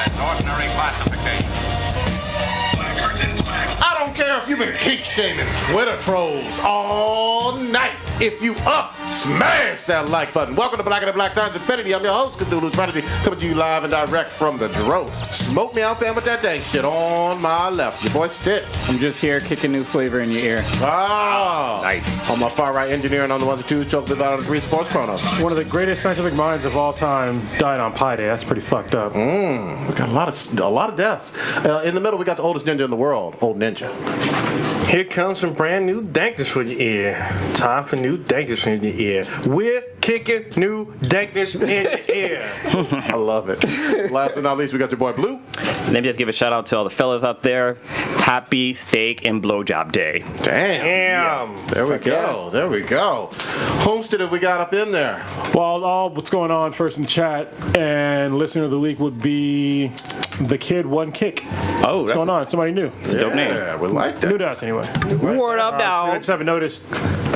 by its ordinary classification. I don't care if you've been kink shaming Twitter trolls all night. If you up, smash that like button. Welcome to Black and the Black Times Infinity. I'm your host, Cthulhu's Prodigy, coming to you live and direct from the Dro. Smoke me out there with that dang shit on my left. Your boy Stitch. I'm just here kicking new flavor in your ear. Ah, Nice. On my far right, engineering on the ones and twos, choke the on the threes, fours, Chronos. One of the greatest scientific minds of all time died on Pi Day. That's pretty fucked up. We got a lot of deaths. In the middle, we got the oldest ninja in the world, Old Ninja. Here comes some brand new dankness for your ear. Time for new dankness in your ear. We're kicking new dankness in your ear. I love it. Last but not least, we got your boy Blue. Let me just give a shout out to all the fellas out there. Happy steak and blowjob day. Damn. There we go. There we go. Homestead have we got up in there? Well, all what's going on first in the chat and listener of the week would be the Kid One Kick. Oh, What's going on? Somebody new. It's a dope name. Yeah, we like that. New to us anyway. Word up, I now. just haven't noticed.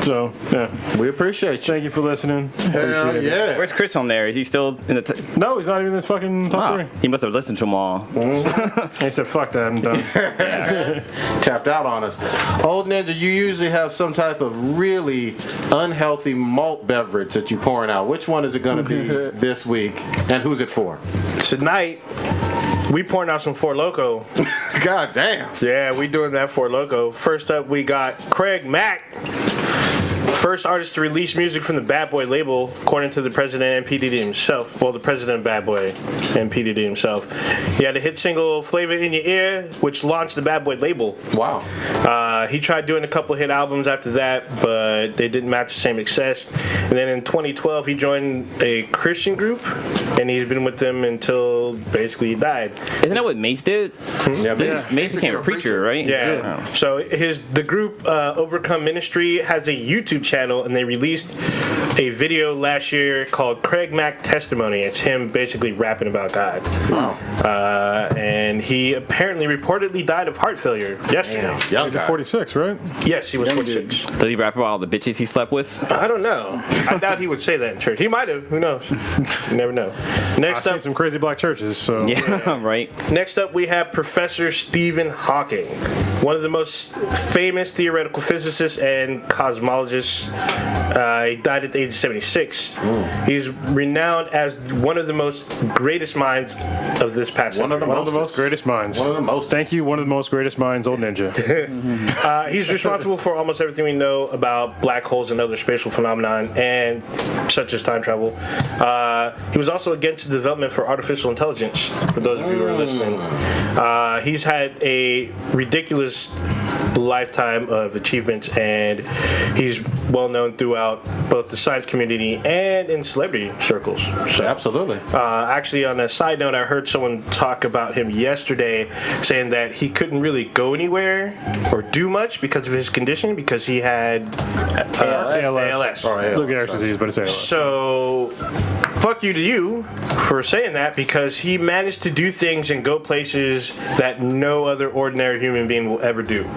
So, yeah. We appreciate you. Thank you for listening. Hell Appreciate it. yeah. Where's Chris on there? Is he still in the... No, he's not even in this fucking top three. He must have listened to them all. He said, fuck that, I'm done. Tapped out on us. Old Ninja, you usually have some type of really unhealthy malt beverage that you're pouring out. Which one is it going to be this week? And who's it for? Tonight, we pouring out some Four Loko. God damn. Yeah, we doing that Four Loko. First up, we got Craig Mack. First artist to release music from the Bad Boy label, according to the president and P. Diddy himself. Well, the president of Bad Boy and P. Diddy himself. He had a hit single, Flavor in Your Ear, which launched the Bad Boy label. Wow. He tried doing a couple hit albums after that, but they didn't match the same success. And then in 2012, he joined a Christian group, and he's been with them until basically he died. Isn't that what Mace did? Yeah, Mace became a preacher, right? Yeah. So the group Overcome Ministry has a YouTube channel, and they released a video last year called Craig Mack Testimony. It's him basically rapping about God. Wow. And he apparently reportedly died of heart failure yesterday. Young Age guy. of 46, right? Yes, he was 46. Does he rap about all the bitches he slept with? I don't know. I doubt he would say that in church. He might have. Who knows? You never know. I've Next seen up, some crazy black churches, so. Yeah, right. Next up, we have Professor Stephen Hawking, one of the most famous theoretical physicists and cosmologists. He died at the age of 76. He's renowned as one of the most greatest minds of this past century. One of the most greatest minds. One of the most. Thank you, one of the most greatest minds, Old Ninja. He's responsible for almost everything we know about black holes and other spatial phenomenon, and such as time travel. He was also against the development for artificial intelligence, for those of you who are listening. He's had a ridiculous lifetime of achievements, and he's well known throughout both the science community and in celebrity circles. So, Absolutely. actually, on a side note, I heard someone talk about him yesterday, saying that he couldn't really go anywhere or do much because of his condition, because he had ALS. Or ALS. Look at Eric's disease, but it's ALS. So, fuck you to you for saying that, because he managed to do things and go places that no other ordinary human being will ever do.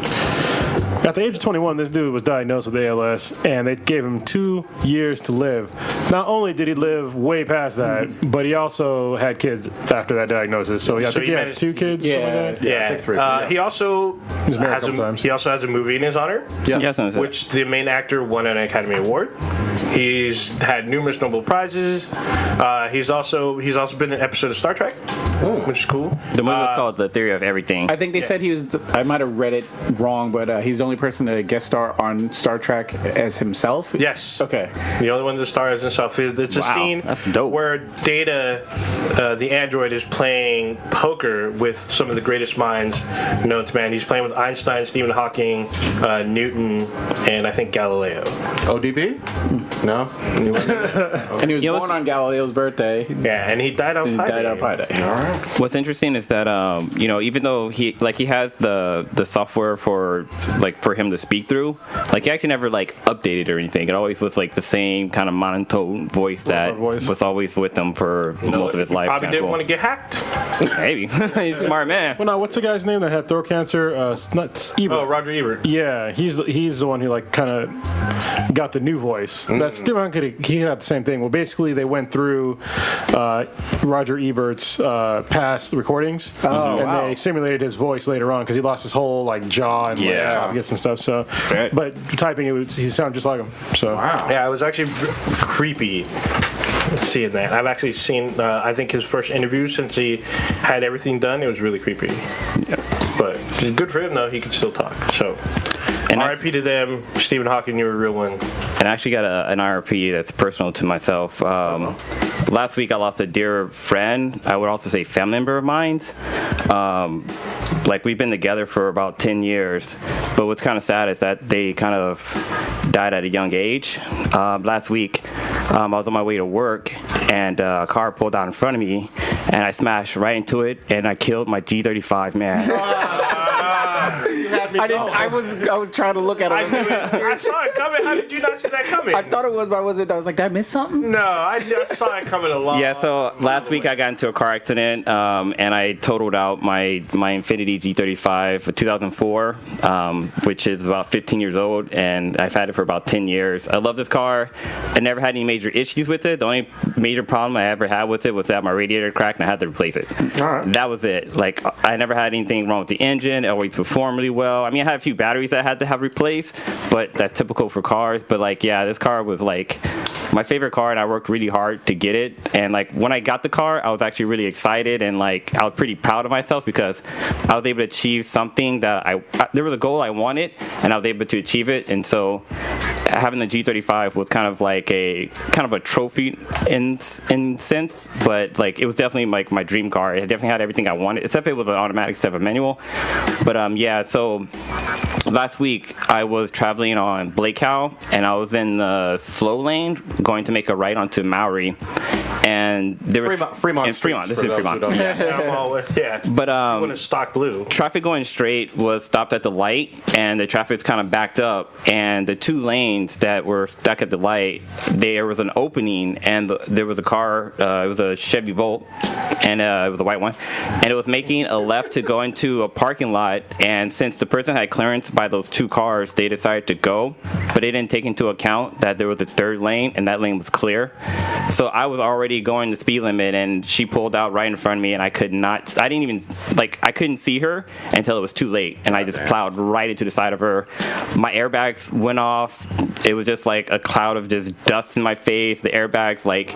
At the age of 21, this dude was diagnosed with ALS, and they gave him 2 years to live. Not only did he live way past that, but he also had kids after that diagnosis. So, I think he had 2 kids. Yeah. Something like that. Yeah. I think 3. Yeah. He also He's married a has couple times. he also has a movie in his honor, Yeah, which the main actor won an Academy Award. He's had numerous Nobel Prizes. He's also been in an episode of Star Trek, which is cool. The movie was called The Theory of Everything. I think they said he was. I might have read it wrong, but he's the only person to guest star on Star Trek as himself. Yes. Okay. The only one that stars himself. It's a Wow, scene that's dope. where Data, the android, is playing poker with some of the greatest minds known to man. He's playing with Einstein, Stephen Hawking, Newton, and I think Galileo. ODB? No? And he was You know, born on Galileo's birthday. Yeah, and he died on And he Pi died Day. on Pi Day. All right. What's interesting is that even though he has the software for him to speak through, he actually never updated or anything. It always was the same kind of monotone voice that voice. was always with him for most of his life. Probably didn't want to get hacked. Maybe he's a smart man. Well, now, what's the guy's name that had throat cancer? Not Ebert. Oh, Roger Ebert. Yeah, he's the one who kind of got the new voice. That's Stephen Hawking. He had the same thing. Well, basically they went through Roger Ebert's past recordings, they simulated his voice later on because he lost his whole like jaw and like, esophagus and stuff. So, but typing he sounded just like him. So, yeah, it was actually creepy seeing that. I've actually seen, I think his first interview since he had everything done, it was really creepy. Yeah. But it's good for him though, he can still talk. So, and RIP to them. Stephen Hawking, you're a real one. And I actually got an RIP that's personal to myself. Last week I lost a dear friend. I would also say family member of mine. Like we've been together for about 10 years, but what's kind of sad is that they kind of died at a young age. Last week I was on my way to work and a car pulled out in front of me and I smashed right into it and I killed my G35 man. I was trying to look at it. I saw it coming. How did you not see that coming? I thought it was, but I wasn't. I was like, did I miss something? No, I saw it coming along. Yeah, so last week I got into a car accident and I totaled out my Infiniti G35 for 2004, which is about 15 years old, and I've had it for about 10 years. I love this car. I never had any major issues with it. The only major problem I ever had with it was that my radiator cracked and I had to replace it. All right. That was it. Like, I never had anything wrong with the engine. It always performed really well. I mean, I had a few batteries that I had to have replaced, but that's typical for cars. But like, yeah, this car was like my favorite car, and I worked really hard to get it. And like when I got the car, I was actually really excited, and like I was pretty proud of myself because I was able to achieve something that there was a goal I wanted, and I was able to achieve it. And so having the G35 was kind of a trophy in sense, but like it was definitely like my dream car. It definitely had everything I wanted, except it was an automatic instead of a manual. But yeah, so last week I was traveling on Blake Howe, and I was in the slow lane going to make a right onto Maori, and there was Fremont. This is in Fremont. Yeah. But when it's stock blue. Traffic going straight was stopped at the light, and the traffic's kind of backed up, and the two lanes that were stuck at the light, there was an opening, and there was a car. It was a Chevy Volt, and it was a white one, and it was making a left to go into a parking lot. And since the person had clearance by those two cars, they decided to go, but they didn't take into account that there was a third lane, and that lane was clear. So I was already going the speed limit, and she pulled out right in front of me, and I couldn't see her until it was too late, and I just plowed right into the side of her. My airbags went off. It was just like a cloud of just dust in my face. The airbags, like,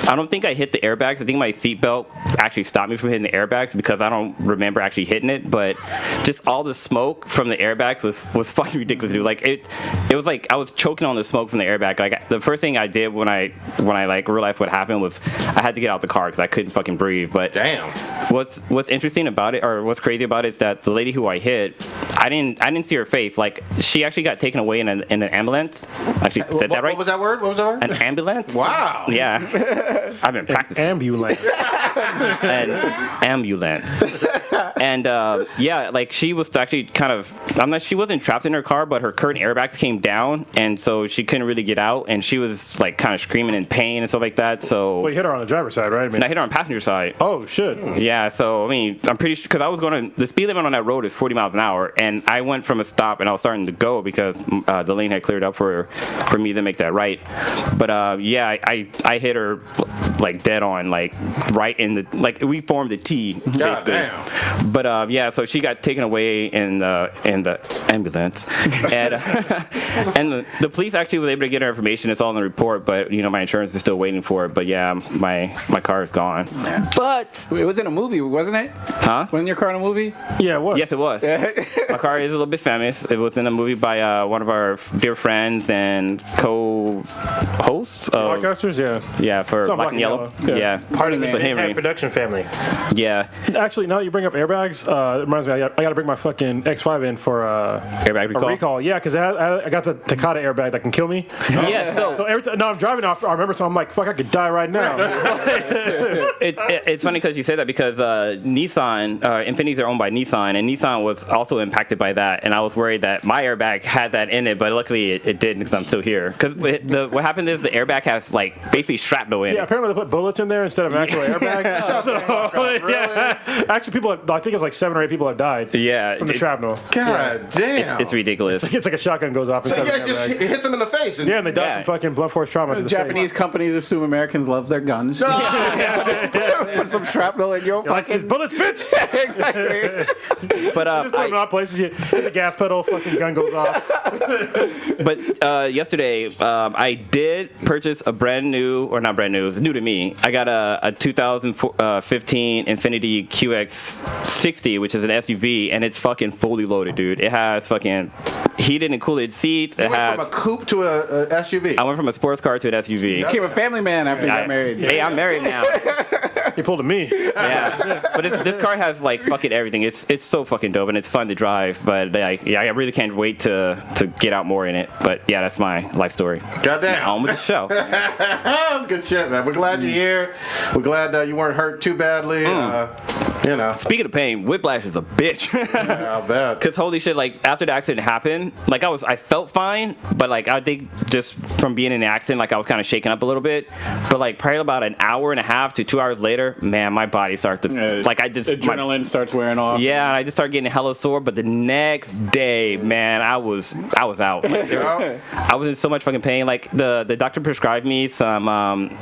I don't think I hit the airbags. I think my seatbelt actually stopped me from hitting the airbags because I don't remember actually hitting it, but just all the smoke from the airbags was fucking ridiculous, dude. Like it was like I was choking on the smoke from the airbag. Like the first thing I did when I like realized what happened was I had to get out the car because I couldn't fucking breathe. But damn, what's interesting about it, or what's crazy about it, is that the lady who I hit, I didn't see her face. Like she actually got taken away in an ambulance. Actually said that right? What was that word? An ambulance. Wow. Yeah. I've been practicing. Ambulance. An ambulance. And yeah, like she was actually she wasn't trapped in her car, but her curtain airbags came down, and so she couldn't really get out, and she was like kind of screaming in pain and stuff like that. So well, you hit her on the driver's side, right? I hit her on the passenger side. Oh shit. Yeah, so I mean, I'm pretty sure because I was the speed limit on that road is 40 miles an hour, and I went from a stop and I was starting to go because the lane had cleared up for me to make that right. But yeah, I hit her like dead on, like right in the, like we formed a T basically. God damn. But yeah, so she got taken away in the ambulance, and and the police actually was able to get her information. It's all in the report, but you know my insurance is still waiting for it. But yeah, my car is gone. Yeah. But it was in a movie, wasn't it? Huh? Wasn't your car in a movie? Yeah, it was. Yes, it was. My car is a little bit famous. It was in a movie by one of our dear friends and co-hosts. Podcasters, yeah. Yeah, for Black and Yellow. Yeah. Part of the So Henry. production family. Yeah. Actually, now that you bring up airbags, it reminds me, I got to bring my fucking X5 in for Airbag recall. a recall. Yeah, because I got the Takata airbag that can kill me. Yeah, so every time, now I'm driving off, I remember, so I'm like, fuck, I could die right now. It's funny because you say that because Nissan, Infinitis are owned by Nissan, and Nissan was also impacted by that, and I was worried that my airbag had that in it, but luckily it didn't because I'm still here. Because what happened is the airbag has like basically shrapnel in it. Yeah, apparently put bullets in there instead of actual airbags. So, yeah. Actually, I think it's like 7 or 8 people have died from the shrapnel. God damn. It's ridiculous. It's like a shotgun goes off. So it just hits them in the face. And they die from fucking blunt force trauma to the Japanese face. companies assume Americans love their guns. Put some shrapnel in your It's fucking... bullets, bitch. Exactly. But Just put them out places. You hit the gas pedal, fucking gun goes off. But yesterday, I did purchase a brand new, or not brand new, it's new to me. I got a 2015 Infiniti QX60, which is an SUV, and it's fucking fully loaded, dude. It has fucking heated and cooled seats. You went from a coupe to a SUV. I went from a sports car to an SUV. You became a family man after you got married. Hey, I'm married now. He pulled a me. Yeah, but this car has like fucking everything. It's so fucking dope and it's fun to drive. But I really can't wait to get out more in it. But yeah, that's my life story. Goddamn. On with the show. That's good shit, man. We're glad you're here. We're glad you weren't hurt too badly. You know. Speaking of pain, whiplash is a bitch. Yeah, I'll bet. Cause holy shit, like after the accident happened, like I felt fine, but like I think just from being in the accident, like I was kind of shaken up a little bit. But like probably about an hour and a half to 2 hours later, man, my body started to like adrenaline starts wearing off. Yeah, I just started getting hella sore. But the next day, man, I was out. Like, I was in so much fucking pain. Like the doctor prescribed me some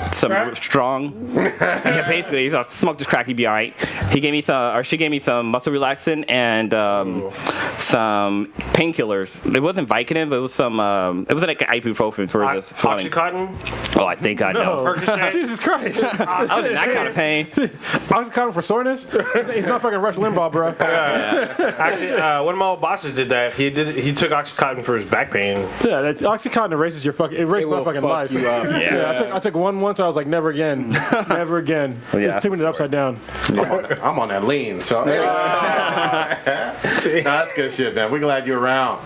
strong. Yeah, basically, so smoke this crack, you'd be alright. She gave me some muscle relaxant and some painkillers. It wasn't Vicodin, but it was some. It was like an ibuprofen for this. Oxycontin? Oh, I think I know. Percocet? Jesus Christ. I was in that kind of pain. Oxycontin for soreness? He's not fucking Rush Limbaugh, bro. Actually, one of my old bosses did that. He took Oxycontin for his back pain. Yeah, Oxycontin erases my fucking life. You up. Yeah. I took one once. I was like, never again, never again. Yeah, It took me to the upside down. I'm on that lean, so anyway. That's good shit, man. We're glad you're around.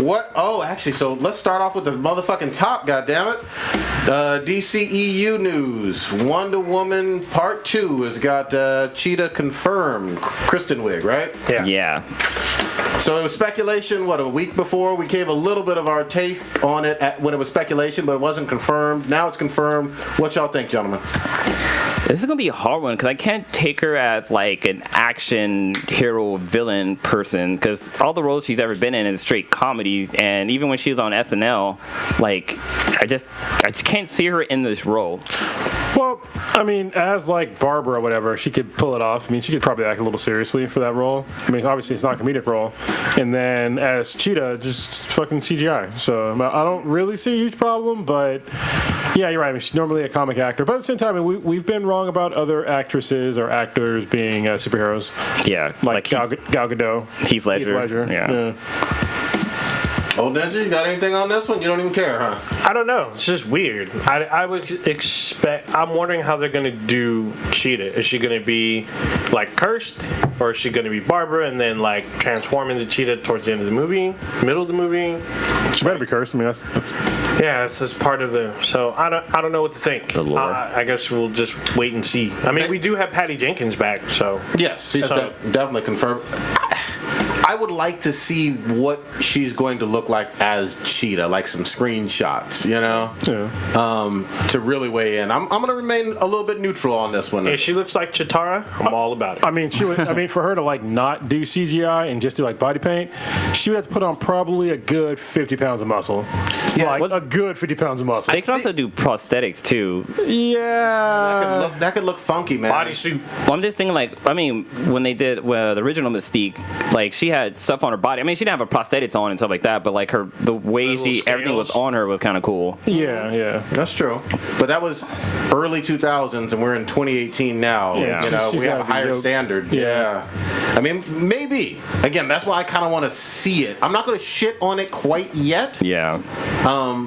What? Oh, actually, so let's start off with the motherfucking top. Goddammit. DCEU news. Wonder Woman Part 2 has got Cheetah confirmed. Kristen Wiig, right? Yeah. So it was speculation, a week before? We gave a little bit of our take on it when it was speculation, but it wasn't confirmed. Now it's confirmed. What y'all think, gentlemen? This is gonna be a hard one because I can't take her as like an action hero villain person because all the roles she's ever been in is straight comedies, and even when she was on SNL, like I just can't see her in this role. Well, I mean, as like Barbara or whatever, she could pull it off. I mean, she could probably act a little seriously for that role. I mean, obviously it's not a comedic role. And then as Cheetah, just fucking CGI. So I don't really see a huge problem, but yeah, you're right. I mean, she's normally a comic actor. But at the same time, I mean, we've been wrong about other actresses or actors being superheroes. Yeah, like Gal Gadot. Heath Ledger. Yeah. Old Ninja, you got anything on this one? You don't even care, huh? I don't know. It's just weird. I would expect. I'm wondering how they're gonna do Cheetah. Is she gonna be like cursed, or is she gonna be Barbara and then like transform into Cheetah towards the end of the movie, middle of the movie? She better be cursed. I mean, that's yeah, it's just part of the. So I don't know what to think. The lore. I guess we'll just wait and see. I mean, we do have Patty Jenkins back, so yes, she's definitely confirmed. I would like to see what she's going to look like as Cheetah, like some screenshots, you know? Yeah. To really weigh in. I'm going to remain a little bit neutral on this one. If she looks like Chitara, I'm all about it. I mean, for her to like not do CGI and just do like body paint, she would have to put on probably a good 50 pounds of muscle. Yeah, like a good 50 pounds of muscle. They can also do prosthetics too. Yeah. That could look funky, man. Bodysuit. Well, I'm just thinking, like, I mean, when they did the original Mystique, like, she had stuff on her body. I mean, she didn't have her prosthetics on and stuff like that, but like the way everything was on her was kind of cool. Yeah. That's true. But that was early 2000s, and we're in 2018 now. Yeah. You know, She's we have a gotta be higher yoked. standard. Yeah. I mean, maybe. Again, that's why I kind of want to see it. I'm not going to shit on it quite yet. Yeah.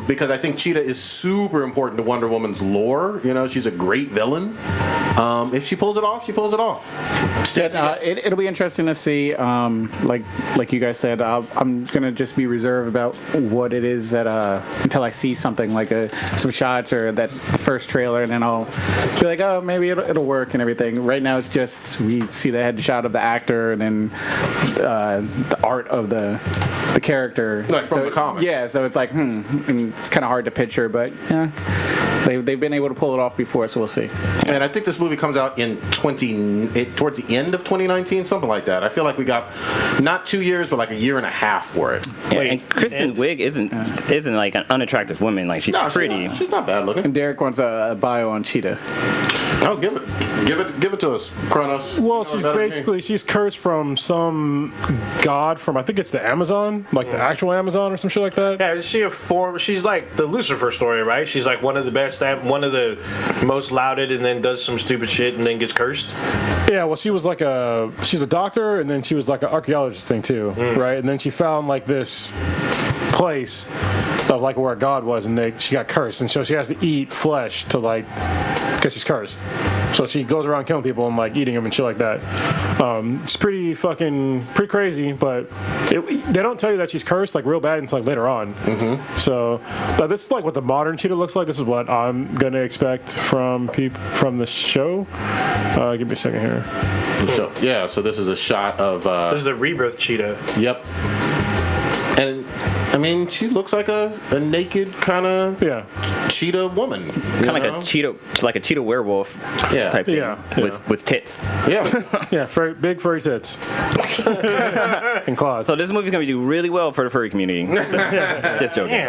Because I think Cheetah is super important to Wonder Woman's lore. You know, she's a great villain. If she pulls it off, she pulls it off. It'll be interesting to see. Like you guys said, I'm gonna just be reserved about what it is that until I see something like some shots or that first trailer, and then I'll be like, oh, maybe it'll work and everything. Right now, it's just we see the headshot of the actor and then the art of the character, like from the comic. Yeah, so it's like, and it's kind of hard to picture, but yeah. They've been able to pull it off before, so we'll see. And I think this movie comes out in towards the end of 2019, something like that. I feel like we got not 2 years, but like a year and a half for it. Yeah, and Kristen Wiig isn't like an unattractive woman. Like she's pretty. She's not bad looking. And Derek wants a bio on Cheetah. Oh, give it to us, Kronos. Well, she's cursed from some god from, I think it's the Amazon, like the actual Amazon or some shit like that. Yeah, is she a form? She's like the Lucifer story, right? She's like one of the best, one of the most lauded, and then does some stupid shit and then gets cursed. Yeah, well, she's a doctor, and then she was like an archaeologist thing too, right? And then she found like this place of like where God was, and she got cursed, and so she has to eat flesh to like, because she's cursed. So she goes around killing people and like eating them and shit like that. It's pretty crazy, but they don't tell you that she's cursed like real bad until like later on. So this is like what the modern Cheetah looks like. This is what I'm gonna expect from the show. Give me a second here. Yeah, so this is a shot of. This is the rebirth Cheetah. Yep. And I mean, she looks like a naked kind of cheetah woman. Kind of like a cheetah werewolf type thing. With tits. Yeah. Yeah, big furry tits. And claws. So this movie's gonna do really well for the furry community. Just joking.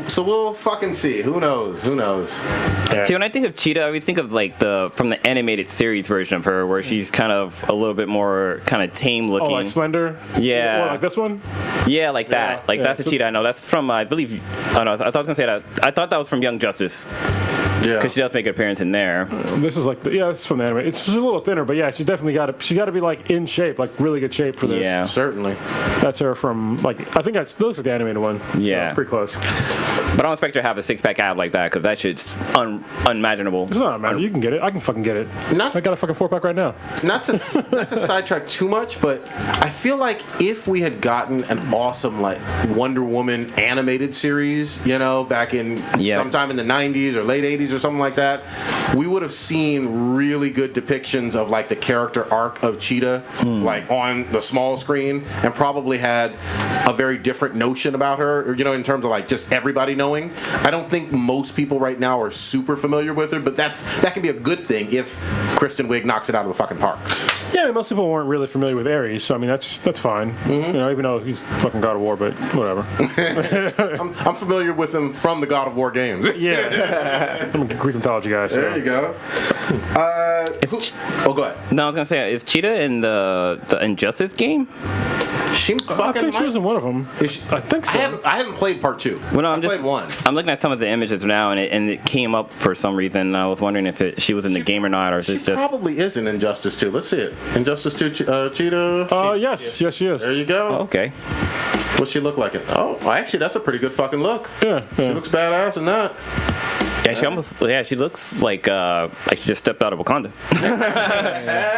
So we'll fucking see. Who knows? See, when I think of Cheetah, I would think of like from the animated series version of her, where she's kind of a little bit more kind of tame looking. Oh, like slender? Yeah. Or like this one? Yeah, like that. That's a Cheetah I know. That's from, I believe, I thought I was going to say that. I thought that was from Young Justice. Yeah. Because she does make an appearance in there. This is like, this is from the anime. It's just a little thinner, but yeah, she's definitely got to be like in shape, like really good shape for this. Yeah. Certainly. That's her from, like, I think that looks like the animated one. Yeah. So pretty close. But I don't expect her to have a six-pack ab like that, because that shit's unimaginable. It's not unimaginable. You can get it. I can fucking get it. I got a fucking 4-pack right now. Not to sidetrack too much, but I feel like if we had gotten an awesome like Wonder Woman animated series, back in sometime in the 90s or late 80s or something like that, we would have seen really good depictions of like the character arc of Cheetah like on the small screen, and probably had a very different notion about her, in terms of like just everybody knowing. I don't think most people right now are super familiar with her, but that can be a good thing if Kristen Wiig knocks it out of the fucking park. Yeah, I mean, most people weren't really familiar with Ares, so I mean that's fine. Even though he's fucking God of War, but whatever. I'm familiar with him from the God of War games. Yeah, I'm a Greek mythology guy. So. There you go. Go ahead. No, I was gonna say, is Cheetah in the Injustice game? I think she was in one of them. I think so. I haven't played part 2. Well, I played 1. I'm looking at some of the images now, and it came up for some reason. And I was wondering if she was in the game or not, or is it just... She probably is in Injustice 2. Let's see it. Injustice 2 Cheetah? Yes, she is. There you go. Oh, okay. What's she look like? Actually, that's a pretty good fucking look. Yeah. She looks badass in that. Yeah, she looks like she just stepped out of Wakanda.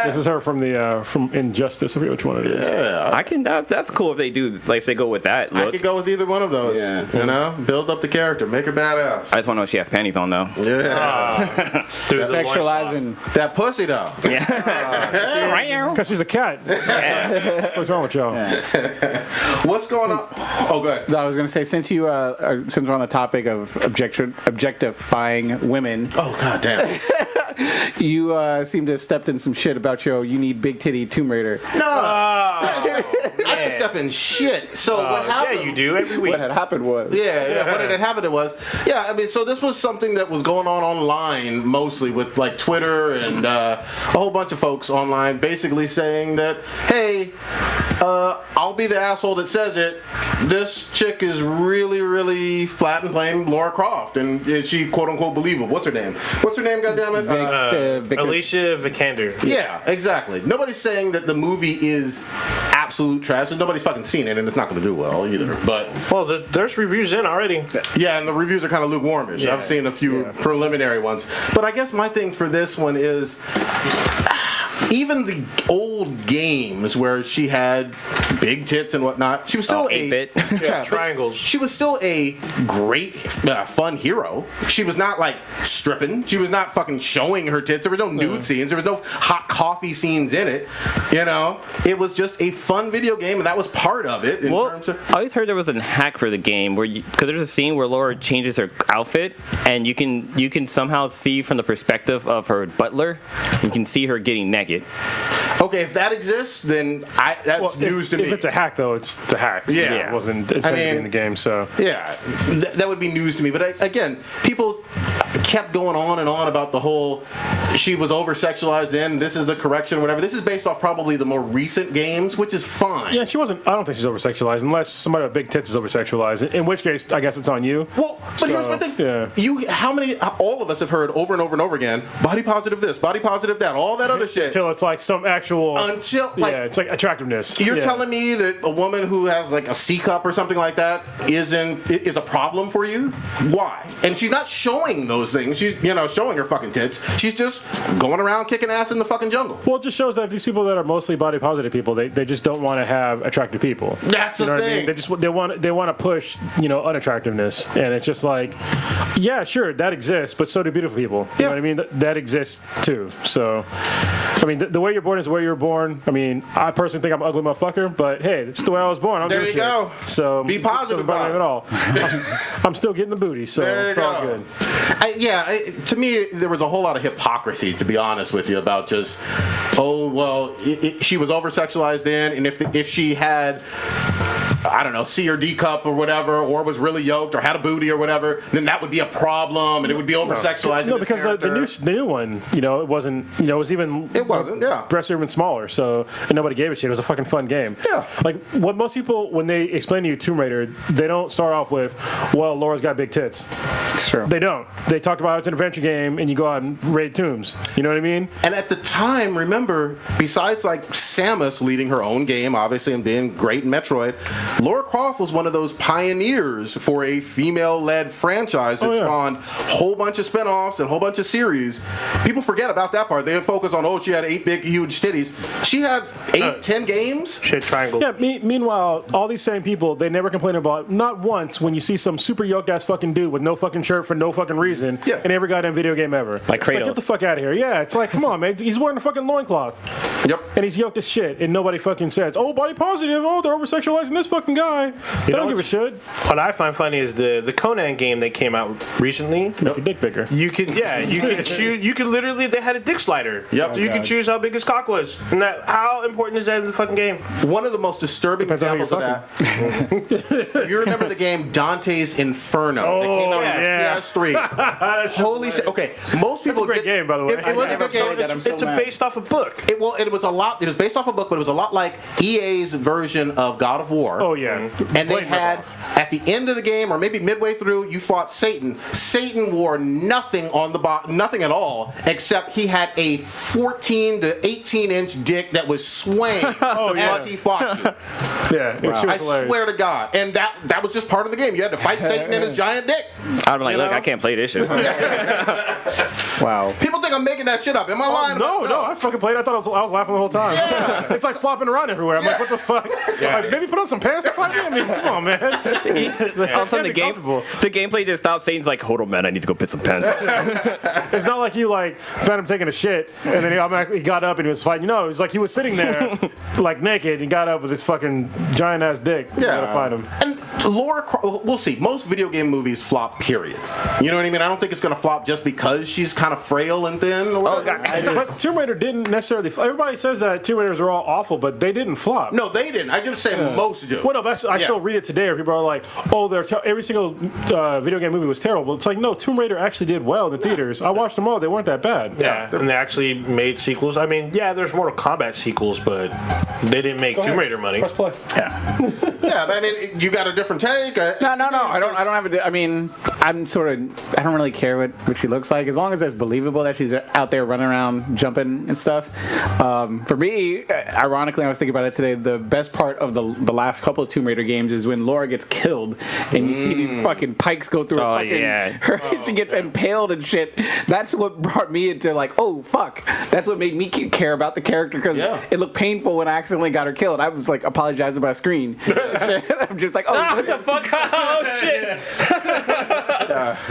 This is her from Injustice. I forget which one it is. Yeah, that's cool if they do, like if they go with that look. I could go with either one of those. Yeah. Build up the character, make her badass. I just want to know if she has panties on though. Yeah. Sexualizing that pussy though. Yeah. Because she's a cat. What's wrong with y'all? What's going on? Oh, go ahead. I was going to say, since we're on the topic of objectifying women. Oh, god damn. You seem to have stepped in some shit about you need big titty Tomb Raider. No. I didn't step in shit. So what happened? Yeah, you do every week. What had happened was. Yeah. What had happened was. Yeah, I mean, so this was something that was going on online, mostly with like Twitter and a whole bunch of folks online, basically saying that, hey, I'll be the asshole that says it. This chick is really, really flat and plain Laura Croft, and is she quote unquote believable? What's her name? Goddammit? Alicia Vikander. Yeah, exactly. Nobody's saying that the movie is absolute trash. Nobody's fucking seen it, and it's not going to do well either. But there's reviews in already. Yeah, and the reviews are kind of lukewarmish. I've seen a few preliminary ones, but I guess my thing for this one is, even the old games where she had big tits and whatnot, she was still 8-bit. Triangles. She was still a great, fun hero. She was not like stripping. She was not fucking showing her tits. There were no nude scenes. There was no hot coffee scenes in it. You know, it was just a fun video game, and that was part of it. In terms of, I always heard there was a hack for the game where, because there's a scene where Laura changes her outfit, and you can somehow see from the perspective of her butler, you can see her getting naked. okay, if that exists, then that's news to me. If it's a hack, though, it's a hack. So Yeah. it wasn't intended to be in the game, so. Yeah, that would be news to me. But again, people kept going on and on about the whole she was over-sexualized in, this is the correction, whatever. This is based off probably the more recent games, which is fine. Yeah, she wasn't. I don't think she's over-sexualized, unless somebody with big tits is over-sexualized. In which case, I guess it's on you. Well, but here's the thing. Yeah. All of us have heard over and over and over again, body positive this, body positive that, all that other shit. Until it's like some actual. Until, like, yeah, it's like attractiveness. You're Yeah. telling me that a woman who has like a C cup or something like that is a problem for you? Why? And she's not showing those things. She's showing her fucking tits. She's just going around kicking ass in the fucking jungle. Well, it just shows that these people that are mostly body positive people, they just don't want to have attractive people. That's the what I thing. mean? They want to push unattractiveness, and it's just like, yeah, sure, that exists, but so do beautiful people. You know what I mean? That exists too. So, I mean, the way you're born is the way you're born. I mean, I personally think I'm an ugly motherfucker, but hey, it's the way I was born. I don't There give a you shit. go. So Be positive it doesn't bother me at all. I'm still getting the booty, so There you it's all go. good. To me, there was a whole lot of hypocrisy, to be honest with you, about just, she was over-sexualized in, and if she had, I don't know, C or D cup or whatever, or was really yoked or had a booty or whatever, then that would be a problem, and it would be over-sexualized. No, because the new one, it wasn't, it was even. It wasn't, yeah. Breasts are even smaller, so, and nobody gave a shit. It was a fucking fun game. Yeah. Like, what most people, when they explain to you Tomb Raider, they don't start off with, well, Laura's got big tits. It's true. They don't. They talk about it's an adventure game, and you go out and raid tombs. You know what I mean? And at the time, remember, besides like Samus leading her own game, obviously, and being great in Metroid, Lara Croft was one of those pioneers for a female-led franchise that spawned a whole bunch of spin-offs and a whole bunch of series. People forget about that part. They focus on, she had 8 big, huge titties. She had 8, 10 games. Shit triangle. Yeah, meanwhile, all these same people, they never complain about, not once, when you see some super yoked-ass fucking dude with no fucking shirt for no fucking reason in every goddamn video game ever. Like Kratos. Get the fuck out of here. Yeah, it's like, come on, man. He's wearing a fucking loincloth. Yep. And he's yoked as shit, and nobody fucking says, oh, body positive, oh, they're over-sexualizing this fucking guy. They don't give a shit. What I find funny is the Conan game that came out recently. Make your dick bigger. You could choose. You could literally. They had a dick slider. Yep. So you could choose how big his cock was. And how important is that in the fucking game? One of the most disturbing Depends on who examples of that. You remember the game Dante's Inferno that came out on PS3. Holy shit! Okay, most people. That's a great game, by the way. It was a good game. It's based off a book. It was a lot. It was based off a book, but it was a lot like EA's version of God of War. Oh, yeah. And they had at the end of the game, or maybe midway through, you fought Satan. Satan wore nothing on the nothing at all, except he had a 14 to 18 inch dick that was swaying as he fought you. Yeah, I swear to God, and that was just part of the game. You had to fight Satan and his giant dick. I'd be like, look, I can't play this shit. Wow. People think I'm making that shit up. Am I lying? No, I fucking played. I thought I was laughing the whole time. Yeah. It's like flopping around everywhere. I'm like, what the fuck? Like, maybe put on some pants to fight me? I mean, come on, man. All of a sudden, the gameplay just stops. Satan's like, hold on, man, I need to go piss some pants. It's not like you found him taking a shit and then he got up and he was fighting. No, it was like he was sitting there like naked. He got up with his fucking giant ass dick. You gotta fight him. And Laura Croft, we'll see. Most video game movies flop, period. You know what I mean? I don't think it's going to flop just because she's kind of frail and thin. Or whatever. But Tomb Raider didn't necessarily. Everybody says that Tomb Raiders are all awful, but they didn't flop. No, they didn't. I just say most do. Well, no, I still read it today where people are like, oh, every single video game movie was terrible. It's like, no, Tomb Raider actually did well in the theaters. I watched them all. They weren't that bad. Yeah, and they actually made sequels. I mean, there's Mortal Kombat sequels, but they didn't make Tomb Raider money. Press play. Yeah, but I mean, you got a different take. No. I don't have a. I mean, I'm sort of, I don't really care what she looks like as long as it's believable that she's out there running around jumping and stuff. For me, ironically, I was thinking about it today. The best part of the last couple of Tomb Raider games is when Laura gets killed and you see these fucking pikes go through she gets impaled and shit. That's what brought me into like, oh fuck. That's what made me care about the character because it looked painful when I accidentally got her killed. I was like apologizing about a screen. I'm just like, what the fuck? Oh shit!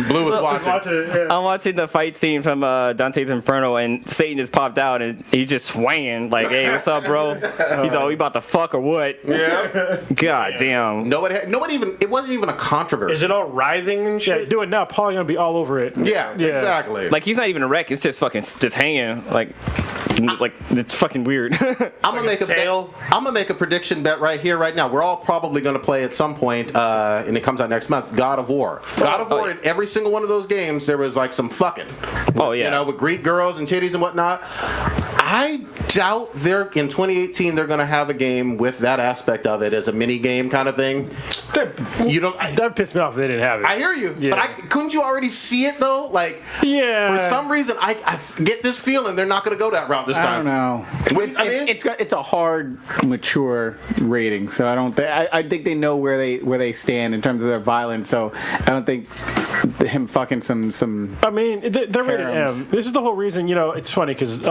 Blue was watching. I'm watching the fight scene from Dante's Inferno, and Satan just popped out, and he's just swaying like, "Hey, what's up, bro?" He's all, "We about to fuck or what?" Yeah. God damn. Nobody even. It wasn't even a controversy. Is it all writhing and shit? Yeah, do it now. Probably gonna be all over it. Yeah, exactly. Like he's not even a wreck. It's just fucking just hanging. Like it's fucking weird. I'm gonna make a prediction bet right here, right now. We're all probably gonna play at some point, and it comes out next month. God of War. God of War. In every single one of those games, there was like some fucking. Oh yeah. You know, with Greek girls and titties and whatnot. I doubt in 2018 they're gonna have a game with that aspect of it as a mini game kind of thing. That pissed me off if they didn't have it. I hear you, but couldn't you already see it though? Like, for some reason, I get this feeling they're not going to go that route this time. I don't know. It's a hard, mature rating, so I don't think. I think they know where they stand in terms of their violence. So I don't think him fucking some. I mean, they're rated M. This is the whole reason. You know, it's funny because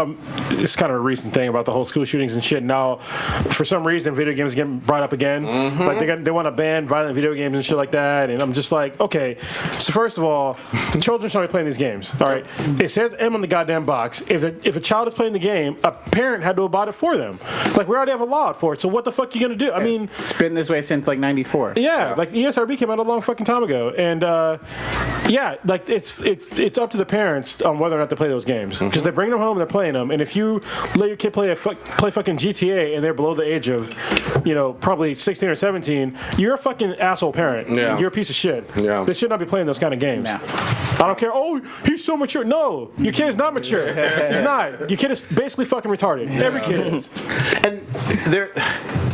it's kind of a recent thing about the whole school shootings and shit. Now, for some reason, video games are getting brought up again. Mm-hmm. Like they want to ban violent video games and shit like that, and I'm just like, okay. So first of all, the children should not be playing these games. All right, it says M on the goddamn box. If a child is playing the game, a parent had to have bought it for them. Like we already have a law for it. So what the fuck are you gonna do? I mean, it's been this way since like '94. Yeah, like ESRB came out a long fucking time ago, and like it's up to the parents on whether or not to play those games because they bring them home and they're playing them. And if you let your kid play fucking GTA and they're below the age of, probably 16 or 17, you're a fucking asshole parent. Yeah. You're a piece of shit. Yeah. They should not be playing those kind of games. Yeah. I don't care. Oh, he's so mature. No, your kid is not mature. He's not. Your kid is basically fucking retarded. Yeah. Every kid is. And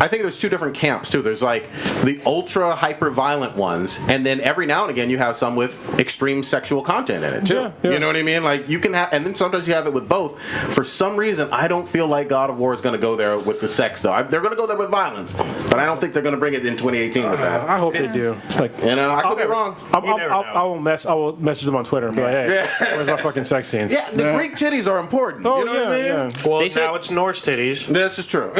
I think there's two different camps too. There's like the ultra hyper violent ones, and then every now and again you have some with extreme sexual content in it too. Yeah. You know what I mean? Like you can have, and then sometimes you have it with both. For some reason, I don't feel like God of War is going to go there with the sex though. They're going to go there with violence, but I don't think they're going to bring it in 2018 with that. I hope they do. Like, I could be wrong. I will message them on Twitter and be like, hey, where's my fucking sex scenes? Yeah, the Greek titties are important. Oh, you know what I mean? Yeah. Well, now it's Norse titties. This is true.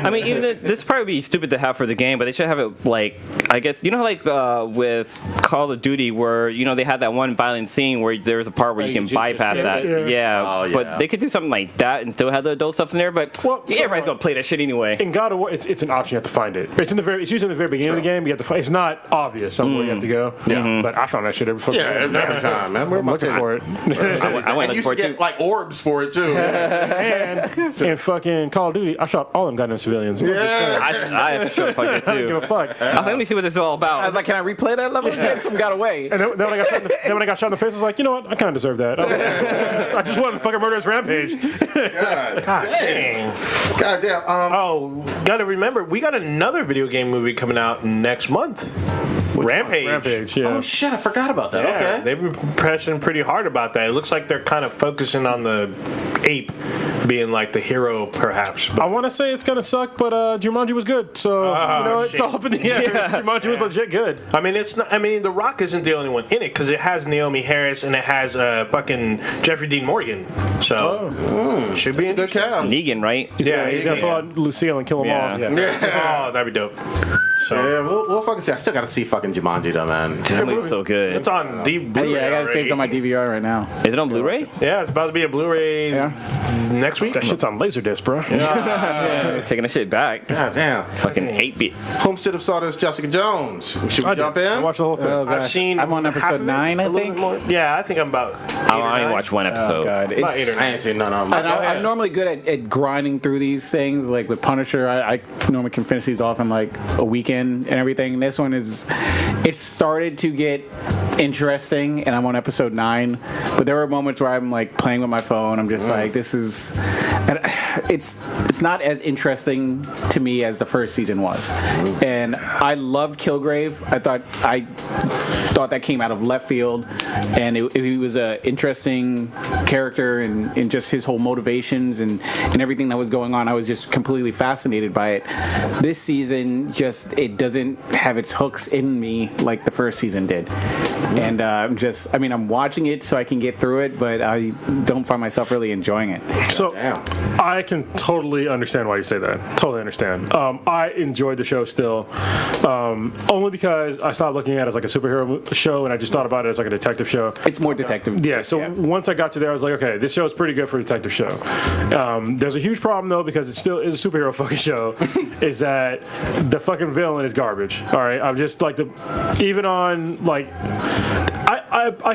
I mean, even this probably be stupid to have for the game, but they should have it like, I guess, with Call of Duty where, they had that one violent scene where there was a part where you can bypass that. Yeah. But they could do something like that and still have the adult stuff in there, but everybody's going to play that shit anyway. In God of War, it's an option. You have to find it. It's usually in the very beginning of the game. You have to find. It's not obvious somewhere you have to go. Yeah. But I found that shit every time, man. I'm looking for it. I went looking for it too. Like orbs for it too. And fucking Call of Duty, I shot all them goddamn civilians. Yeah. I sure fuck it too. I don't give a fuck. Let me see what this is all about. I was like, can I replay that level again? Some got away. And then when I got shot in the face, I was like, you know what? I kind of deserve that. I just wanted to fucking murder his rampage. God dang. God damn. Gotta remember, we got another video game movie coming out next month. Rampage. Yeah. Oh shit, I forgot about that. Yeah, okay. They've been pressing pretty hard about that. It looks like they're kind of focusing on the ape being like the hero, perhaps. But I want to say it's gonna suck, but Jumanji was good, so it's all up in the air. Jumanji was legit good. I mean, it's not. I mean, The Rock isn't the only one in it because it has Naomi Harris and it has fucking Jeffrey Dean Morgan. So should be good cast. Negan, right? He's gonna pull out Lucille and kill them all. Yeah. Oh, that'd be dope. So. Yeah, we'll fucking see. I still gotta see fucking Jumanji though, man. That movie's so good. It's on Blu-ray. I got it saved on my DVR right now. Is it on Blu-ray? Yeah, it's about to be a Blu-ray next week. That shit's on Laserdisc, bro. Taking the shit back. God damn. Fucking 8-bit. Homestead of Sawdust, Jessica Jones. Should we jump in? I watched the whole thing. I'm on episode 9, I think. Yeah, I think I'm about. I only watched one episode. Oh, God. I ain't seen none of them. I'm normally good at grinding through these things. Like with Punisher, I normally can finish these off in like a weekend and everything. This one it started to get interesting, and I'm on episode 9. But there were moments where I'm like playing with my phone. I'm just like, this is. It's not as interesting to me as the first season was, and I loved Kilgrave. I thought thought that came out of left field, and he was an interesting character and just his whole motivations and everything that was going on. I was just completely fascinated by it. This season, it doesn't have its hooks in me like the first season did. And I'm watching it so I can get through it, but I don't find myself really enjoying it. So I can totally understand why you say that. Totally understand. I enjoyed the show still, only because I stopped looking at it as like a superhero show, and I just thought about it as like a detective show. It's more detective. Yeah. So once I got to there, I was like, okay, this show is pretty good for a detective show. There's a huge problem though, because it still is a superhero fucking show. Is that the fucking villain is garbage? All right. I'm just like even on like. I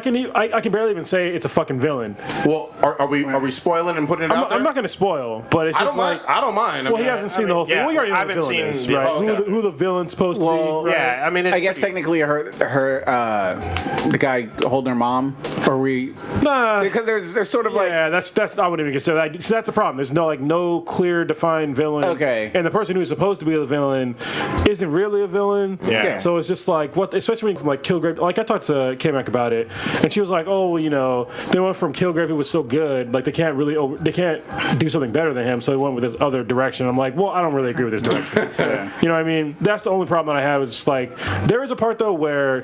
can barely even say it's a fucking villain. Well, are we spoiling and putting it out there? I'm not going to spoil, but it's just I don't mind. Well, he hasn't seen the whole thing. yeah, Well, you already know I who the haven't villain is, seen- right? yeah, Who the villain's supposed to be? Right? Yeah, I mean, I guess technically her the guy holding her mom, or we Nah. because there's sort of like Yeah, that's I wouldn't even consider that. So that's the problem. There's no clear defined villain. Okay. And the person who's supposed to be the villain isn't really a villain. Yeah. So it's just like what, especially from like Kilgrave. Like I talked to K-Mac about it, and she was like, "Oh, they went from Kilgrave who was so good, like they can't do something better than him, so they went with this other direction." I'm like, well, I don't really agree with this direction. You know what I mean? That's the only problem that I have. Is just like there is a part though where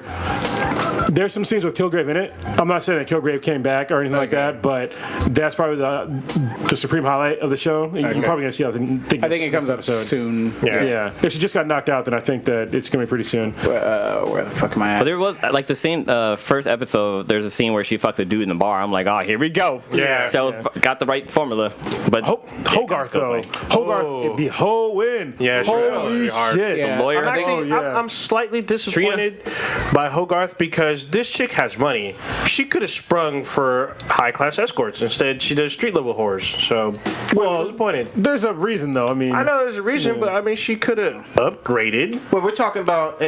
there's some scenes with Kilgrave in it. I'm not saying that Kilgrave came back or anything like that, but that's probably the supreme highlight of the show. You're probably gonna see how I think it comes up soon. Yeah. If she just got knocked out, then I think that it's gonna be pretty soon. Where the fuck am I at? But there was like the scene, first episode. There's a scene where she fucks a dude in the bar. I'm like, oh, here we go. Yeah. Show's got the right formula. But Hogarth though, Hogarth, it'd be win. Yeah, she was holy really hard. shit. Yeah. the lawyer. I'm actually, Oh, yeah. I'm slightly disappointed by Hogarth because this chick has money. She could have sprung for high class escorts. Instead, she does street level whores. So, I'm disappointed. There's a reason though. I mean, I know there's a reason, but I mean, she could have upgraded. Well, we're talking about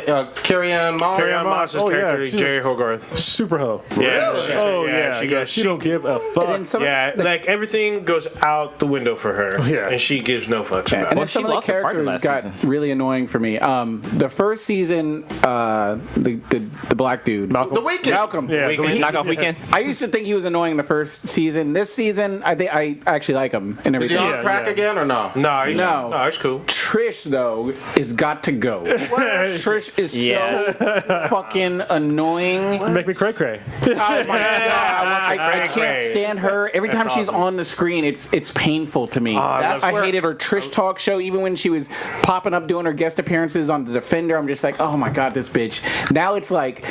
Carrie-Anne Moss. Carrie-Anne Moss's Oh, yeah, character, she's Jerry Hogarth. super hoe. Really? Oh yeah, she goes. she don't give a fuck. And then some Like everything goes out the window for her, Yeah. and she gives no fucks about And it. then some of the lost her partner characters last got season. really annoying for me. The first season, the black dude, The Weeknd. Malcolm. Yeah, Weeknd. the- Knockoff Weekend. I used to think he was annoying the first season. This season, I think I actually like him and Is he everything. on crack again or no? No, he's, No. no, it's cool. Trish though is got to go. Trish is Yeah. so fucking annoying. Make me cray cray. Oh my god! I Cray can't cray. stand her. Every time she's awesome. on the screen, it's painful to me. that's I where- hated her Trish talk show. Even when she was popping up doing her guest appearances on The Defender, I'm just like, oh my god, this bitch. Now it's like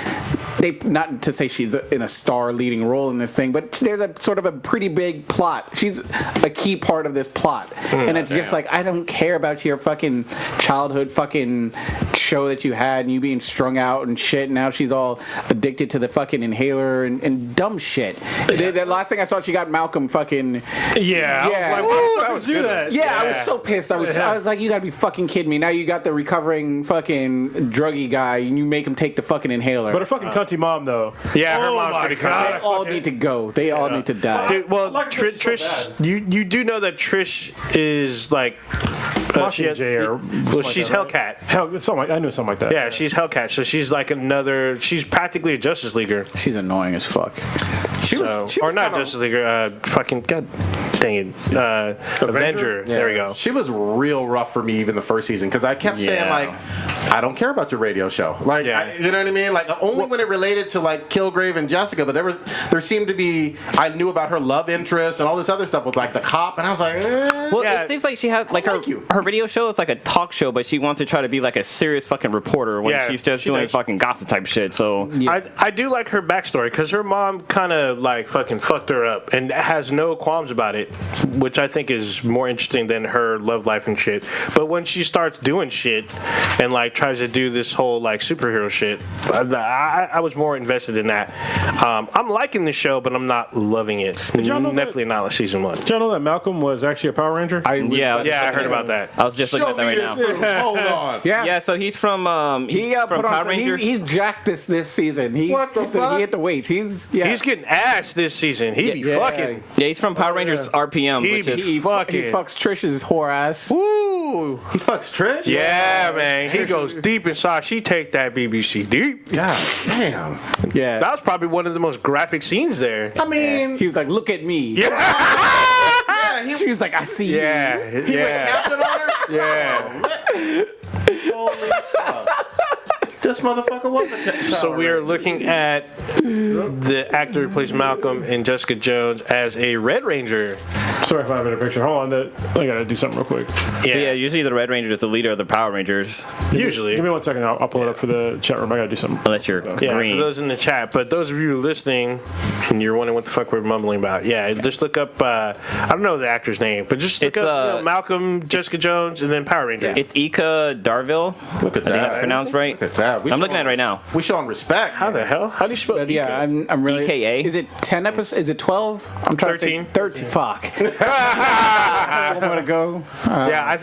they, not to say she's in a star leading role in this thing, but there's a sort of a pretty big plot. She's a key part of this plot, and it's just like, I don't care about your fucking childhood fucking show that you had and you being strung out and shit. Now she's all addicted to the fucking inhaler and dumb shit. The last thing I saw, she got Malcolm fucking. Yeah. Yeah. I was like, why would you do that? Yeah, I was so pissed. I was like, you gotta be fucking kidding me. Now you got the recovering fucking druggy guy and you make him take the fucking inhaler. But her fucking cunty mom though. Yeah, her Oh mom's my pretty God. they all need to go. They all need to die. Dude, well, like Trish so Trish, you do know that Trish is like, she has, Mockingjay or well, something she's like that, Hellcat. I knew something like that. Yeah, she's Hellcat, so she's like she's practically a Justice Leaguer. She's annoying as fuck. She So, was or not kinda- Justice Leaguer, fucking, god dang it, Avenger. There we go. She was real rough for me even the first season because I kept saying Yeah. like, I don't care about your radio show. Like, Yeah. you know what I mean? Like only when it related to like Kilgrave and Jessica, but there seemed to be, I knew about her love interest and all this other stuff with like the cop, and I was like, Well, Yeah. it seems like she has like like you. her video show is like a talk show, but she wants to try to be like a serious fucking reporter when Yeah, she's just she doing does. fucking gossip type shit. So I do like her backstory because her mom kind of like fucking fucked her up and has no qualms about it, which I think is more interesting than her love life and shit. But when she starts doing shit and like tries to do this whole like superhero shit, I was more invested in that. I'm liking the show, but I'm not loving it. y'all know that- Definitely not like season 1. Did y'all know that Malcolm was actually a Power Ranger? yeah, I heard about that. I was just looking show at that me right this now. proof. Hold on. Yeah. Yeah, so he's from He from put on Power some, Rangers. he's jacked this season. What the fuck? He hit the weights. He's He's getting ass this season. He be Yeah. fucking. Yeah, he's from Power Rangers RPM, He which be is he fucking. fucks Trish's whore ass. Woo! Ooh. He fucks Trish? Yeah, man. He goes deep inside. She take that BBC deep. God damn. Yeah. That was probably one of the most graphic scenes there. I mean, He was like, look at me. yeah, he She was like, I see Yeah, you. went yeah, captain on her? yeah. Holy fuck. This motherfucker was a captain. So we are looking at the actor who plays Malcolm and Jessica Jones as a Red Ranger. Sorry if I'm in a picture. Hold on, I gotta do something real quick. So yeah, usually the Red Ranger is the leader of the Power Rangers, Usually. Give me 1 second. I'll pull it up for the chat room. I gotta do something. unless you're Yeah, green. for those in the chat. But those of you listening, and you're wondering what the fuck we're mumbling about, yeah, just look up, I don't know the actor's name, but just look It's, up Malcolm, Jessica Jones, and then Power Ranger. It's Ika Darville. Look at I think that's that. pronounced right. Look at that. I'm looking at it right now. We showing respect. How the hell? How do you spell But yeah, I'm really. EKA? Is it 10 episodes? Is it 12? I'm trying 13. to think. 13. Fuck. I want to go. Yeah,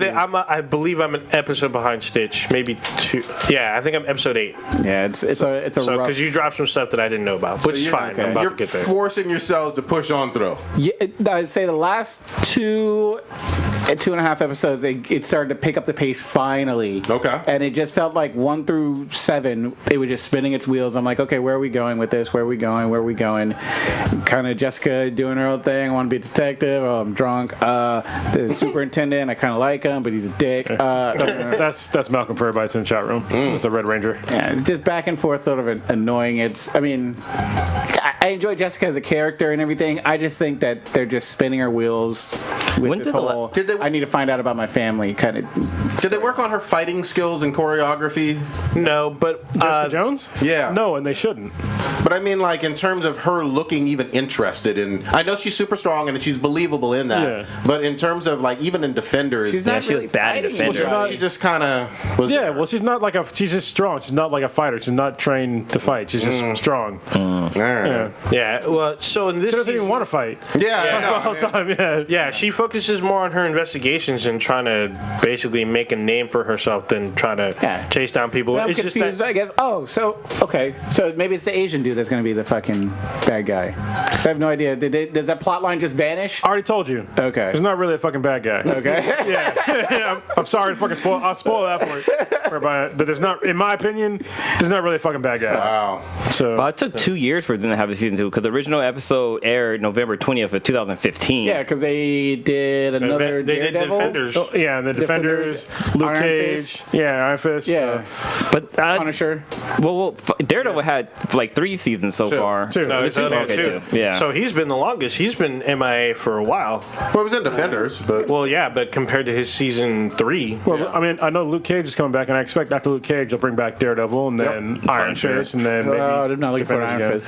I believe I'm an episode behind Stitch, maybe 2. Yeah, I think I'm episode 8. Yeah, it's a So rough. because you dropped some stuff that I didn't know about, which is fine. okay. I'm about You're to get there. forcing yourselves to push on through. Yeah, I'd say the last 2.5 episodes, it started to pick up the pace finally. Okay. And it just felt like 1 through 7, it was just spinning its wheels. I'm like, okay, where are we going with this? Where are we going? Where are we going? Kind of Jessica doing her own thing. I want to be a detective. Oh, I'm drunk. The superintendent, I kind of like him, but he's a dick. That's Malcolm for everybody that's in the chat room. It's a Red Ranger. Yeah, it's just back and forth, sort of annoying. I enjoy Jessica as a character and everything. I just think that they're just spinning her wheels with When this does the whole. Did they- I need to find out about my family kind of. Did they work on her fighting skills and choreography? No, but Jessica Jones? Yeah. No, and they shouldn't. But I mean, like, in terms of her looking even interested in, I know she's super strong and she's believable in that. Yeah. But in terms of, like, even in Defenders, She's Yeah, not she was really bad in fighting Defenders. anybody. she just kind of was. Yeah, well, she's not like she's just strong. She's not like a fighter. She's not trained to fight. She's just strong. All right. Yeah. yeah. Well, so in this She doesn't even season- want to fight. Yeah, I Talks know, about all the man. time. Yeah. Yeah, she focuses more on her investigations and trying to basically make a name for herself than trying to chase down people. I'm It's confused, just that I guess. Oh, so okay, so maybe it's the Asian dude that's going to be the fucking bad guy. 'Cause I have no idea. Does that plot line just vanish? I already told you. Okay. He's not really a fucking bad guy. Okay. Yeah. I'm sorry to fucking spoil. I'll spoil that for everybody. But there's not, in my opinion, there's not really a fucking bad guy. Wow. So Well, it took 2 years for them to have a season 2 because the original episode aired November 20th of 2015. Yeah, because they did another they did Daredevil. Defenders. yeah, and the Defenders, Luke Iron Cage, Fist. Iron Fist. Yeah, but Punisher. well, Daredevil had like 3 seasons so far. Two. No, it's only Okay, two. two. Yeah. So he's been the longest. He's been MIA for a while. Well, it was in Defenders, but Well, yeah, but compared to his season 3, Well, I mean, I know Luke Cage is coming back, and I expect after Luke Cage, they'll bring back Daredevil, and then Iron Punisher. Fist, and then maybe I'm not looking for Defenders Iron again.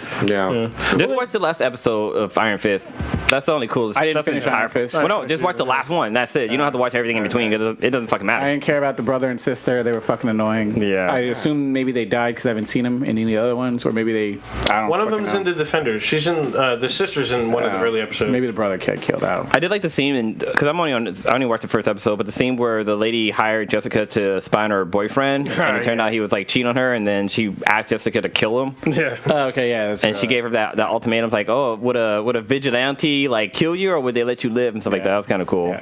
Fist. yeah. Just watch the last episode of Iron Fist. That's the only coolest. I didn't that's the finish entire- Iron Fist. Well, no, just watch the last one. That's it. You don't have to watch everything in between. It doesn't fucking I matter. didn't care about the brother and sister. They were fucking annoying. Yeah. I assume maybe they died because I haven't seen them in any other ones, or maybe they. I don't. one of fucking them's know. in the Defenders. She's in the sister's in one of the early episodes. Maybe the brother got killed out. I did like the scene because I only watched the first episode, but the scene where the lady hired Jessica to spy on her boyfriend, and it turned out he was like cheating on her, and then she asked Jessica to kill him, Yeah. Oh, okay, yeah. That's and she gave her that ultimatum like, oh, would a vigilante like kill you, or would they let you live and stuff like that? That was kind of cool.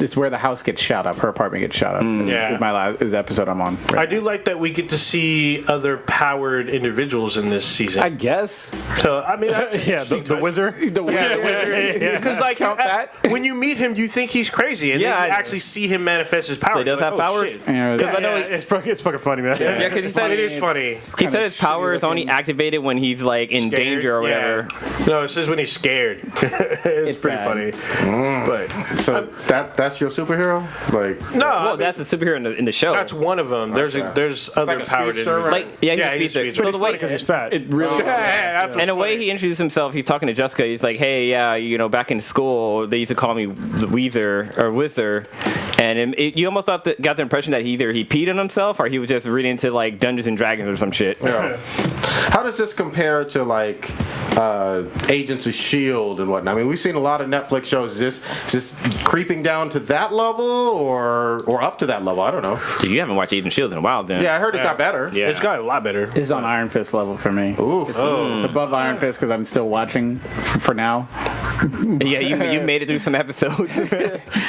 It's where the house gets shot up. Her apartment gets shot up. Yeah. Is my last is the episode I'm on. I do like that we get to see other powered individuals in this season. I guess. So I mean, that's Yeah, the Wizard. The wizard. because like when you meet him, you think he's crazy, and Yeah, then you I- actually see him manifest his powers. So he does You're have like, oh, powers? shit. Yeah, Because I know It's fucking funny, man. Yeah, because he said It is funny. He said his power is only activated when he's like in Scared? danger or whatever. Yeah. No, it says when he's scared. it's pretty bad. funny. But So that's your superhero? Like, no, Well, that's the superhero in the show. that's one of them. There's other like a powered speedster, individuals. right? Like, yeah, Yeah, he's he's a a speedster. speedster. So the way Because he's fat. It really. Yeah, that's what's and the way funny. he introduced himself, he's talking to Jessica. He's like, "Hey, yeah, back in school, they used to call me the Weezer or Whizzer," and you almost got the impression that he peed on himself or he was just really into like Dungeons and Dragons or some shit. Yeah. How does this compare to like Agents of S.H.I.E.L.D. and whatnot? I mean, we've seen a lot of Netflix shows. Is this creeping down to that level or up to that level? I don't know. Dude, you haven't watched Agent Shield in a while, then. Yeah, I heard it got better. Yeah. It's got a lot better. It's on Iron Fist level for me. Ooh. It's above Iron Fist because I'm still watching for now. Yeah, you made it through some episodes.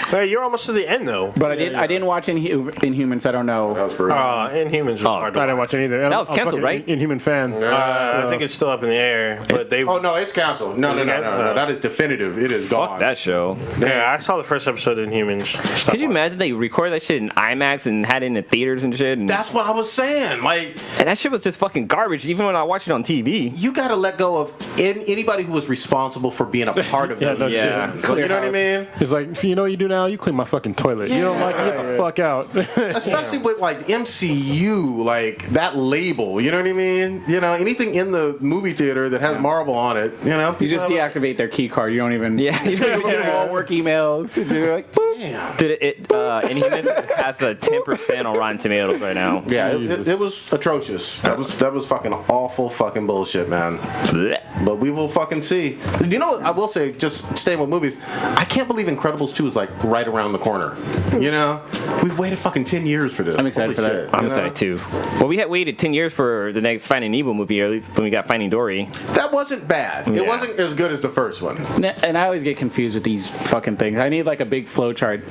Hey, you're almost to the end though. But I didn't watch Inhumans. I don't know. That was brutal. Inhumans was hard to I didn't watch. watch it either. That was I'm canceled, fucking right? Inhuman fan. I think it's still up in the air, but they. Oh no, it's canceled. No. That is definitive. It is gone. Fuck that show. Yeah, I saw the first episode of Inhumans. Could you imagine they recorded that shit in IMAX and had it in the theaters and shit? And That's what I was saying. Like, and that shit was just fucking garbage, even when I watched it on TV. you got to let go of anybody who was responsible for being a part of it. no Yeah. shit. You know what I mean? It's like, you know what you do now? You clean my fucking toilet. You don't like it? Get the fuck out. Especially with like MCU, like that label. You know what I mean? You know, anything in the movie theater that has Marvel on it. You know, You just deactivate their key card. You don't even. Yeah. You don't even all work emails. You're like, boop. damn. Dude, Inhumans has a 10% on Rotten Tomatoes right now. Yeah, it was atrocious. That was fucking awful fucking bullshit, man. Blech. But we will fucking see. You know what I will say, just staying with movies, I can't believe Incredibles 2 is like right around the corner. You know? We've waited fucking 10 years for this. I'm excited for that. Shit, I'm you know? excited too. Well, we had waited 10 years for the next Finding Nemo movie, or at least when we got Finding Dory. That wasn't bad. It wasn't as good as the first one. And I always get confused with these fucking things. I need like a big flow chart.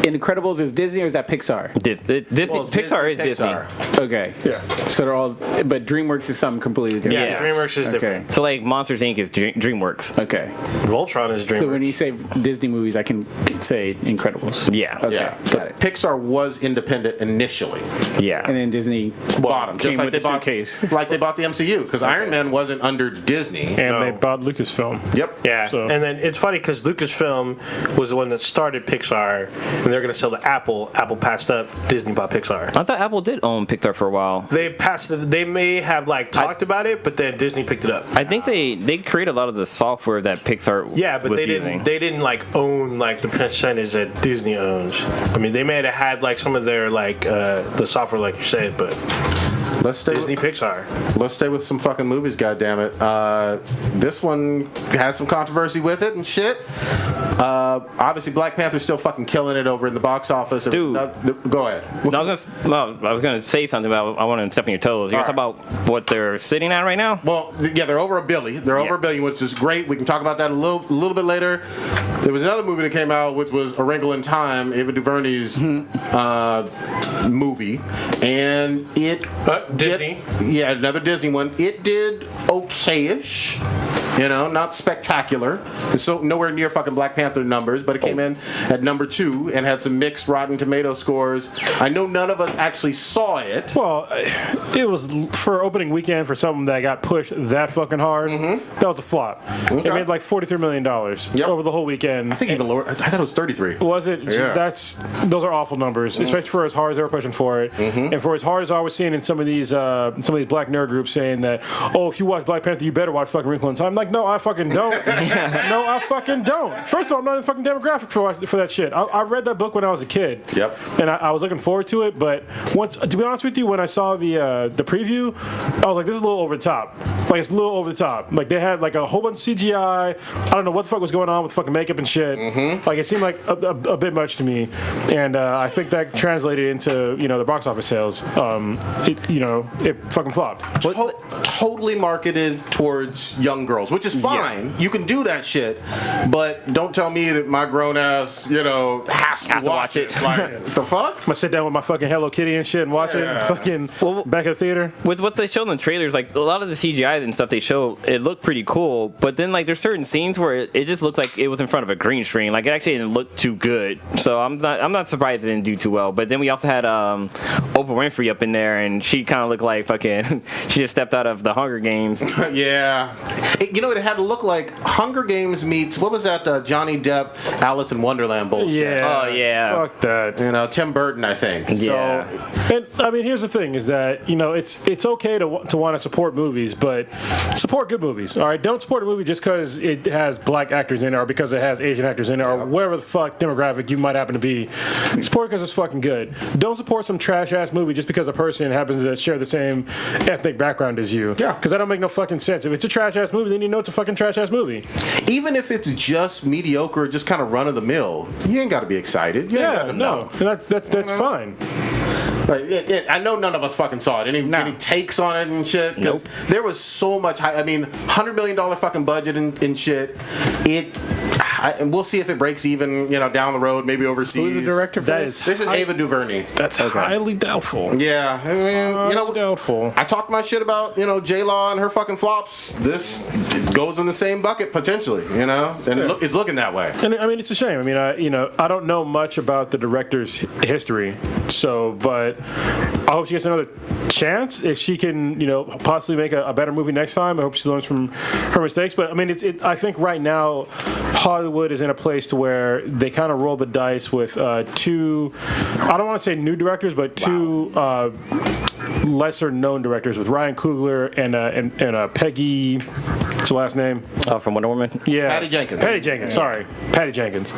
Incredibles is Disney or is that Pixar? Disney. Pixar is Disney. Okay. Yeah. So they're all, but DreamWorks is something completely different. Yeah, DreamWorks is Okay. different. So like Monsters Inc. is DreamWorks. Okay. Voltron is DreamWorks. So when you say Disney movies, I can say Incredibles. Yeah. Okay. Yeah. Got it. Pixar was independent initially. Yeah. And then Disney Bought them. came with the suitcase. Like they bought the MCU. Because Iron Man wasn't under Disney. And they bought Lucasfilm. Yep. Yeah, So- and then it's funny because Lucasfilm was the one that started Pixar, and they're going to sell to Apple. Apple passed up, Disney bought Pixar. I thought Apple did own Pixar for a while. They passed it. They may have like talked about it, but then Disney picked it up. I think they create a lot of the software that Pixar Yeah, but was they using. didn't. They didn't like own like the percentage that Disney owns. I mean, they may have had like some of their like the software, like you said, but Let's stay Disney with, Pixar. let's stay with some fucking movies, goddammit. This one had some controversy with it and shit. Obviously, Black Panther's still fucking killing it over in the box office. Dude. Go ahead. No, I was gonna say something about. I want to step on your toes. You're All talking about what they're sitting at right now. Well, yeah, they're over $1 billion. They're over $1 billion, which is great. We can talk about that a little bit later. There was another movie that came out, which was A Wrinkle in Time, Ava DuVernay's movie, and it Disney. yeah, another Disney one. It did okay-ish. You know, not spectacular. It's so nowhere near fucking Black Panther numbers, but it came in at number 2 and had some mixed Rotten Tomato scores. I know none of us actually saw it. Well, it was for opening weekend for something that got pushed that fucking hard. That was a flop. It made like $43 million over the whole weekend. I think even lower. I thought it was 33. Was it? Yeah. Those are awful numbers, especially for as hard as they were pushing for it, and for as hard as I was seeing in some of these black nerd groups saying that, oh, if you watch Black Panther, you better watch fucking Wrinkle in Time. I'm like, no, I fucking don't. No, I fucking don't. First of all, I'm not in the fucking demographic for that shit. I read that book when I was a kid. Yep. And I was looking forward to it, but once, to be honest with you, when I saw the preview, I was like, this is a little over the top. Like, it's a little over the top. Like, they had like a whole bunch of CGI. I don't know what the fuck was going on with fucking makeup and shit. Like, it seemed like a bit much to me, and I think that translated into the box office sales. It fucking flopped. Totally marketed towards young girls, which is fine. You can do that shit, but don't tell me that my grown ass, has to watch it. Like, what the fuck? I'm gonna sit down with my fucking Hello Kitty and shit and watch it. Fucking back at the theater. With what they showed in the trailers, like a lot of the CGI and stuff they show, it looked pretty cool. But then like there's certain scenes where it just looks like it was in front of a green screen. Like it actually didn't look too good. So I'm not surprised it didn't do too well. But then we also had Oprah Winfrey up in there, and she kind of looked like fucking she just stepped out of the Hunger Games. Yeah. It had to look like Hunger Games meets, what was that, Johnny Depp, Alice in Wonderland bullshit? Oh, yeah. Fuck that. Tim Burton, I think. Yeah. So, And I mean, here's the thing: is that it's okay to want to support movies, but support good movies. All right, don't support a movie just because it has black actors in it, or because it has Asian actors in it, or whatever the fuck demographic you might happen to be. Support it because it's fucking good. Don't support some trash ass movie just because a person happens to share the same ethnic background as you. Yeah. Because that don't make no fucking sense. If it's a trash ass movie, then you know it's a fucking trash ass movie. even if it's just mediocre, just kind of run of the mill, you ain't got to be excited. You ain't got to know. And that's fine. Like, I know none of us fucking saw it. Any takes on it and shit? Because there was so much. $100 million fucking budget and shit. and we'll see if it breaks even, down the road, maybe overseas. Who's the director for That this? This is Ava DuVernay. That's highly doubtful. Yeah, I mean, Doubtful. I talked my shit about, J-Law and her fucking flops. This goes in the same bucket, potentially, and it's looking that way. And I mean, it's a shame. I mean, I don't know much about the director's history, but I hope she gets another chance. If she can, possibly make a better movie next time, I hope she learns from her mistakes. But I mean, I think right now Hollywood is in a place to where they kind of roll the dice with two. I don't want to say new directors, but two lesser known directors with Ryan Coogler and Peggy. What's her last name? From Wonder Woman. Yeah, Patty Jenkins. Sorry, Patty Jenkins.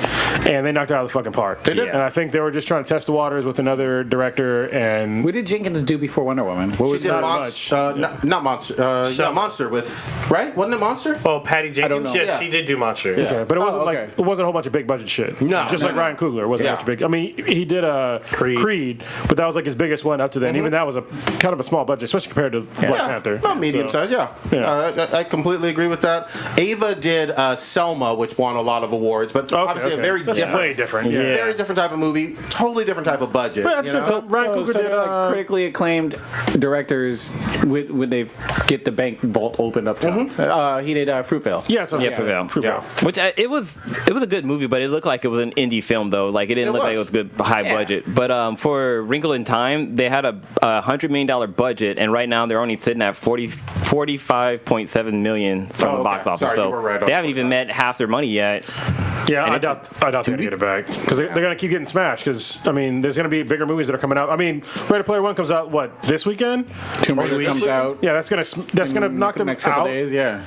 And they knocked it out of the fucking park. They did. And I think they were just trying to test the waters with another director. And What did Jenkins do before Wonder Woman? What She was did not Monster, not Monster. Monster with, right? Wasn't it Monster? Oh, Patty Jenkins. don't know. Yes, Yeah. she did do Monster. Okay, but it wasn't okay. it wasn't a whole bunch of big budget shit. No, just no, like no. Ryan Coogler wasn't a bunch of big. I mean, he did Creed, but that was like his biggest one up to then. Even that was a kind of a small budget, especially compared to Black Panther. Not medium So- size, yeah. I completely agree with that. Ava did Selma, which won a lot of awards, but obviously a very That's different, way different. Yeah. very different type of movie, totally different type of budget. But that's it. So Ryan Oh, Coogler so did. they're like critically acclaimed directors when they get the bank vault opened up. He did Fruitvale. Yeah, so Yeah. Which it was a good movie, but it looked like it was an indie film though. Like it didn't look like it was good high budget. But for Wrinkle in Time, they had a $100 million budget, and right now they're only sitting at 45.7 million from the box office. Sorry, you were right so on they haven't even met half their money yet. Yeah, And I doubt they're going to get it back because they're going to keep getting smashed. Because I mean, there's going to be bigger movies that are coming out. I mean, Ready Player One comes out this weekend? Tomb Raider comes out. Yeah, that's gonna knock them next couple out. days, yeah.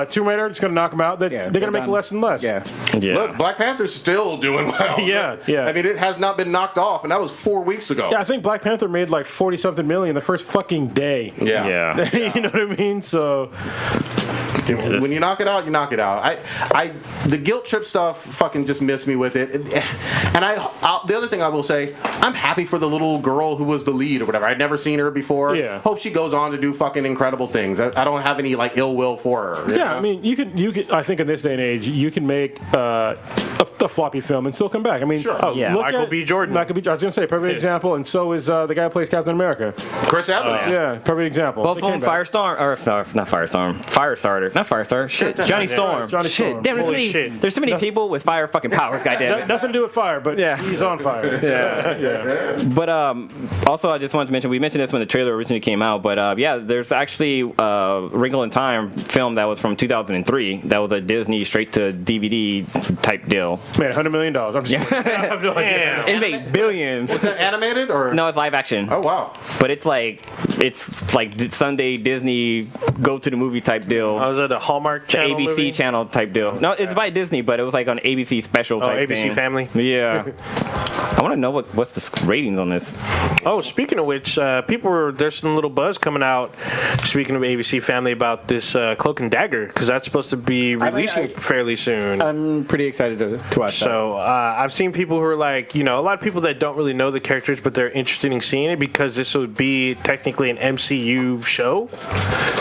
Tomb Raider, it's gonna knock them out. They're gonna make less and less. Yeah. Look, Black Panther's still doing well. Yeah. I mean, it has not been knocked off, and that was 4 weeks ago. Yeah, I think Black Panther made like 40-something million the first fucking day. Yeah. You know what I mean? So When you knock it out, you knock it out. The guilt trip stuff fucking just missed me with it. And the other thing I will say, I'm happy for the little girl who was the lead or whatever. I'd never seen her before. Yeah. Hope she goes on to do fucking incredible things. I don't have any like ill will for her. yeah, I mean, you could. I think in this day and age, you can make a floppy film and still come back. I mean, Sure. Yeah. look Michael at B. Jordan. I was gonna say perfect example, and so is the guy who plays Captain America. Chris Evans. Yeah, perfect example. Both They of came them back. Firestarter, not Firestarter. Shit, Johnny Storm. Johnny Shit, Storm. damn, Holy shit. there's so many people with fire fucking powers. Goddamn it. Nothing to do with fire, but Yeah. he's on fire. But also, I just wanted to mention, we mentioned this when the trailer originally came out, but there's actually a Wrinkle in Time film that was from 2003. That was a Disney straight to DVD type deal. Man, $100 million. I'm just I have no idea. It made billions. Is that animated or? No, it's live action. Oh wow. But it's like Sunday Disney go to the movie type deal. Was it a Hallmark The channel ABC movie? channel type deal. No, it's by Disney, but it was like on ABC special type ABC thing. Family? Yeah. I want to know what's the ratings on this. Oh, speaking of which, there's some little buzz coming out, speaking of ABC Family, about this Cloak and Dagger, because that's supposed to be releasing fairly soon. I'm pretty excited to watch that. So I've seen people who are like, a lot of people that don't really know the characters, but they're interested in seeing it because this would be technically an MCU show.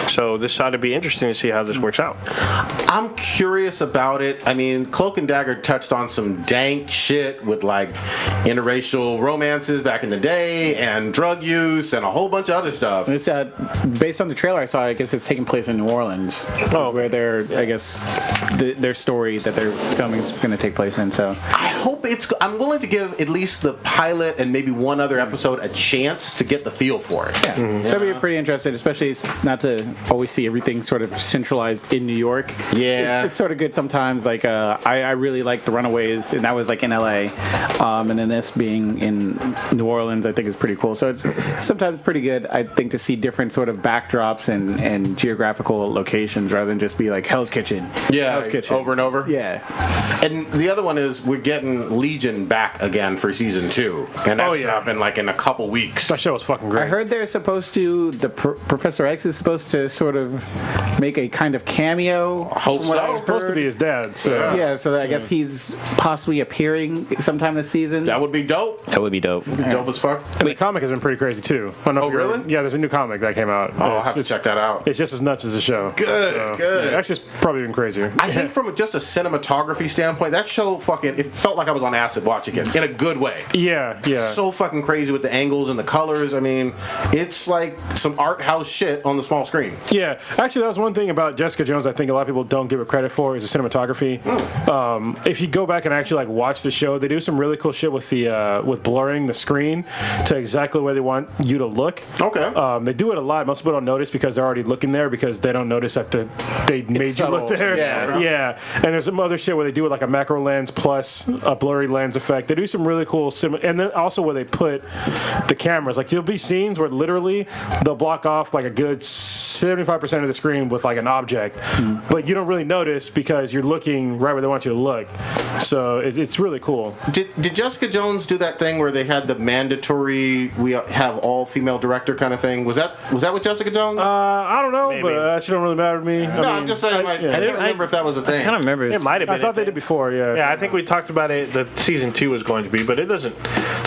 So this ought to be interesting to see how this works out. I'm curious about it. I mean, Cloak and Dagger touched on some dank shit with like interracial romances back in the day and drug use and a whole bunch of other stuff. It's based on the trailer I saw. I guess it's taking place in New Orleans, where their story that they're filming is going to take place in. So I hope I'm willing to give at least the pilot and maybe one other episode a chance to get the feel for it. yeah, so I'd be pretty interested, especially not to always see everything sort of centralized in New York. Yeah. it's sort of good sometimes. Like I really like The Runaways, and that was like in LA, and then this being in New Orleans, I think is pretty cool. So it's sometimes pretty good, I think, to see different sort of backdrops and geographical locations rather than just be like Hell's Kitchen. Yeah, Hell's Kitchen. over and over. Yeah. And the other one is we're getting Legion back again for season 2, and that's happened like in a couple weeks. That show was fucking great. I heard they're supposed to, Professor X is supposed to sort of make a kind of cameo. Hope from what so. I've It's supposed to heard. be his dad. So. Yeah, so I guess he's possibly appearing sometime this season. That would be dope. That would be dope. Dope as fuck. And the comic has been pretty crazy too. I don't know Oh, if you're- really? Yeah, there's a new comic that came out. Oh, I'll have to check that out. It's just as nuts as the show. Good, good. Yeah, actually, it's probably even crazier. I think from just a cinematography standpoint, that show fucking, it felt like I was on acid watching it in a good way. Yeah, yeah. So fucking crazy with the angles and the colors. I mean, it's like some art house shit on the small screen. Yeah, actually, that was one thing about Jessica Jones. I think a lot of people don't give it credit for is the cinematography. If you go back and actually like watch the show, they do some really cool shit with the with blurring the screen to exactly where they want you to look. Okay. They do it a lot. Most people don't notice because they're already looking there because they don't notice that they made you look subtle. there. Yeah. Yeah. And there's some other shit where they do it like a macro lens plus a blurry lens effect. They do some really cool and then also where they put the cameras. Like there'll be scenes where literally they'll block off like a good 75% of the screen with like an object, but you don't really notice because you're looking right where they want you to look. So it's really cool. Did Jessica Jones do that thing where they had the mandatory we have all female director kind of thing? Was that with Jessica Jones? I don't know, Maybe. but that shit don't really matter to me. no, I'm just saying. I can't remember if that was a thing. I kind of remember. It might have been. I thought they did before, yeah. Yeah, I think we talked about it. That season 2 was going to be, but it doesn't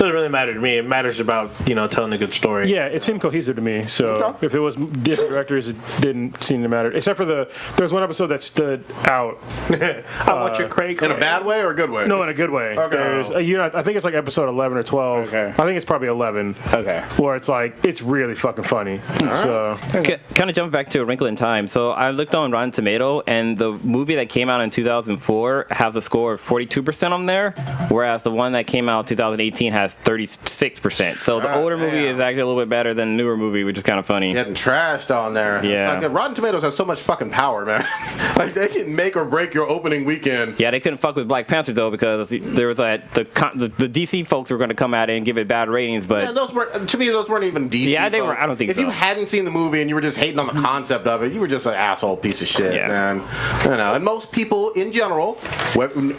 really matter to me. It matters about telling a good story. Yeah, it seemed cohesive to me. So Okay. if it was different directors, it didn't seem to matter. Except for there's one episode that stood out. I want your Craig In a bad way or a good way? No, in a good way. Okay. There's, I think it's like episode 11 or 12. Okay. I think it's probably 11. Okay. Where it's like it's really fucking funny. So Kind of jump back to A Wrinkle in Time. So I looked on Rotten Tomato, and the movie that came out in 2004 has a score of 42% on there, whereas the one that came out in 2018 has 36%. So the older movie is actually a little bit better than the newer movie, which is kind of funny. Getting trashed on there. It's Yeah. not good. Rotten Tomatoes has so much fucking power, man. Like they can make or break your opening weekend. Yeah, they couldn't fuck with Black Panther though because there was the DC folks were going to come at it and give it bad ratings, but Yeah, those weren't, to me, those weren't even DC. Yeah, they were- folks. I don't think if so. you hadn't seen the movie and you were just hating on the concept of it, you were just an asshole piece of shit, Yeah. man. And most people in general,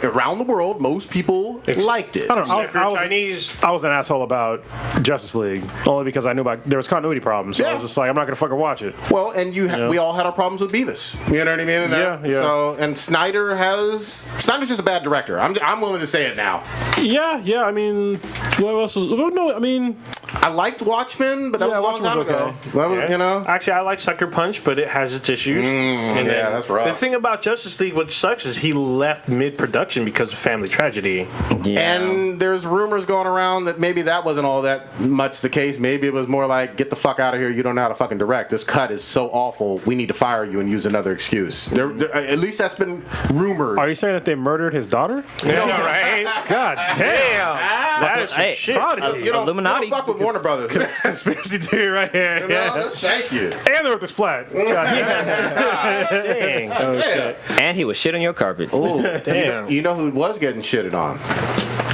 around the world, most people liked it. I don't know. Except for Chinese. I was an asshole about Justice League only because I knew there was continuity problems. So I Yeah. was just like, I'm not gonna fucking watch it. Well, and we all had our problems with Beavis. You know what I mean? And Yeah, yeah. So, and Snyder's just a bad director. I'm willing to say it now. Yeah. I mean, what else? No, I mean, I liked Watchmen, but that was a long Watchmen time was ago. That was, Actually, I like Sucker Punch, but it has its issues. And yeah, that's rough. The thing about Justice League, what sucks, is he left mid-production because of family tragedy. yeah. And there's rumors going around that maybe that wasn't all that much the case. Maybe it was more like, get the fuck out of here. You don't know how to fucking direct. This cut is so awful. We need to fire you and use another excuse. At least that's been rumored. are you saying that they murdered his daughter? Yeah, right? God damn! That is some Hey, shit. You don't, Illuminati. You don't fuck with Warner Brothers. You Conspiracy theory right here. know? Yeah. Thank you. And the earth is flat. God damn. Dang. Oh shit. And he was shit on your carpet. Ooh, Damn. You know who was getting shitted on?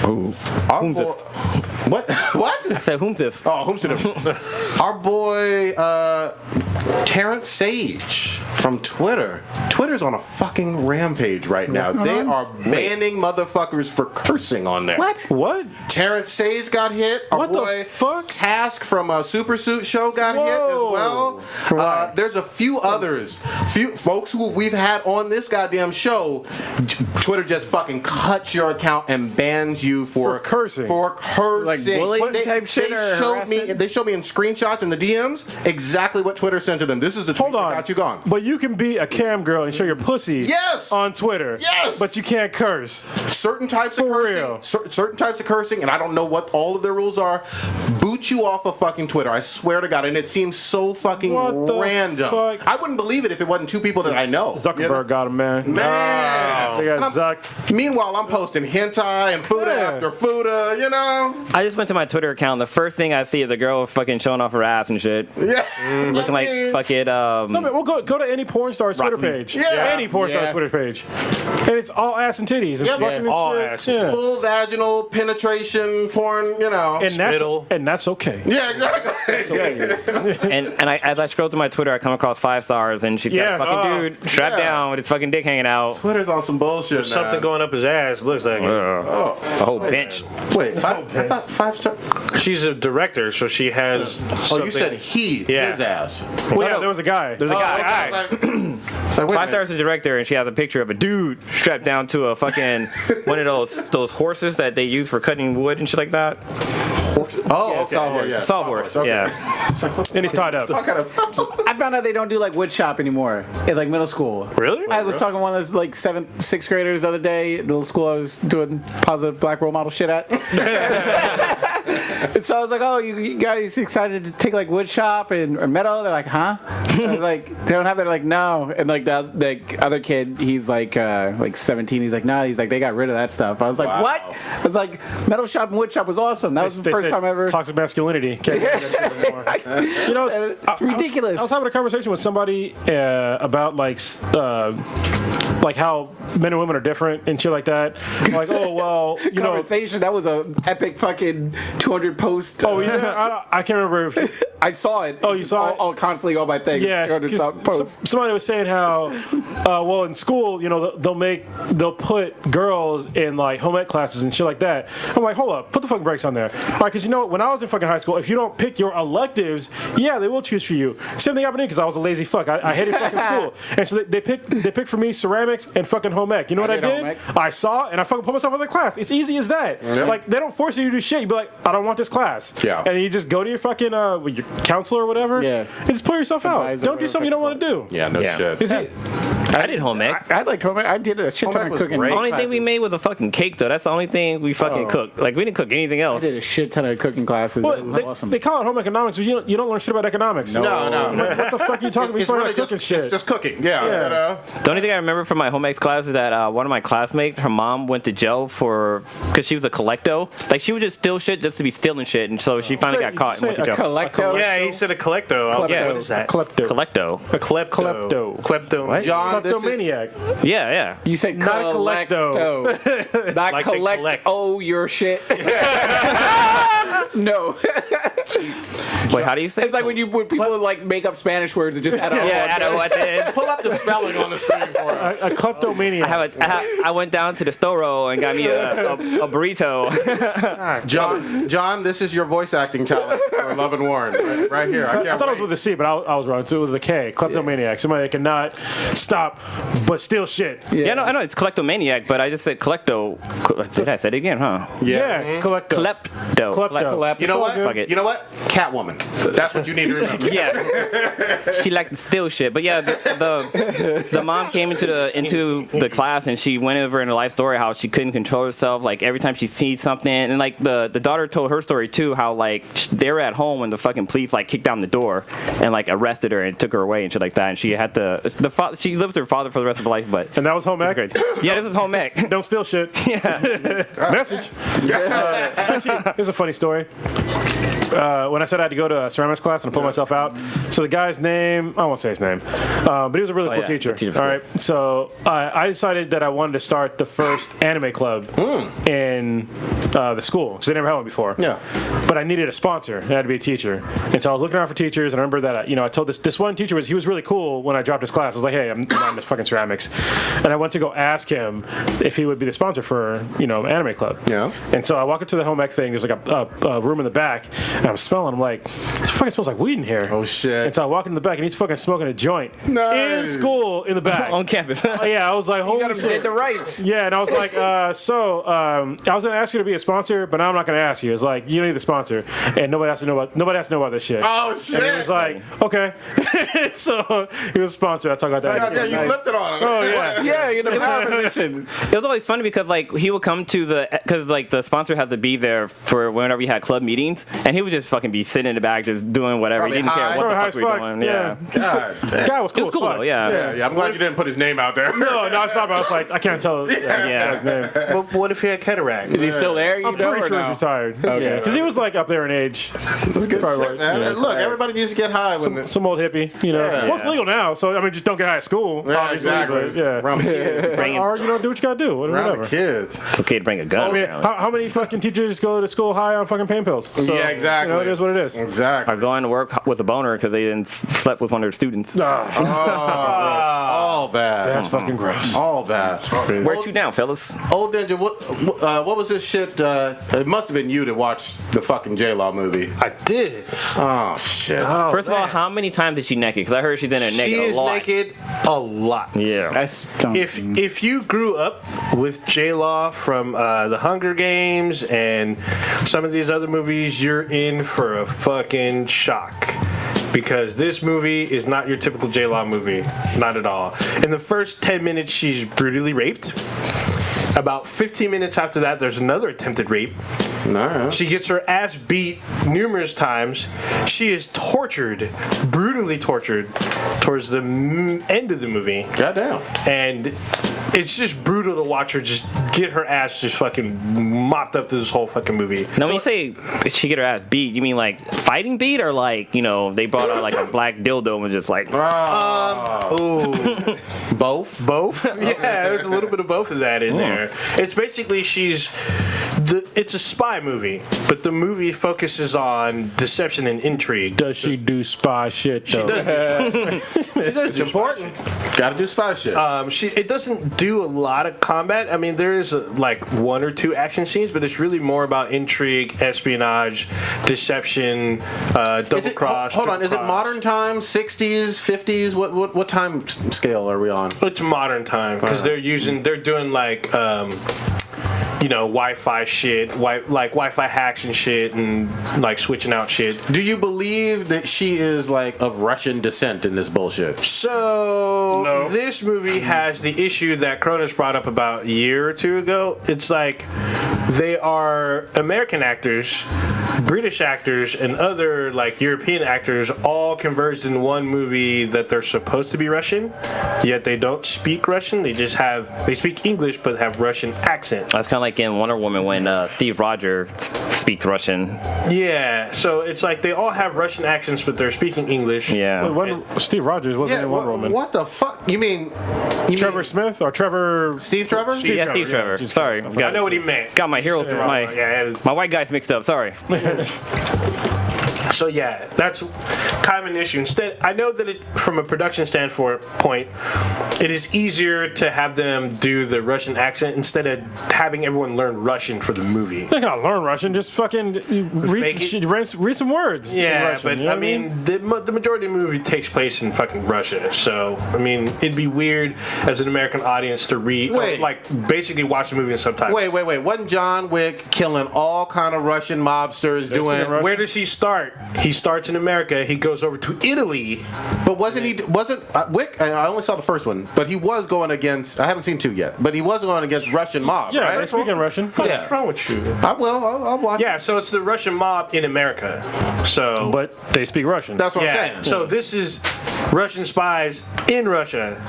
Ooh. Our Whom's boy, what? What? I said, whom's this? Oh, our boy Terrence Sage from Twitter. Twitter's on a fucking rampage right now. They are banning motherfuckers for cursing on there. What? Terrence Sage got hit. Our What the boy fuck? Task from a Super Suit show got hit as well. There's a few others. Few folks who we've had on this goddamn show. Twitter just fucking cuts your account and bans you for cursing. For cursing. Like bullying type shit or harassment? They showed me in screenshots in the DMs exactly what Twitter sent to them. This is the tweet Hold on. that got you gone. But you can be a cam girl and show your pussy Yes! on Twitter. Yes! But you can't curse. Certain types of For cursing, real. certain types of cursing, and I don't know what all of their rules are, boot you off of fucking Twitter. I swear to God, and it seems so fucking What the random. fuck? I wouldn't believe it if it wasn't two people that I know. Zuckerberg got him, man. Man. They got And Zuck. Meanwhile, I'm posting hentai and Fuda Yeah. after Fuda, you know? I just went to my Twitter account. The first thing I see is a girl fucking showing off her ass and shit. Yeah. Looking like fucking No, man, we'll go to any porn star's Twitter Rotten. page. Yeah. Any porn star's Yeah. Twitter page. And it's all ass and titties and Yeah. fucking and All shit. ass. Yeah. Full vaginal penetration porn, you know. And Spittle. that's That's okay. Yeah, exactly. And as I scroll through my Twitter, I come across 5 stars, and she's got a fucking dude strapped down with his fucking dick hanging out. Twitter's on some bullshit. There's something going up his ass. Looks like it. Oh, A whole bench. wait, I thought 5-star. She's a director, so she has. Oh, you said Yeah. his ass. Well, yeah, there was a guy. There's a guy. I was like, wait a 5 stars minute. as a director, and she has a picture of a dude strapped down to a fucking one of those horses that they use for cutting wood and shit like that. Oh, okay. Sawhorse. Yeah, Sawhorse, okay. yeah. It's like, what the And he's tied up. fuck kind of- I found out they don't do like Woodshop anymore in like middle school. Really? I was talking to one of those like 7th, 6th graders the other day, the little school I was doing positive black role model shit at. And so I was like, "Oh, you guys excited to take like Woodshop or metal?" They're like, "Huh?" I was like, "They don't have that." Like, "No." And like the other kid, he's like 17. He's like, "No." He's like, "They got rid of that stuff." I was like, Wow. "What?" I was like, "Metal Shop and Woodshop was awesome. That was the They first said time ever." Toxic masculinity. Can't do that shit anymore. You know, It's ridiculous. I was having a conversation with somebody about like how men and women are different and shit like that. Like, oh well, you know. Conversation. That was a epic fucking 200 post. Oh yeah, I can't remember. If, I saw it. Oh, you saw it? Oh, constantly on my thing. yeah, 200 'cause posts. somebody was saying how, well, in school, you know, they'll put girls in like home ec classes and shit like that. I'm like, hold up, put the fucking brakes on there, all right? Because you know, when I was in fucking high school, if you don't pick your electives, yeah, they will choose for you. Same thing happened to me because I was a lazy fuck. I hated fucking school, and so they picked for me ceramics and fucking home ec. You know what I did home did? ec. I saw and I fucking put myself in the class. It's easy as that. Like they don't force you to do shit. You be like, I don't want this class. Yeah. And you just go to your fucking your counselor or whatever. Yeah. And just pull yourself out. Advisor, Don't do something you don't want to do. Yeah, no shit. Is it? I did home ec. I liked home ec. I did a shit ton Home ec of was cooking. great. The only thing we made was a fucking cake, though. That's the only thing we fucking cooked. Like, we didn't cook anything I else. did a shit ton of cooking classes. Well, It was they, awesome. they call it home economics, but you don't learn shit about economics. No. What the fuck are you talking about? It's You're really cooking just, shit. it's just cooking. Yeah. Yeah. You know? The only thing I remember from my home ec class is that one of my classmates, her mom went to jail because she was a collecto. Like, she would just steal shit just to be stealing shit, and so she finally Say- got caught and went to say jail. Collecto. Yeah, he said a collecto. I was like, Yeah. what is that? Klepto. Collecto. A klepto. Klepto. Klepto. What? John, this is, Kleptomaniac. Yeah, yeah. You said Not a collecto. Not Like they collect. collect. Oh, your shit. No. Wait, how do you say It's like when people like make up Spanish words and just add on. Yeah, I know what did. pull up the spelling on the screen for us. A kleptomaniac. I went down to the Storo and got me a burrito. John, this is your voice acting talent for Love and Warren. Right here. I can't I thought it was wait. with a C, but I was wrong. So it was with a K. Kleptomaniac. Somebody that cannot stop but steal shit. Yeah, no, I know it's collectomaniac, but I just said collecto. Did I say it again, huh? Yeah. Klepto. Klepto. Klepto. You know what? Fuck it. You know what? Catwoman. That's what you need to remember. Yeah, she liked to steal shit. But yeah, the mom came into the class and she went over in her life story how she couldn't control herself. Like every time she sees something, and like the daughter told her story too, how like they were at home when the fucking police like kicked down the door and like arrested her and took her away and shit like that. And she had to she lived with her father for the rest of her life. But And that was home ec. yeah, this was home ec. Don't steal shit. Yeah, Message. Actually, here's a funny story. When I said I had to go to a ceramics class and I pulled myself out, so the guy's name, I won't say his name, but he was a really cool yeah, teacher. the teacher's All right, so I decided that I wanted to start the first anime club in the school because they never had one before. Yeah. But I needed a sponsor. It had to be a teacher, and so I was looking around for teachers. And I remember that I told this one teacher he was really cool when I dropped his class. I was like, hey, I'm not into fucking ceramics, and I went to go ask him if he would be the sponsor for anime club. Yeah. And so I walk up to the home ec thing. There's like a room in the back, and I'm smelling. I'm like, this fucking smells like weed in here. Oh, shit. And so I walk in the back, and he's fucking smoking a joint Nice. in school in the back. on campus. Yeah, I was like, holy Gotta shit. get the rights. Yeah, and I was like, I was going to ask you to be a sponsor, but now I'm not going to ask you. It's like, you don't need the sponsor, and nobody has to know about this shit. Oh, shit. And he was like, okay. So he was a sponsor. I talk about that. God damn, you flipped it on him. Oh yeah. Yeah, you're in the power position. It was always funny because like he would come to because like the sponsor had to be there for whenever we had club meetings, and he would just fucking be sitting in the back just doing whatever. Probably he didn't high. care what the Probably fuck high we were as doing. fuck. Yeah. God damn. Guy was cool. It was cool as fuck. though, yeah. Yeah, I'm glad you didn't put his name out there. No, it's not. But I was like, I can't tell. Yeah. His name. Well, what if he had cataract? Is he still there? You I'm know, pretty or sure no? he's retired. Yeah, because he was like up there in age. That's good Probably shit, man. yeah. Look, everybody needs to get high when Some old hippie, Yeah. Well, it's legal now, so I mean, just don't get high at school. Yeah, obviously, exactly. but, yeah. Around the kids. Bring it. Or do what you gotta do. Around Whatever. the kids. It's okay to bring a gun. I mean, apparently. how many fucking teachers go to school high on fucking pain pills? So, Yeah, exactly. Exactly. You know, it is what it is. Exactly. Are going to work with a boner because they didn't slept with one of their students. All bad. That's fucking gross. All bad. Where you down, fellas? Old Ninja, what was this shit? It must have been you that watched the fucking J-Law movie. I did. Oh, shit. Oh, First of all, man. how many times is she naked? Because I heard she's in there naked She a is lot. naked a lot. Yeah. If you grew up with J-Law from the Hunger Games and some of these other movies, you're in for a fucking shock. Because this movie is not your typical J-Law movie. Not at all. In the first 10 minutes, she's brutally raped. About 15 minutes after that, there's another attempted rape. No. She gets her ass beat numerous times. She is tortured, brutally tortured, towards the end of the movie. Goddamn. And it's just brutal to watch her just get her ass just fucking mopped up to this whole fucking movie. Now, when you say she get her ass beat, you mean like fighting beat, or like, you know, they brought out like a black dildo and just like. Both? Both? Yeah, there's a little bit of both of that in there. It's basically it's a spy movie, but the movie focuses on deception and intrigue. Does she do spy shit though? She does. It's important. Gotta do spy shit. It doesn't do a lot of combat. I mean, there is like one or two action scenes, but it's really more about intrigue, espionage, deception, double cross. Hold on, is it modern times, 60s, 50s? What time scale are we on? It's modern time because they're doing like Wi-Fi shit, like Wi-Fi hacks and shit, and like switching out shit. Do you believe that she is like of Russian descent in this bullshit? So this movie has the issue that Cronus brought up about a year or two ago. It's like they are American actors, British actors, and other like European actors all converged in one movie that they're supposed to be Russian, yet they don't speak Russian. They speak English but have Russian accents. That's kind of like in Wonder Woman when Steve Rogers speaks Russian. Yeah, so it's like they all have Russian accents but they're speaking English. Yeah. Steve Rogers wasn't in Wonder Woman. What the fuck? You mean Trevor Smith or Trevor? Steve Trevor? Steve Trevor. Yeah. Sorry. I know what he meant. Got my heroes, my white guys mixed up. Sorry. So yeah, that's kind of an issue. Instead, I know that from a production standpoint, it is easier to have them do the Russian accent instead of having everyone learn Russian for the movie. They gotta learn Russian. Just fucking read some words. Yeah, in Russian, but you know I mean, the majority of the movie takes place in fucking Russia. So I mean, it'd be weird as an American audience to basically watch the movie in subtitles. Wait. Wasn't John Wick killing all kind of Russian mobsters doing? Where does he start? He starts in America. He goes over to Italy. But wasn't Wick? I only saw the first one, but he was going against. I haven't seen 2 yet, but he was going against Russian mob. Yeah, right? they're speaking Russian. What's wrong with you? I will. I'll watch. Yeah, so it's the Russian mob in America. So, But they speak Russian. That's what I'm yeah. saying. So this is Russian spies in Russia.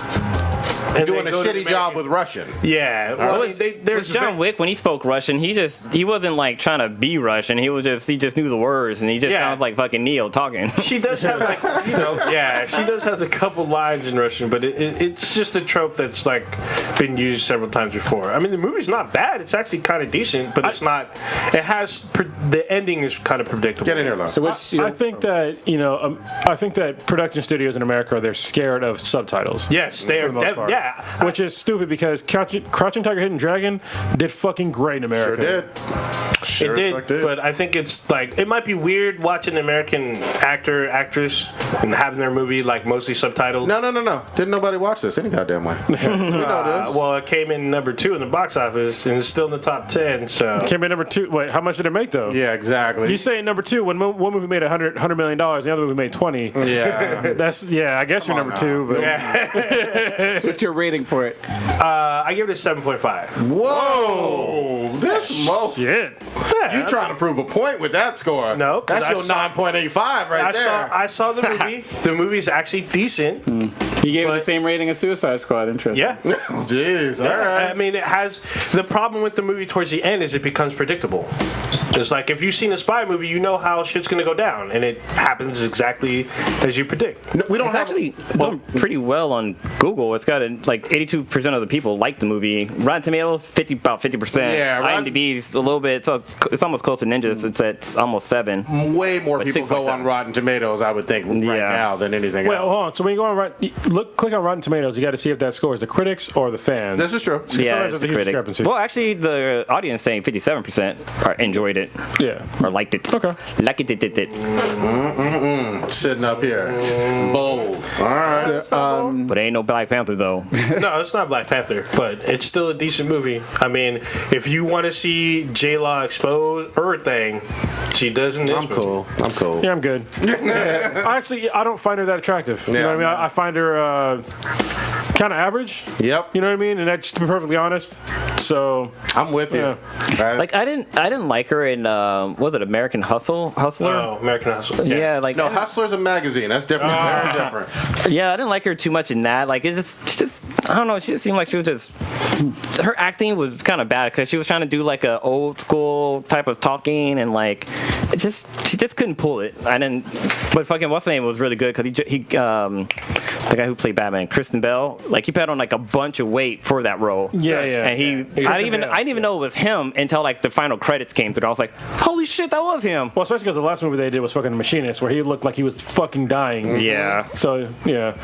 And doing they a go to shitty America. job with Russian. Yeah. Well, I mean, there's John Wick, when he spoke Russian, he wasn't like trying to be Russian. He just knew the words, and he just sounds like fucking Neo talking. She does have she does have a couple lines in Russian, but it's just a trope that's like been used several times before. I mean, the movie's not bad; it's actually kind of decent, but it's not. It has the ending is kind of predictable. Get in here, Lon. So I think that I think that production studios in America, they're scared of subtitles. Yes, they for are. the most part. Yeah, Which is stupid because Crouching Tiger, Hidden Dragon did fucking great in America. Sure did. it did, but I think it's like it might be weird watching an American actress, and having their movie like mostly subtitled. No. Didn't nobody watch this any goddamn way? We know this. Well, it came in number 2 in the box office, and it's still in the top 10. So Came in number 2. Wait, how much did it make though? Yeah, exactly. You say number 2 when one movie made $100 million, the other movie made 20. Yeah. I guess you're on number now. 2. But What's your rating for it? I give it a 7.5. Whoa, this mo. shit. You trying to prove a point with that score? No, 'cause that's your 9.85 right there. I saw the movie. The movie's actually decent. You gave it the same rating as Suicide Squad. Interesting. Yeah. Jeez, all right. I mean, it has the problem with the movie towards the end is it becomes predictable. It's like if you've seen a spy movie, you know how shit's gonna go down, and it happens exactly as you predict. No, we don't It's have actually done pretty well on Google. It's got like 82% of the people like the movie. Rotten Tomatoes, about 50%. Yeah, IMDb's a little bit. So it's almost close to Ninjas. It's at almost 7. way more But people go 6.7. on Rotten Tomatoes, I would think, right Yeah. now than anything Wait, else. hold on. So when you go on click on Rotten Tomatoes, you got to see if that score is the critics or the fans. This is true. Yeah, Sometimes it's there's a the huge critics. discrepancy. Well, actually, the audience saying 57% enjoyed it Yeah. or liked it. Okay. Like it. Sitting up here. Bold. All right. But ain't no Black Panther though. No, it's not Black Panther, but it's still a decent movie. I mean, if you want to see J-Law expose everything, she does in this I'm movie. cool. I'm cool. Yeah, I'm good. I don't find her that attractive. You know what I mean? I find her kind of average. Yep. You know what I mean? And that's, to be perfectly honest. So I'm with you. Yeah. Right. Like I didn't like her in was it American Hustler? Oh, American Hustle. Yeah, like No, Hustler's a magazine. That's different. Very different. yeah, I didn't like her too much in that. Like she just I don't know. She just seemed like she was just her acting was kind of bad because she was trying to do like a old school type of talking and like she just couldn't pull it. I didn't. But fucking what's the name was really good because he the guy who played Batman, Kristen Bell, like he put on like a bunch of weight for that role. Yeah, yeah. And I didn't even know it was him until like the final credits came through. I was like, holy shit, that was him. well, especially because the last movie they did was fucking The Machinist, where he looked like he was fucking dying. Yeah. So yeah.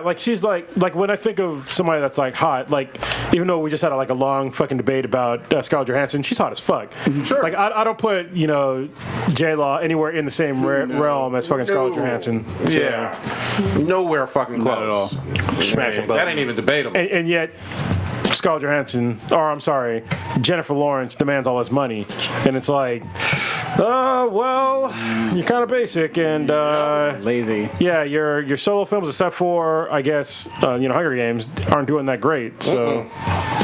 Like she's like when I think of somebody that's like hot, like even though we just had a long fucking debate about Scarlett Johansson, she's hot as fuck. Sure. Like I don't put J-Law anywhere in the same realm as fucking Scarlett Johansson. So- Yeah. Nowhere fucking close. Not at all. Smashing That button. ain't even debatable. And yet, Scarlett Johansson, or I'm sorry, Jennifer Lawrence demands all this money, and it's like, well, you're kind of basic, and Lazy. yeah, your solo films, except for I guess Hunger Games, aren't doing that great. So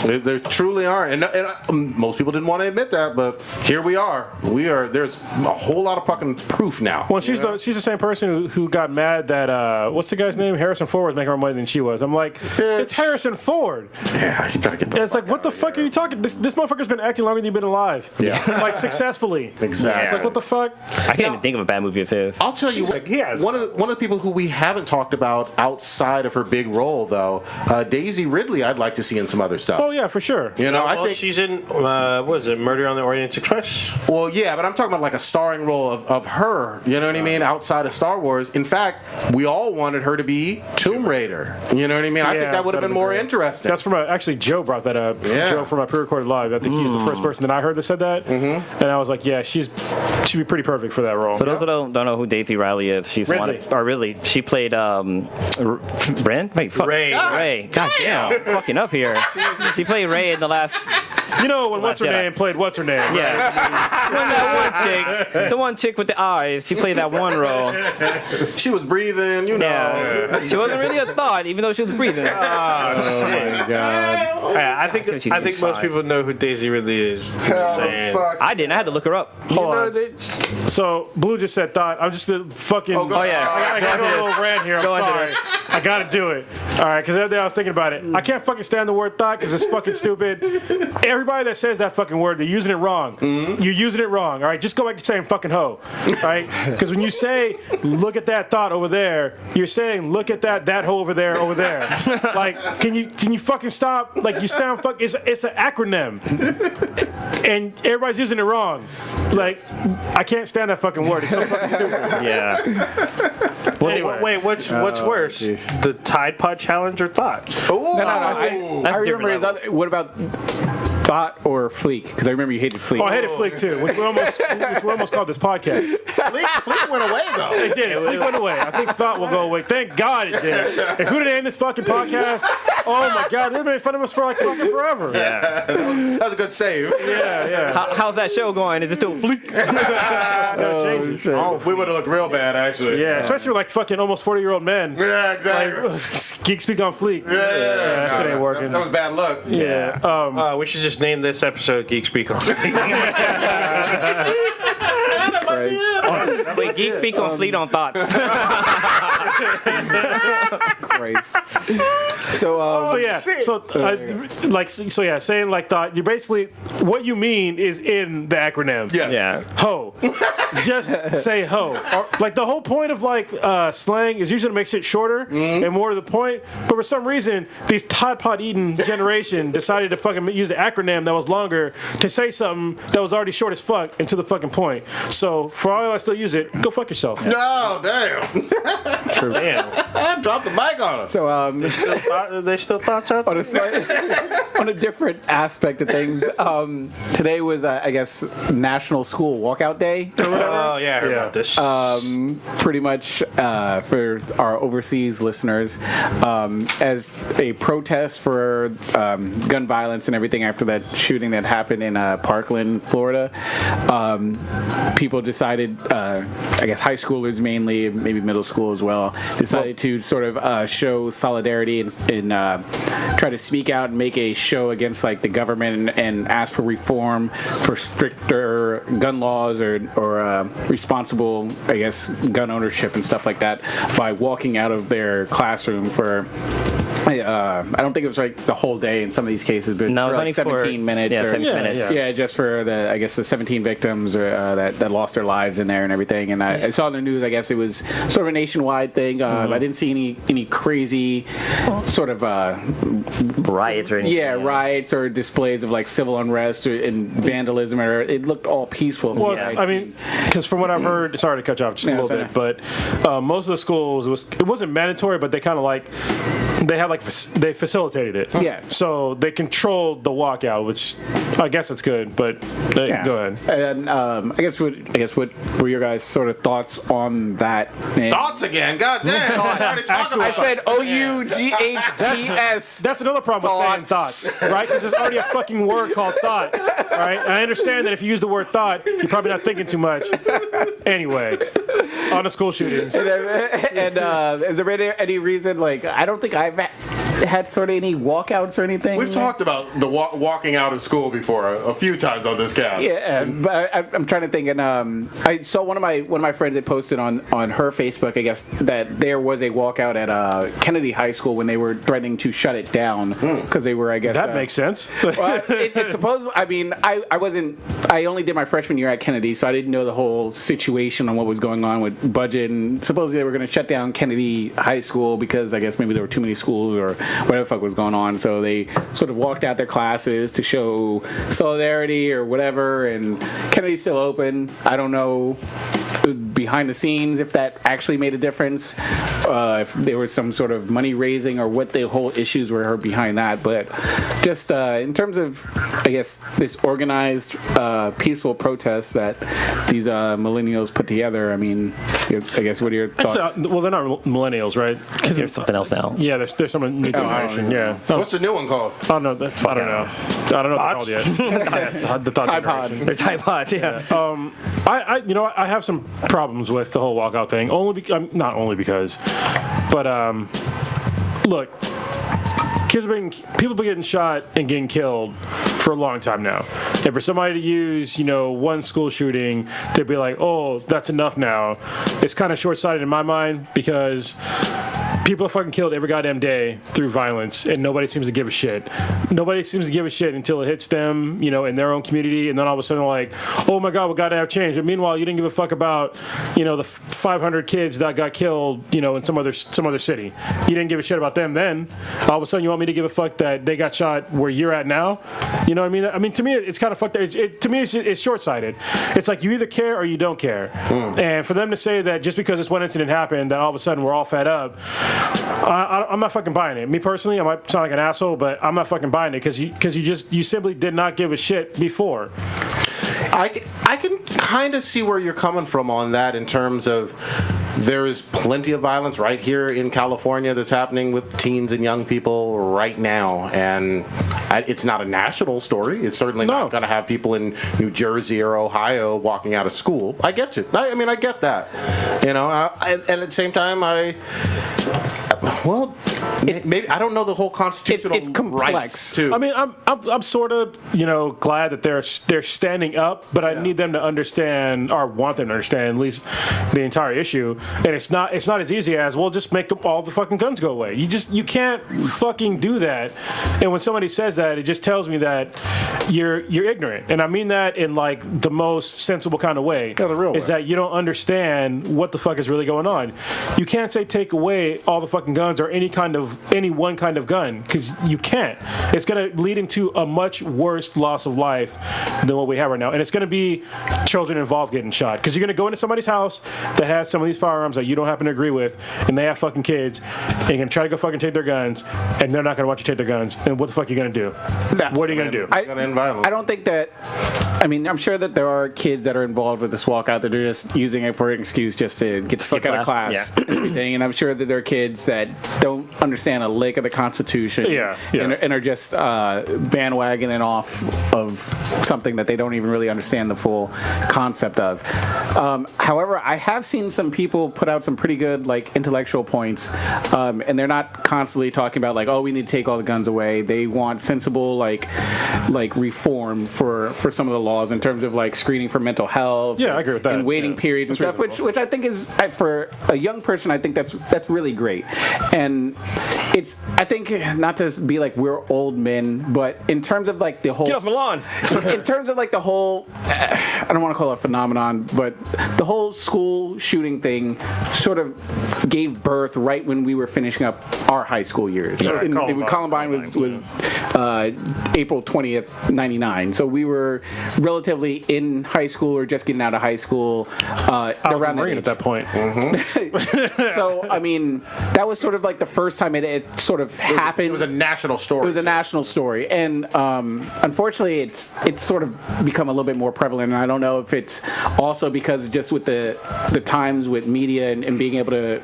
They truly aren't, and most people didn't want to admit that, but here we are. There's a whole lot of fucking proof now. well, she's the same person who got mad that what's the guy's name? Harrison Ford was making more money than she was. I'm like, it's Harrison Ford. Yeah, you better get the It's like, what the fuck are you talking? This motherfucker's been acting longer than you've been alive. Yeah. Like successfully. Exactly. Like what the fuck? I can't even think of a bad movie of his. I'll tell you what. like, he has- One of the people who we haven't talked about outside of her big role, though, Daisy Ridley, I'd like to see in some other stuff. Oh yeah, for sure. You know, I Well, think. she's in what is it, Murder on the Orient Express? Well, yeah, but I'm talking about like a starring role of her. You know what I mean? Outside of Star Wars. In fact, we all wanted her to be Tomb Raider. You know what I mean? I think Yeah, that would have that'd been be more great. interesting. That's from actually Joe brought that up. Yeah. Joe from a pre-recorded live. I think he's the first person that I heard that said that, and I was like, yeah, she'd be pretty perfect for that role. So those who don't know who Daisy Riley is, she's Ridley. she played Ren? Wait, fuck. Ray. Ray. God damn, I'm fucking up here. She played Ray in the last. when what's her Jedi. name played what's her name? Yeah, when that one chick, the one chick with the eyes, she played that one role. She was breathing, you know. Yeah, she wasn't really a thought, even though she was breathing. Oh my god. Yeah, I think she's most fine. people know who Daisy Ridley is. Fuck. I didn't. I had to look her up. Hold on. They, So Blue just said thought. I'm just a fucking. Oh, go ahead. yeah. I got a little rant here. I'm Go into sorry. I gotta do it. All right, because the other day I was thinking about it. I can't fucking stand the word thought because it's fucking stupid. Everybody that says that fucking word, they're using it wrong. You're using it wrong. All right, just go back to saying fucking hoe. All right, because when you say look at that thought over there, you're saying look at that hoe over there, over there. Like, can you fucking stop? Like, you sound fuck. It's an acronym, and everybody's using it wrong. Like, I can't stand that fucking word. It's so fucking stupid. Yeah. Anyway. wait, what's worse, jeez. the Tide Pod challenge or thought? I remember his other. What about Thought or Fleek? Because I remember you hated Fleek. Oh, I hated Fleek too, which we almost called this podcast. Fleek went away, though. It did. Fleek went away. I think Thought will go away. Thank God it did. If we didn't end this fucking podcast, oh my God, they've been in front of us for like fucking forever. Yeah. That was a good save. Yeah. How's that show going? Is it still Fleek? Gotta change it. Oh, we would have looked real bad, actually. Yeah, especially with like fucking almost 40-year-old men. Yeah, exactly. Like, Geek speak on Fleek. Yeah, that shit ain't working. That was bad luck. Yeah. We should just name this episode Geek Speak On. Nice. Wait, Geek speak on Fleet on Thots. Christ. So saying like thought. You basically what you mean is in the acronym. Yes. Yeah. Ho. Just say ho. Like the whole point of like slang is usually to make shit shorter and more to the point. But for some reason, these Tide Pod eating generation decided to fucking use the acronym that was longer to say something that was already short as fuck and to the fucking point. So for all I still use it, go fuck yourself. No, damn. True. Damn. Drop the mic on us. So They still thought so? on a different aspect of things, today was I guess National School Walkout Day. Oh yeah, I heard about this. Pretty much for our overseas listeners, as a protest for gun violence and everything after that shooting that happened in Parkland, Florida. People decided, I guess high schoolers mainly, maybe middle school as well, decided to sort of show solidarity and try to speak out and make a show against like the government and ask for reform for stricter gun laws or responsible, I guess, gun ownership and stuff like that by walking out of their classroom for I don't think it was like the whole day in some of these cases, but No, for it like was 17 minutes. Yeah, or, 17 minutes. Yeah, just for the 17 victims that lost their lives in there and everything. And I saw in the news, I guess it was sort of a nationwide thing. I didn't see any crazy sort of Riots or anything. yeah, riots or displays of like civil unrest and vandalism. Or it looked all peaceful. Well, Yeah, I mean, because from what I've heard, sorry to cut you off just a little bit, but most of the schools it wasn't mandatory, but they kind of like they facilitated it. Yeah. So they controlled the walkout, which I guess it's good. But go ahead. And I guess what were your guys' sort of thoughts on that? Thoughts again? God damn. I said OUGHTS. That's another problem with saying thoughts, right? Because there's already a fucking word called thought, right? And I understand that if you use the word thought, you're probably not thinking too much. Anyway, on the school shootings. And is there any reason, like, I don't think I've had sort of any walkouts or anything. We've talked about the walking out of school before a few times on this cast. Yeah, but I'm trying to think, and I saw one of my friends had posted on her Facebook, I guess, that there was a walkout at Kennedy High School when they were threatening to shut it down because they were, I guess. That makes sense. Well, it's supposed. I mean, I wasn't. I only did my freshman year at Kennedy, so I didn't know the whole situation on what was going on with budget, and supposedly they were going to shut down Kennedy High School because I guess maybe there were too many schools or whatever the fuck was going on. So they sort of walked out their classes to show solidarity or whatever, and Kennedy's still open. I don't know behind the scenes if that actually made a difference, if there was some sort of money raising or what the whole issues were behind that. But just in terms of, I guess, this organized peaceful protest that these millennials put together, I mean, I guess, what are your thoughts? Actually, well, they're not millennials, right? Because there's something else now. Yeah, there's some new generation. Yeah. What's the new one called? Oh no, I don't know. I don't know what they're called yet. The Thought Tide generation. Pods. They're Tide Pods, yeah. I have some problems with the whole walkout thing. Not only because, but look, people have been getting shot and getting killed for a long time now. And for somebody to use, one school shooting to be like, oh, that's enough now, it's kind of short-sighted in my mind because people are fucking killed every goddamn day through violence, and nobody seems to give a shit. Nobody seems to give a shit until it hits them, in their own community, and then all of a sudden, like, oh my God, we gotta have change. But meanwhile, you didn't give a fuck about, the 500 kids that got killed, in some other city. You didn't give a shit about them then. All of a sudden, you want me to give a fuck that they got shot where you're at now? You know what I mean? I mean, to me, it's kind of fucked. To me, it's short-sighted. It's like you either care or you don't care. And for them to say that just because this one incident happened, that all of a sudden we're all fed up, I'm not fucking buying it. Me personally, I might sound like an asshole, but I'm not fucking buying it because you simply did not give a shit before. I can kind of see where you're coming from on that in terms of there is plenty of violence right here in California that's happening with teens and young people right now, and it's not a national story. It's certainly not going to have people in New Jersey or Ohio walking out of school. I get you. I mean, I get that. And at the same time, Well, maybe I don't know the whole constitutional it's complex. rights too. I mean, I'm sort of glad that they're standing up, but I need them to understand, or want them to understand at least the entire issue. And it's not as easy as, well, just make all the fucking guns go away. You can't fucking do that. And when somebody says that, it just tells me that you're ignorant, and I mean that in like the most sensible kind of way. Yeah, the real is way. that you don't understand what the fuck is really going on. You can't say take away all the fucking guns or any one kind of gun, because you can't. It's going to lead into a much worse loss of life than what we have right now, and it's going to be children involved getting shot, because you're going to go into somebody's house that has some of these firearms that you don't happen to agree with, and they have fucking kids, and you're going to try to go fucking take their guns, and they're not going to want you to take their guns, and what the fuck are you going to do? What are you going to do? It's gonna end violence. I don't think that. I mean, I'm sure that there are kids that are involved with this walkout that are just using it for an excuse just to get the fuck out of class and everything. And I'm sure that there are kids that don't understand a lick of the Constitution and are just bandwagoning off of something that they don't even really understand the full concept of. However, I have seen some people put out some pretty good like intellectual points, and they're not constantly talking about like, oh, we need to take all the guns away. They want sensible like reform for some of the laws in terms of like screening for mental health. Yeah, I agree with that. And waiting periods and stuff, which I think is for a young person, I think that's really great. And it's, I think, not to be like we're old men, but in terms of like the whole Get off my lawn. in terms of like the whole, I don't want to call it a phenomenon, but the whole school shooting thing sort of gave birth right when we were finishing up our high school years. Yeah, Columbine was April 20th, 99. So we were relatively in high school or just getting out of high school. I was a Marine at that point. So, I mean, that was sort of like the first time it sort of happened. It was a national story. It was a national story, and unfortunately, it's sort of become a little bit more prevalent. And I don't know if it's also because just with the times with media and being able to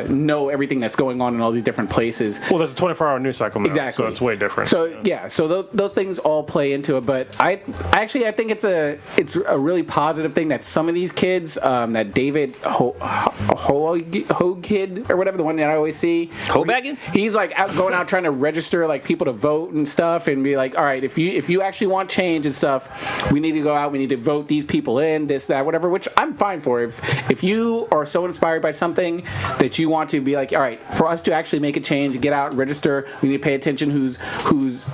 know everything that's going on in all these different places. Well, there's a 24-hour news cycle now, Exactly. so it's way different. So those things all play into it. But I think it's a really positive thing that some of these kids, that David Hogkid or whatever, the one that I always see, Hobaggin? he's like going out trying to register like people to vote and stuff, and be like, all right, if you actually want change and stuff, we need to go out, we need to vote these people in, this, that, whatever, which I'm fine for. If you are so inspired by something that you want to be like, all right, for us to actually make a change, get out, register, we need to pay attention who's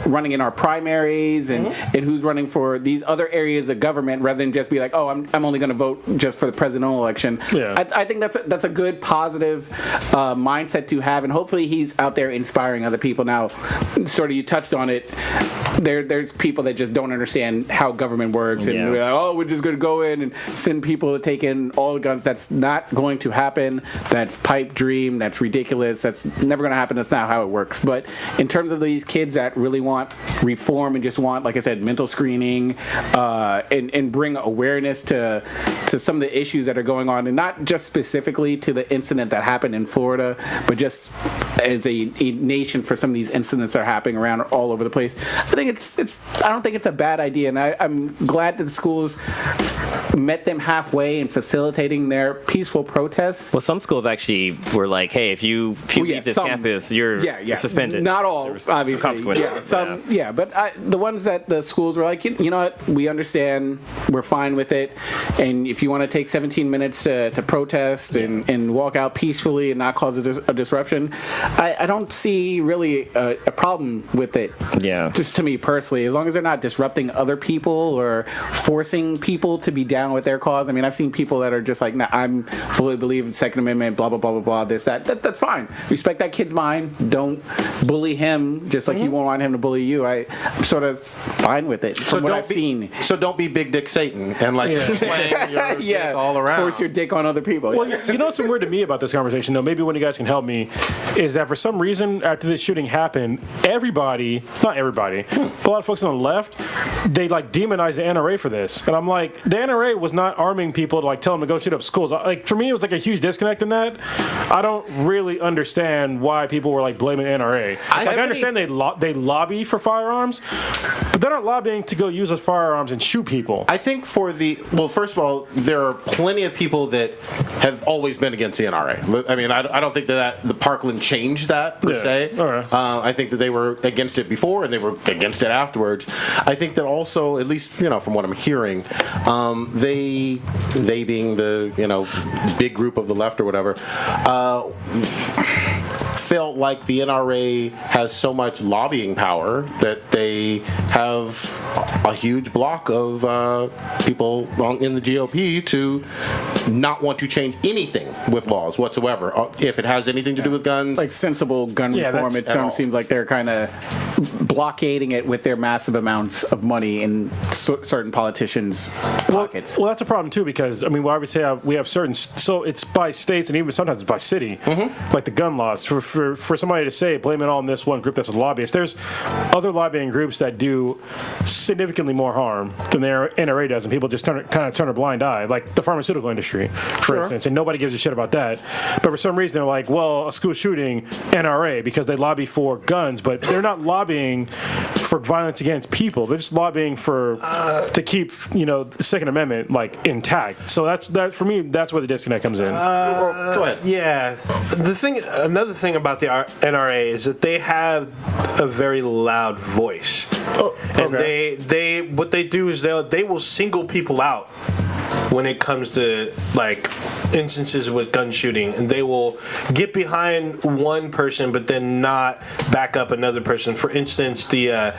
running in our primaries and who's running for these other areas of government, rather than just be like, oh, I'm only going to vote just for the presidential election. Yeah. I think that's a good positive mindset to have, and hopefully he's out there inspiring other people. Now, sort of you touched on it. There's people that just don't understand how government works, and we're like, oh, we're just going to go in and send people to take in all the guns. That's not going to happen. That's pipe dream. That's ridiculous. That's never going to happen. That's not how it works. But in terms of these kids that really want reform and just want, like I said, mental screening, and bring awareness to some of the issues that are going on, and not just specifically to the incident that happened in Florida, but just as a nation for some of these incidents that are happening around all over the place. I don't think it's a bad idea, and I'm glad that the schools met them halfway in facilitating their peaceful protests. Well, some schools actually were like, hey, if you leave this campus, you're suspended. Not all, obviously. But the ones that the schools were like, you know what, we understand, we're fine with it, and if you want to take 17 minutes to protest and walk out peacefully and not cause a disruption, I don't see really a problem with it. Yeah. Just to me personally, as long as they're not disrupting other people or forcing people to be down with their cause. I mean, I've seen people that are just like, nah, I'm fully believe in Second Amendment, blah, blah, blah, blah, blah, this, that's fine. Respect that kid's mind. Don't bully him just like you won't want him to bully you. I'm sort of fine with it from what I've seen. So don't be Big Dick Satan and like just slang your dick all around. Force your dick on other people. Well, you know what's weird to me about this conversation, though, maybe one of you guys can help me, is that for some reason, after this shooting happened, not everybody, but a lot of folks on the left, they like demonize the NRA for this. And I'm like, the NRA was not arming people to like tell them to go shoot up schools. Like, for me, it was like a huge disconnect in that. I don't really understand why people were like blaming the NRA. I understand they lobby for firearms, but they're not lobbying to go use those firearms and shoot people. I think first of all, there are plenty of people that have always been against the NRA. I mean, I don't think that the Parkland changed change that per se. All right. I think that they were against it before and they were against it afterwards. I think that also, at least from what I'm hearing, they being the big group of the left or whatever, felt like the NRA has so much lobbying power that they have a huge block of people in the GOP to not want to change anything with laws whatsoever if it has anything to do with guns. Like sensible gun reform, it seems like they're kind of blockading it with their massive amounts of money in certain politicians' pockets. Well, that's a problem too, because we obviously have certain, so it's by states and even sometimes it's by city, like the gun laws. For somebody to say blame it all on this one group that's a lobbyist, there's other lobbying groups that do significantly more harm than the NRA does, and people just turn a blind eye, like the pharmaceutical industry, for instance, and nobody gives a shit about that. But for some reason they're like, well, a school shooting, NRA, because they lobby for guns, but they're not lobbying for violence against people. They're just lobbying to keep the Second Amendment intact. So that for me, that's where the disconnect comes in. Go ahead. Yeah, another thing about the NRA is that they have a very loud voice, and they what they do is they will single people out when it comes to instances with gun shooting, and they will get behind one person but then not back up another person. For instance, the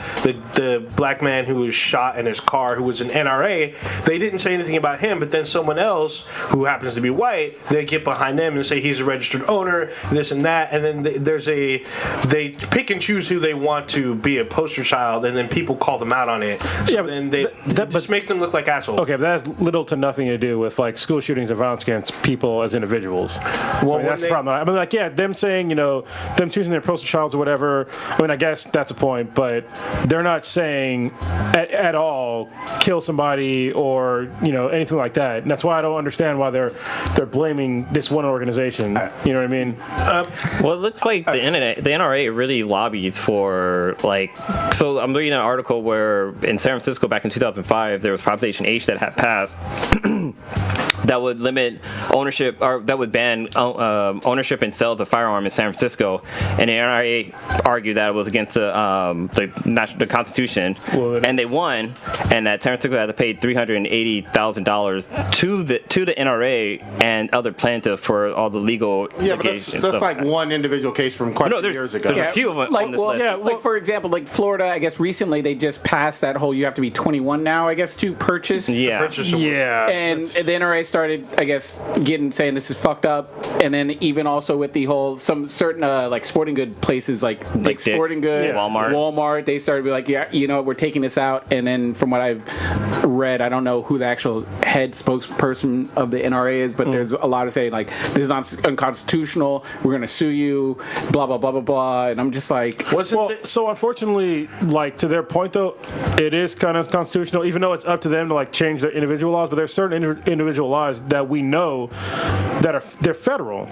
black man who was shot in his car, who was an NRA, they didn't say anything about him, but then someone else who happens to be white, they get behind them and say he's a registered owner, this and that, and then they pick and choose who they want to be a poster child, and then people call them out on it. So then that just makes them look like assholes. Okay, but that has little to nothing to do with school shootings and violence against people as individuals. Well, that's the problem. Them saying, them choosing their poster childs or whatever, I guess that's a point, but they're not saying at all kill somebody or, anything like that. And that's why I don't understand why they're blaming this one organization. You know what I mean? Well, it looks like the NRA really lobbies for, so I'm reading an article where in San Francisco back in 2005, there was Proposition H that had passed that would limit ownership, or that would ban ownership and sales of firearms in San Francisco, and the NRA argued that it was against the Constitution, and they won, and that San Francisco had to pay $380,000 to the NRA and other plaintiffs for all the legal. Yeah, but that's like one individual case from quite a few years ago. There's a few of them on this list. For example, Florida, I guess recently they just passed that whole you have to be 21 now, I guess, to purchase. Yeah. And the NRA started, I guess, saying this is fucked up, and then even also with the whole some certain sporting good places like Sporting Good, Walmart, they started to be like, we're taking this out. And then from what I've read, I don't know who the actual head spokesperson of the NRA is, but there's a lot of saying this is unconstitutional, we're going to sue you, blah blah blah blah blah. And I'm just like, so unfortunately, to their point though, it is kind of constitutional, even though it's up to them to change their individual laws. But there's certain individual laws that we know that they're federal,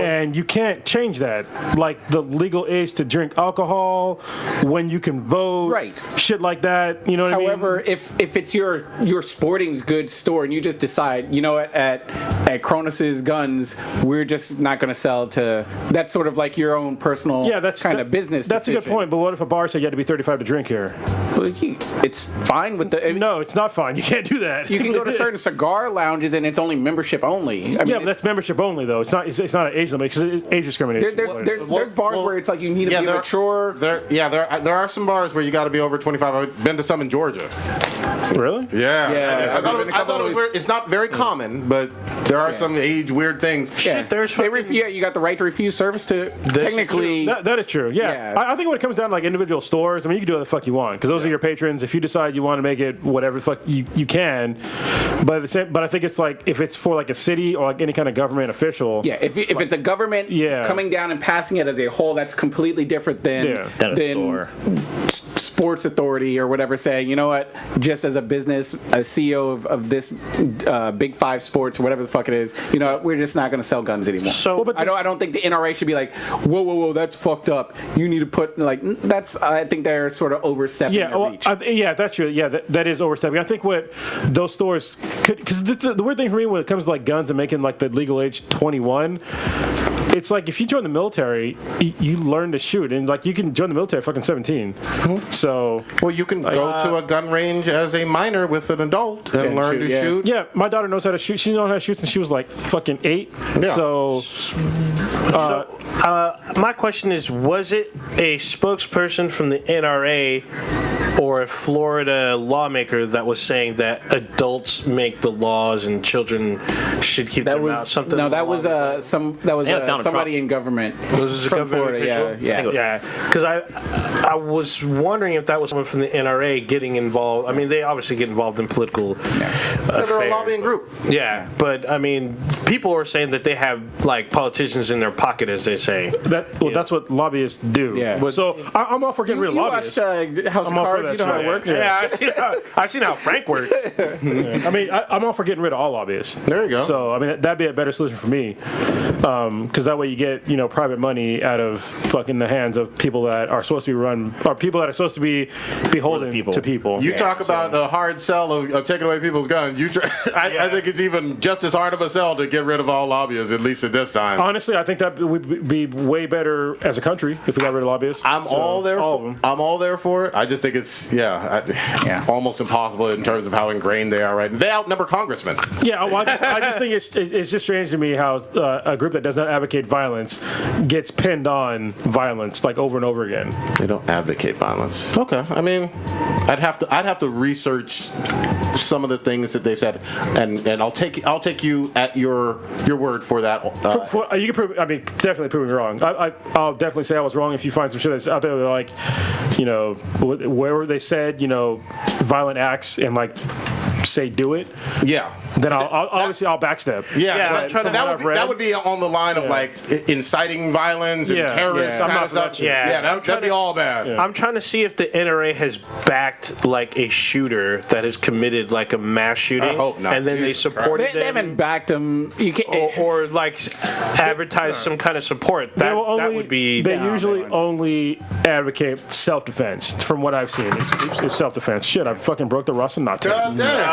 and you can't change that. Like the legal age to drink alcohol, when you can vote, right? Shit like that. You know what I mean? However, if it's your sporting goods store and you just decide, at Cronus's Guns, we're just not going to sell to. That's sort of like your own personal kind of business. That's decision. a good point. But what if a bar said you had to be 35 to drink here? Well, it's fine with the. No, it's not fine. You can't do that. You can go to certain cigar lounges and it's only membership only. But that's membership only though. It's not an age limit because it's age discrimination. There's bars where it's like you need to be mature. There are some bars where you got to be over 25. I've been to some in Georgia. Really? Yeah. I thought it was weird. It's not very common, but there are some age weird things. Yeah. You got the right to refuse service to technically. That is true. Yeah. I think when it comes down to individual stores, you can do what the fuck you want because those are your patrons. If you decide you want to make it whatever the fuck you can, but I think it's if it's for a city or any kind of government official. Yeah. If it's a government coming down and passing it as a whole, that's completely different than a store. Sports Authority or whatever saying, you know what, just as a business, a CEO of this Big Five Sports or whatever the fuck it is, we're just not going to sell guns anymore. So I don't think the NRA should be like, whoa, that's fucked up. You need to put that's. I think they're sort of overstepping their reach. That's true. Yeah, that is overstepping. I think what those stores could, because the weird thing for me when it comes to guns and making the legal age 21. it's like if you join the military, you learn to shoot, and like you can join the military at fucking 17. So Well, you can go to a gun range as a minor with an adult and learn to shoot. yeah, my daughter knows how to shoot. She knows how to shoot since she was like fucking 8. Yeah. So My question is, was it a spokesperson from the NRA or a Florida lawmaker that was saying that adults make the laws and children should keep their mouth? Something. No, that was Donald somebody Trump. in government. Was this a from government Florida, official? yeah. Yeah, because I was wondering if that was someone from the NRA getting involved. I mean, they obviously get involved in political affairs. They're a lobbying group. Yeah, but I mean, people are saying that they have like politicians in their pocket, as they say. that's what lobbyists do. Yeah. So I'm all for getting rid of You lobbyists. watched House of I'm all for Cards, that you know how shit. it works? Yeah, I've seen how Frank works. I mean, I'm all for getting rid of all lobbyists. There you go. So, I mean, that'd be a better solution for me. Because that way you get, private money out of fucking the hands of people that are supposed to be run, or people that are supposed to be beholden to people. You talk about a hard sell of taking away people's guns. I think it's even just as hard of a sell to get rid of all lobbyists, at least at this time. Honestly, I think that would be way better as a country if we got rid of lobbyists. I'm all there all for. of them. I'm all there for it. I just think it's almost impossible in terms of how ingrained they are. Right, they outnumber congressmen. Yeah, well, I just think it's just strange to me how a group that does not advocate violence gets pinned on violence like over and over again. They don't advocate violence. Okay, I mean, I'd have to research some of the things that they've said, and I'll take you at your word for that. You can prove. I mean, definitely prove me wrong. I'll definitely say I was wrong if you find some shit that's out there that like, where they said violent acts and like say do it. Yeah. Then obviously I'll backstep. Yeah, I'm trying to- that would be on the line of like inciting violence and terrorist kind of stuff. That'd be all bad. Yeah. I'm trying to see if the NRA has backed like a shooter that has committed like a mass shooting. I hope not. And then Jesus they supported They haven't them. backed them. You can't. Or like advertise some kind of support. That would be. They usually only advocate self-defense. From what I've seen, it's self-defense. Shit, I fucking broke the rust and not God damn.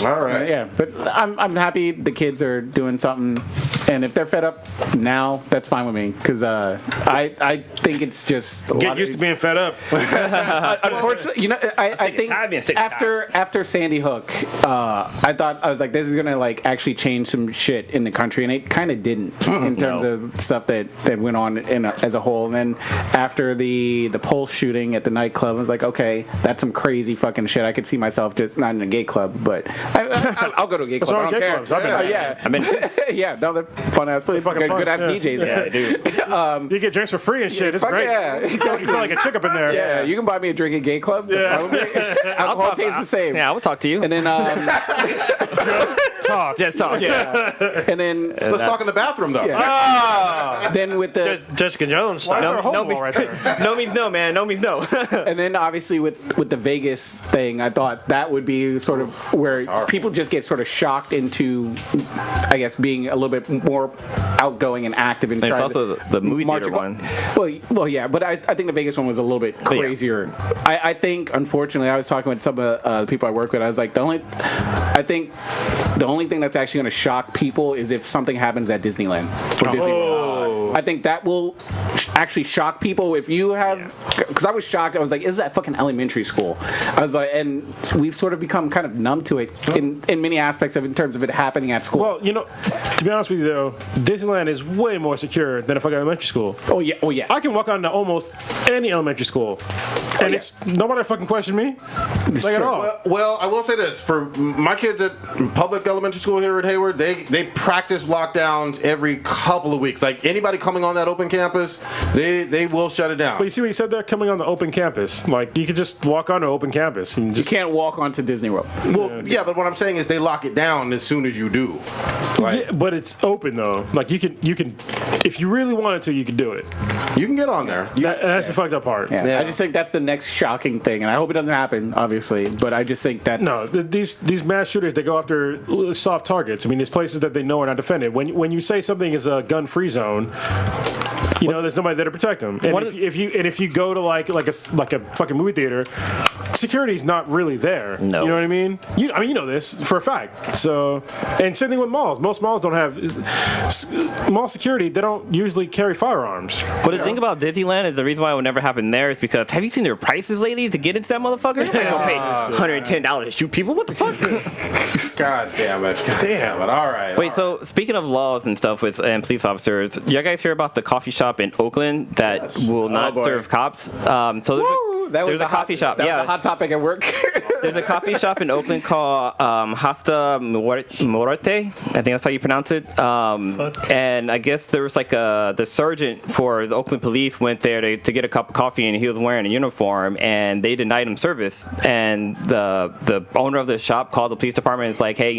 All right. Yeah, but I'm happy the kids are doing something, and if they're fed up now, that's fine with me because I think it's just Get used to being fed up. Unfortunately, I think after Sandy Hook, I was like, this is gonna like actually change some shit in the country, and it kind of didn't in terms of stuff that went on as a whole. And then after the Pulse shooting at the nightclub, I was like, okay, that's some crazy fucking shit. I could see myself just not in a gay club, but I'll go to a gay club. I don't care. Clubs. I've been yeah, no, they're fun ass, fucking fun. good ass DJs. Yeah, dude. You get drinks for free and shit. It's Fuck great. yeah. You feel like a chick up in there. Yeah, you can buy me a drink at gay club. Alcohol tastes the same. Yeah, I will talk to you. And then Just talk. yeah, and then Let's talk in the bathroom though. then with the Jessica Jones. Why is style. there a homo right there? No means no, man. No means no. and then obviously with the Vegas thing, I thought that would be sort of where people just get sort of shocked into, I guess, being a little bit more outgoing and active and It's trying also to the movie march theater across- one. Well, yeah, but I think the Vegas one was a little bit crazier. I think, unfortunately, I was talking with some of the people I work with. I was like, I think the only thing that's actually going to shock people is if something happens at Disneyland or Disneyland. I think that will actually shock people if you have, because I was shocked. I was like, is that fucking elementary school? I was like, and we've sort of become kind of numb to it in many aspects of in terms of it happening at school. Well, to be honest with you though, Disneyland is way more secure than if I got elementary school. Oh yeah. I can walk on to almost any elementary school, and it's nobody fucking question me, at all. Well, I will say this: for my kids at public elementary school here at Hayward, they practice lockdowns every couple of weeks. Like anybody coming on that open campus, they will shut it down. But you see what you said there, coming on the open campus. Like you could just walk on to open campus and You just. can't walk onto Disney World. Well, yeah, but what I'm saying is they lock it down as soon as you do. Like, Yeah, but it's open though. Like you can, if you really wanted to, you could do it. you can get on there. That's the fucked up part. Yeah. I just think that's the next shocking thing, and I hope it doesn't happen, obviously. But I just think that's No, these mass shooters, they go after soft targets. I mean, there's places that they know are not defended. When you say something is a gun-free zone, You know, there's nobody there to protect them. And if you go to like a fucking movie theater, security's not really there. No. You know what I mean? You know this for a fact. So, and same thing with malls. Most malls don't have mall security. They don't usually carry firearms. But the thing about Disneyland is the reason why it would never happen there is because have you seen their prices lately to get into that motherfucker? You're gonna pay $110 to shoot people. What the fuck? God damn it. God damn it. All right. Wait, so speaking of laws and stuff and police officers, y'all guys hear about the coffee shop in Oakland that will not serve cops? There's a coffee shop. That was a hot topic at work. There's a coffee shop in Oakland called Hasta Muerte. I think that's how you pronounce it. And I guess there was like the sergeant for the Oakland police went there to get a cup of coffee, and he was wearing a uniform, and they denied him service. And the owner of the shop called the police department and was like, hey,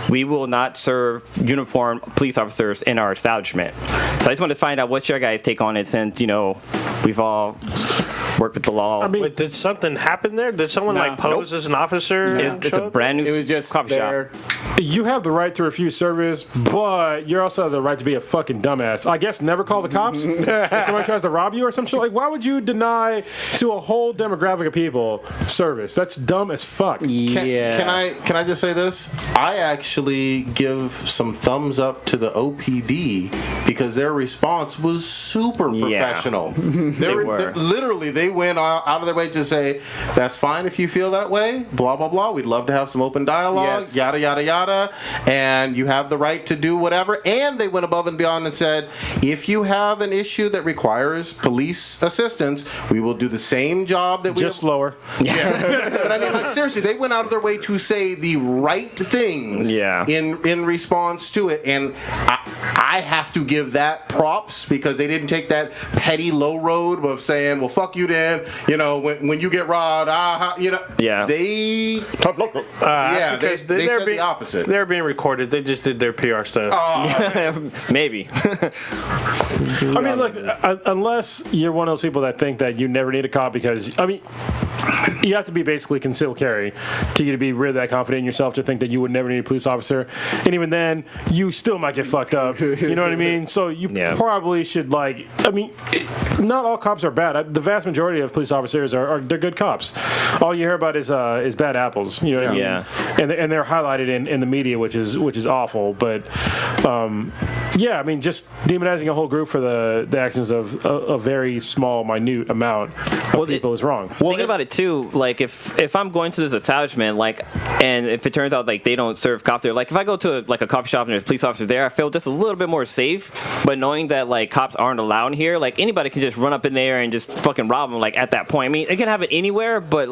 we will not serve uniformed police officers in our establishment. So I just wanted to find out what your guys' take on it, since we've all worked with the law. I mean, wait, did something happen there? Did someone pose as an officer? It's a brand new. It was just coffee shop. You have the right to refuse service, but you also have the right to be a fucking dumbass. I guess never call the cops if somebody tries to rob you or some shit. Like, why would you deny to a whole demographic of people service? That's dumb as fuck. Can I just say this? I actually give some thumbs up to the OPD because their response was super professional. They went out of their way to say, that's fine if you feel that way, blah, blah, blah. We'd love to have some open dialogue, yada, yada, yada. And you have the right to do whatever. And they went above and beyond and said, if you have an issue that requires police assistance, we will do the same job that we just slower. Yeah. But I mean, like, seriously, they went out of their way to say the right things in response to it. And I have to give that props because they didn't take that petty low road of saying, well, fuck you then, when you get robbed, they said the opposite. They're being recorded. They just did their PR stuff. Maybe. I mean, look, unless you're one of those people that think that you never need a cop because, you have to be basically concealed carry to be really that confident in yourself to think that you would never need a police officer. And even then, you still might get fucked up. You know what I mean? So you probably should, not all cops are bad. The vast majority of police officers they're good cops. All you hear about is bad apples. You know what I mean? Yeah. And they're highlighted in the media, which is awful. But just demonizing a whole group for the actions of a very small, minute amount of people is wrong. Well, think about it too. Like if I'm going to this establishment, and if it turns out they don't serve cops there, if I go to a coffee shop and there's police officers there, I feel just a little bit more safe. But knowing that cops aren't allowed here, anybody can just run up in there and just fucking rob them. At that point, I mean, it can happen anywhere, but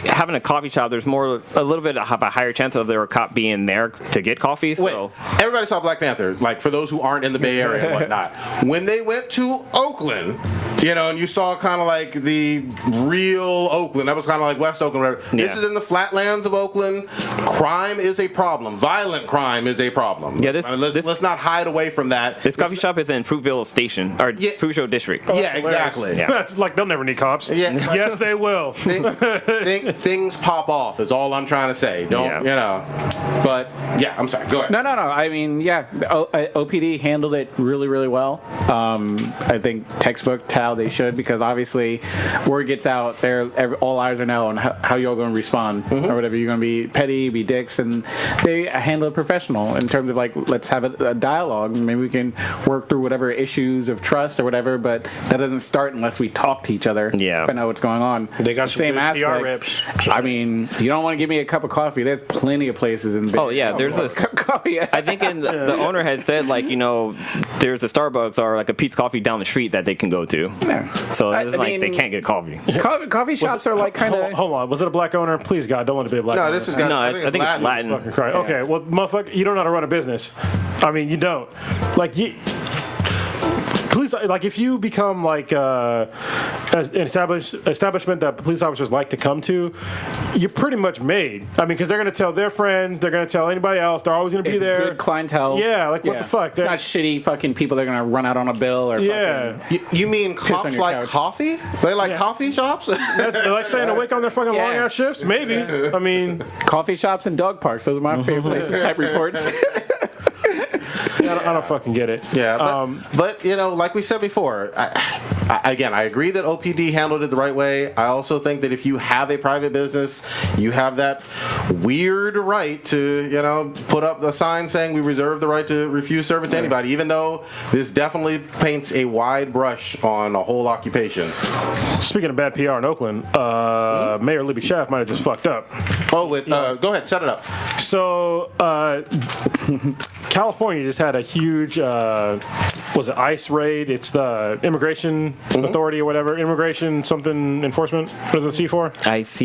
having a coffee shop, there's a little bit of a higher chance of there a cop being there to get coffee. So everybody saw Black Panther. For those who aren't in the Bay Area and whatnot, when they went to Oakland, and you saw kind of the real Oakland. That was kind of West Oakland. Whatever. Yeah. This is in the flatlands of Oakland. Crime is a problem. Violent crime is a problem. Yeah, let's not hide away from that. This coffee shop is in Fruitville Station or Fruitville District. Yeah, exactly. Yeah. That's they'll never need cops. Yeah. Yes, they will. Things pop off. Is all I'm trying to say. But I'm sorry. Go ahead. No. I mean, OPD handled it really, really well. I think textbook how they should, because obviously word gets out there. All eyes are now on how you're going to respond or whatever. You're going to be petty, be dicks, and they handle it professional in terms of let's have a dialogue. Maybe we can work through whatever issues of trust or whatever. But that doesn't start unless we talk to each other. Yeah, find out what's going on. They got the same aspect. PR reps. I mean, you don't want to give me a cup of coffee. There's plenty of places in. There's a cup of coffee. I think the owner had said there's a Starbucks or a Pete's Coffee down the street that they can go to. Yeah. So it's they can't get coffee. Coffee shops are kind of. Hold on, was it a black owner? Please God, don't want to be a black owner. This is I think it's Latin. Okay, well, motherfucker, you don't know how to run a business. I mean, you don't. Police, if you become an establishment that police officers like to come to, you're pretty much made. I mean, because they're going to tell their friends, they're going to tell anybody else. They're always going to be there. Good clientele. Yeah, what the fuck? It's not shitty fucking people. They're going to run out on a bill or. You mean cops like coffee? They like coffee shops? They like staying awake on their fucking long ass shifts. Maybe. I mean, coffee shops and dog parks. Those are my favorite places. Type reports. I don't fucking get it. Yeah, but you know, like we said before, I agree that OPD handled it the right way. I also think that if you have a private business, you have that weird right to, you know, put up a sign saying we reserve the right to refuse service to anybody, even though this definitely paints a wide brush on a whole occupation. Speaking of bad PR in Oakland, Mayor Libby Schaaf might have just fucked up. Oh, go ahead, set it up. So, California just had a huge, was it ICE raid? It's the Immigration Authority or whatever. Immigration something enforcement. What is the C for? ICE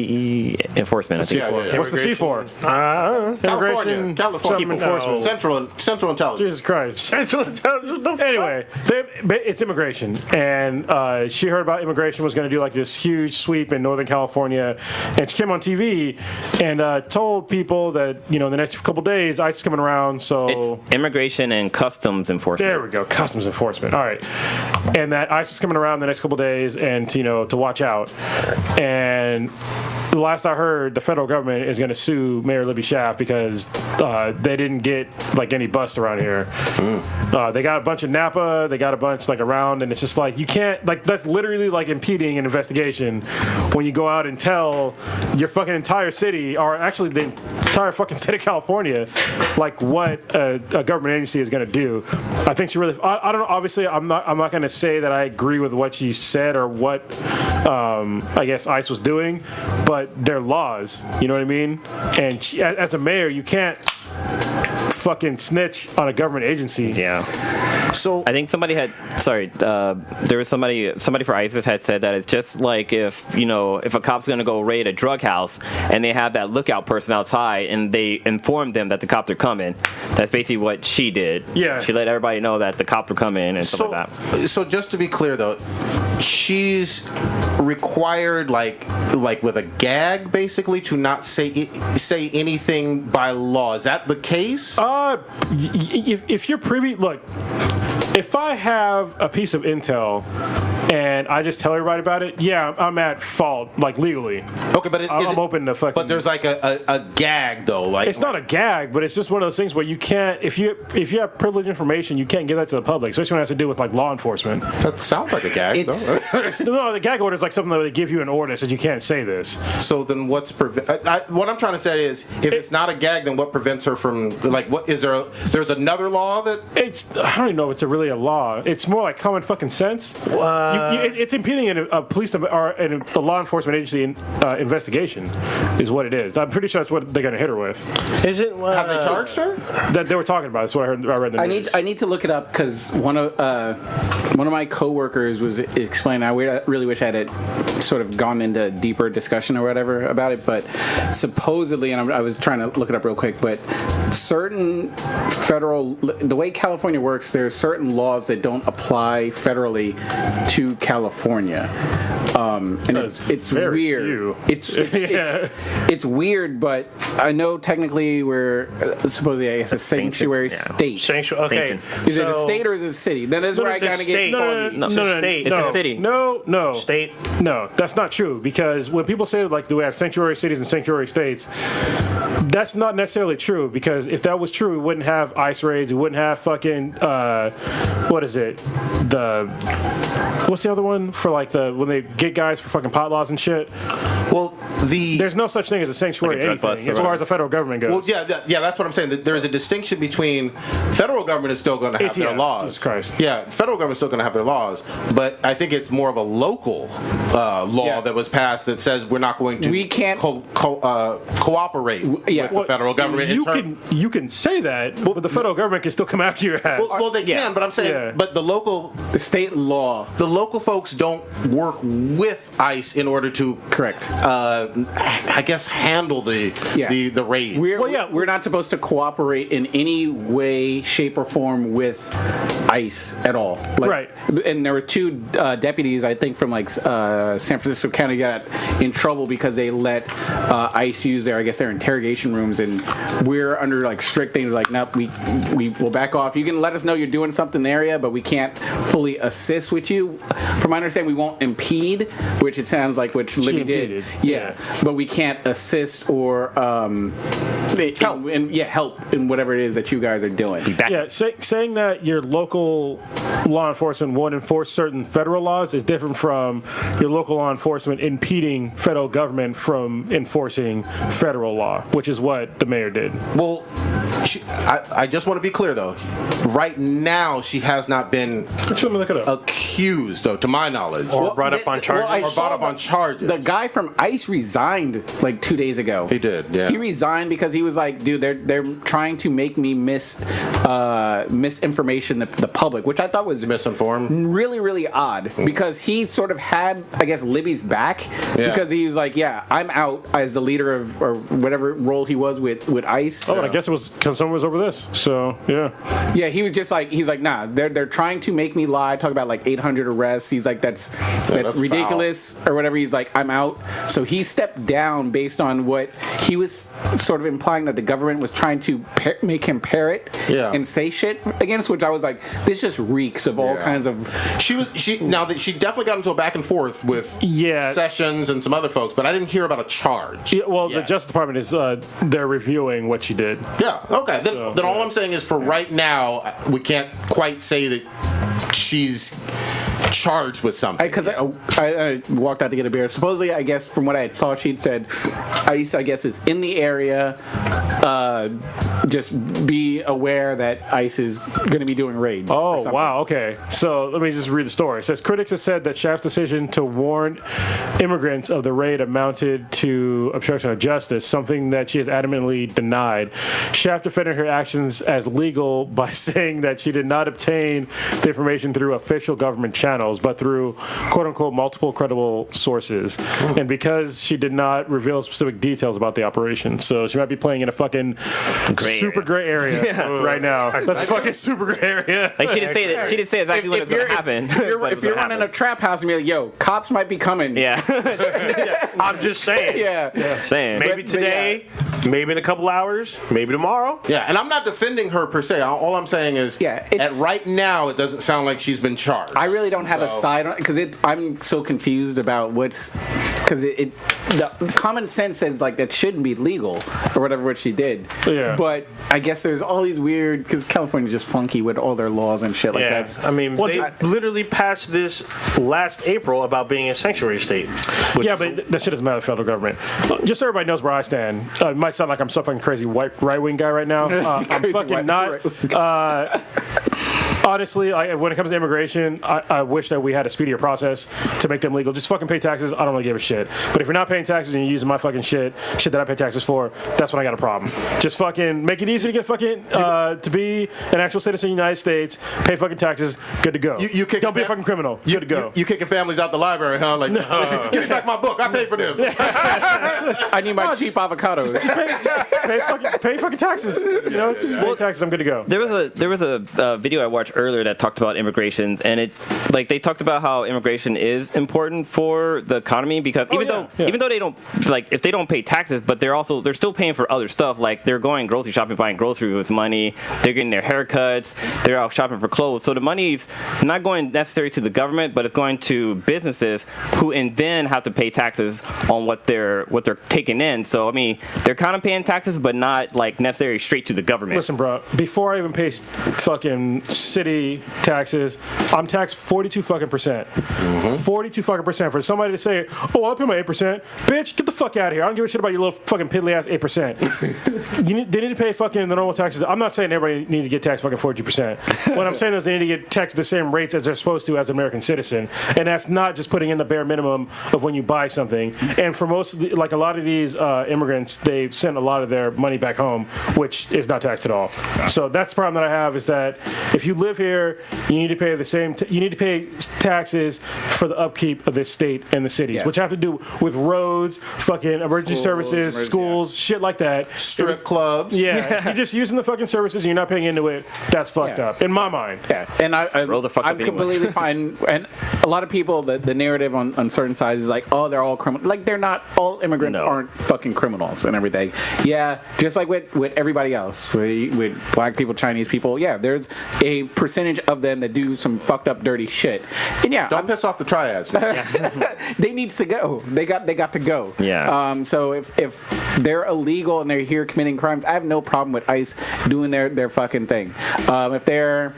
enforcement. I think. Yeah. What's the C for? California. Something enforcement. Central Intelligence. Jesus Christ. Central Intelligence. Anyway, it's immigration, and she heard about immigration was going to do like this huge sweep in Northern California, and she came on TV and told people that, you know, in the next couple days ICE is coming around. So it's immigration and customs enforcement. there we go, customs enforcement. All right, and that ICE is coming around the next couple days, and to watch out. And the last I heard, the federal government is going to sue Mayor Libby Schaaf because they didn't get like any busts around here. They got a bunch of Napa, they got a bunch like around, and it's just like you can't, like, that's literally like impeding an investigation when you go out and tell your fucking entire city, or actually the entire fucking state of California, like what a government agency is going to do. I think she really, I don't know, obviously I'm not going to say that I agree with what she said or what I guess ICE was doing, but they're laws, you know what I mean? And she, as a mayor, you can't fucking snitch on a government agency. Yeah. So I think somebody had, there was somebody for ISIS had said that it's just like if a cop's going to go raid a drug house and they have that lookout person outside and they inform them that the cops are coming. That's basically what she did. Yeah. She let everybody know that the cops were coming and stuff like that. So just to be clear though, she's required like with a gag basically to not say anything by law. Is that the case? If you're privy, look, if I have a piece of intel and I just tell everybody about it, yeah, I'm at fault, like legally. Okay, but I'm open to fucking. But there's like a gag though, like it's not a gag, but it's just one of those things where you can't, if you have privileged information, you can't give that to the public, especially when it has to do with like law enforcement. That sounds like a gag. No, the gag order is like something that they give you an order that says you can't say this. So then what's what I'm trying to say is, if it's not a gag, then what prevents her from, like, what is there? There's another law that I don't even know if it's really a law. It's more like common fucking sense. It's impeding a police or a law enforcement agency investigation, is what it is. I'm pretty sure that's what they're going to hit her with. Is it? have they charged her? That they were talking about. That's what I read. The news. I need to look it up because one of my coworkers was explaining. I really wish I had sort of gone into deeper discussion or whatever about it, but supposedly, and I was trying to look it up real quick, but certain the way California works, there's certain laws that don't apply federally to California. And it's weird. It's weird, but I know technically we're supposedly, I guess, a sanctuary state. Okay. Is it a state or is it a city? Then that's where I kind of get foggy. No, it's a state. It's a city. No. State. No, that's not true, because when people say, like, do we have sanctuary cities and sanctuary states, that's not necessarily true, because if that was true, we wouldn't have ICE raids, we wouldn't have fucking, what is it? What's the other one for, like, when they get guys for fucking pot laws and shit? Well, there's no such thing as a sanctuary Like a drug anything, bust, as far as the federal government goes. Well, yeah, that's what I'm saying. There's a distinction between federal government is still going to have their laws. Jesus Christ. Yeah, federal government is still going to have their laws, but I think it's more of a local law that was passed that says we're not going to. We can't cooperate with the federal government. You can say that, but the federal government can still come after your ass. Well, they can, but I'm saying, but the state law, the local folks don't work with ICE in order to I guess handle the raid. We're not supposed to cooperate in any way, shape, or form with ICE at all. Right. And there were two deputies, I think, from San Francisco County got in trouble because they let ICE use their interrogation rooms, and we're under strict things nope, we will back off. You can let us know you're doing something in the area, but we can't fully assist with you. From my understanding, we won't impede, which it sounds like Libby did. Yeah, but we can't assist or help in whatever it is that you guys are doing. Yeah, saying that your local law enforcement won't enforce certain federal laws is different from your local law enforcement impeding federal government from enforcing federal law, which is what the mayor did. Well, I just want to be clear, though. Right now, she has not been accused, though, to my knowledge. Or brought up on charges. The guy from ICE resigned 2 days ago. He did, yeah. He resigned because he was like, dude, they're trying to make me misinformation the public, which I thought was misinformed. Really, really odd because he sort of had, I guess, Libby's back because he was like, yeah, I'm out as the leader of or whatever role he was with ICE. Oh, and I guess it was because someone was over this. So yeah. Yeah, he was just he's like, nah, they're trying to make me lie. Talk about 800 arrests. He's like, that's ridiculous foul. Or whatever. He's like, I'm out. So he stepped down based on what he was sort of implying that the government was trying to make him parrot and say shit against, which I was like, this just reeks of all kinds of. She definitely got into a back and forth with Sessions and some other folks, but I didn't hear about a charge. Yeah, well, the Justice Department is they're reviewing what she did. Yeah. Okay. Then all I'm saying is for right now, we can't quite say that she's charged with something. Because I walked out to get a beer. Supposedly, I guess from what I saw, she'd said ICE, I guess, is in the area. Just be aware that ICE is going to be doing raids. Oh, wow. Okay. So let me just read the story. It says, critics have said that Schaaf's decision to warn immigrants of the raid amounted to obstruction of justice, something that she has adamantly denied. Schaaf defended her actions as legal by saying that she did not obtain the information through official government channels, but through quote-unquote multiple credible sources. And because she did not reveal specific details about the operation. So she might be playing in a fucking super gray area right now. That's a fucking super gray area. She didn't say that. She didn't say exactly what was going to happen. If you're running a trap house and be like, yo, cops might be coming. Yeah. I'm just saying. Yeah. Saying. Maybe today, maybe in a couple hours, maybe tomorrow. Yeah, and I'm not defending her per se. All I'm saying is, at right now, it doesn't sound like she's been charged. I really don't have a side on it because I'm so confused about what's because the common sense says that shouldn't be legal or whatever what she did. Yeah. But I guess there's all these weird because California's just funky with all their laws and shit like that. I mean, they literally passed this last April about being a sanctuary state. Yeah, but that shit doesn't matter to the federal government. Just so everybody knows where I stand. It might sound like I'm some fucking crazy right-wing guy right now. I'm fucking not. Honestly, when it comes to immigration, I wish that we had a speedier process to make them legal. Just fucking pay taxes. I don't really give a shit. But if you're not paying taxes and you're using my fucking shit that I pay taxes for, that's when I got a problem. Just fucking make it easy to get fucking to be an actual citizen of the United States. Pay fucking taxes. Good to go. Don't be a fucking criminal. Good to go. You kicking families out the library, huh? Give me back my book. I paid for this. I need my cheap avocados. Pay fucking taxes. Just pay taxes. I'm good to go. There was a video I watched earlier that talked about immigration, and it's they talked about how immigration is important for the economy because even though they don't if they don't pay taxes, but they're still paying for other stuff. They're going grocery shopping, buying groceries with money. They're getting their haircuts. They're out shopping for clothes. So the money's not going necessarily to the government, but it's going to businesses who and then have to pay taxes on what they're taking in. So I mean, they're kind of paying taxes, but not necessarily straight to the government. Listen, bro. Before I even pay fucking city taxes, I'm taxed 42 fucking percent. 42 fucking percent. For somebody to say, oh, I'll pay my 8%, bitch, get the fuck out of here. I don't give a shit about your little fucking piddly ass 8%. They need to pay fucking the normal taxes. I'm not saying everybody needs to get taxed fucking 42%. What I'm saying is they need to get taxed the same rates as they're supposed to as an American citizen, and that's not just putting in the bare minimum of when you buy something. And for most of a lot of these immigrants, they send a lot of their money back home, which is not taxed at all. So that's the problem that I have is that if you live live here, you need to pay the same. You need to pay taxes for the upkeep of this state and the cities, which have to do with roads, fucking emergency services, schools, shit like that. Strip clubs. Yeah, if you're just using the fucking services and you're not paying into it, that's fucked up in my mind. Yeah, and Roll the fuck I'm up anyway. completely fine. And a lot of people, the narrative on certain sides is like, oh, they're all criminals. Like, they're not. All immigrants aren't fucking criminals and everything. Yeah, just like with everybody else, with black people, Chinese people. Yeah, there's a percentage of them that do some fucked up, dirty shit. And yeah, Don't piss off the triads. they needs to go. They got to go. Yeah. So if they're illegal and they're here committing crimes, I have no problem with ICE doing their fucking thing. If they're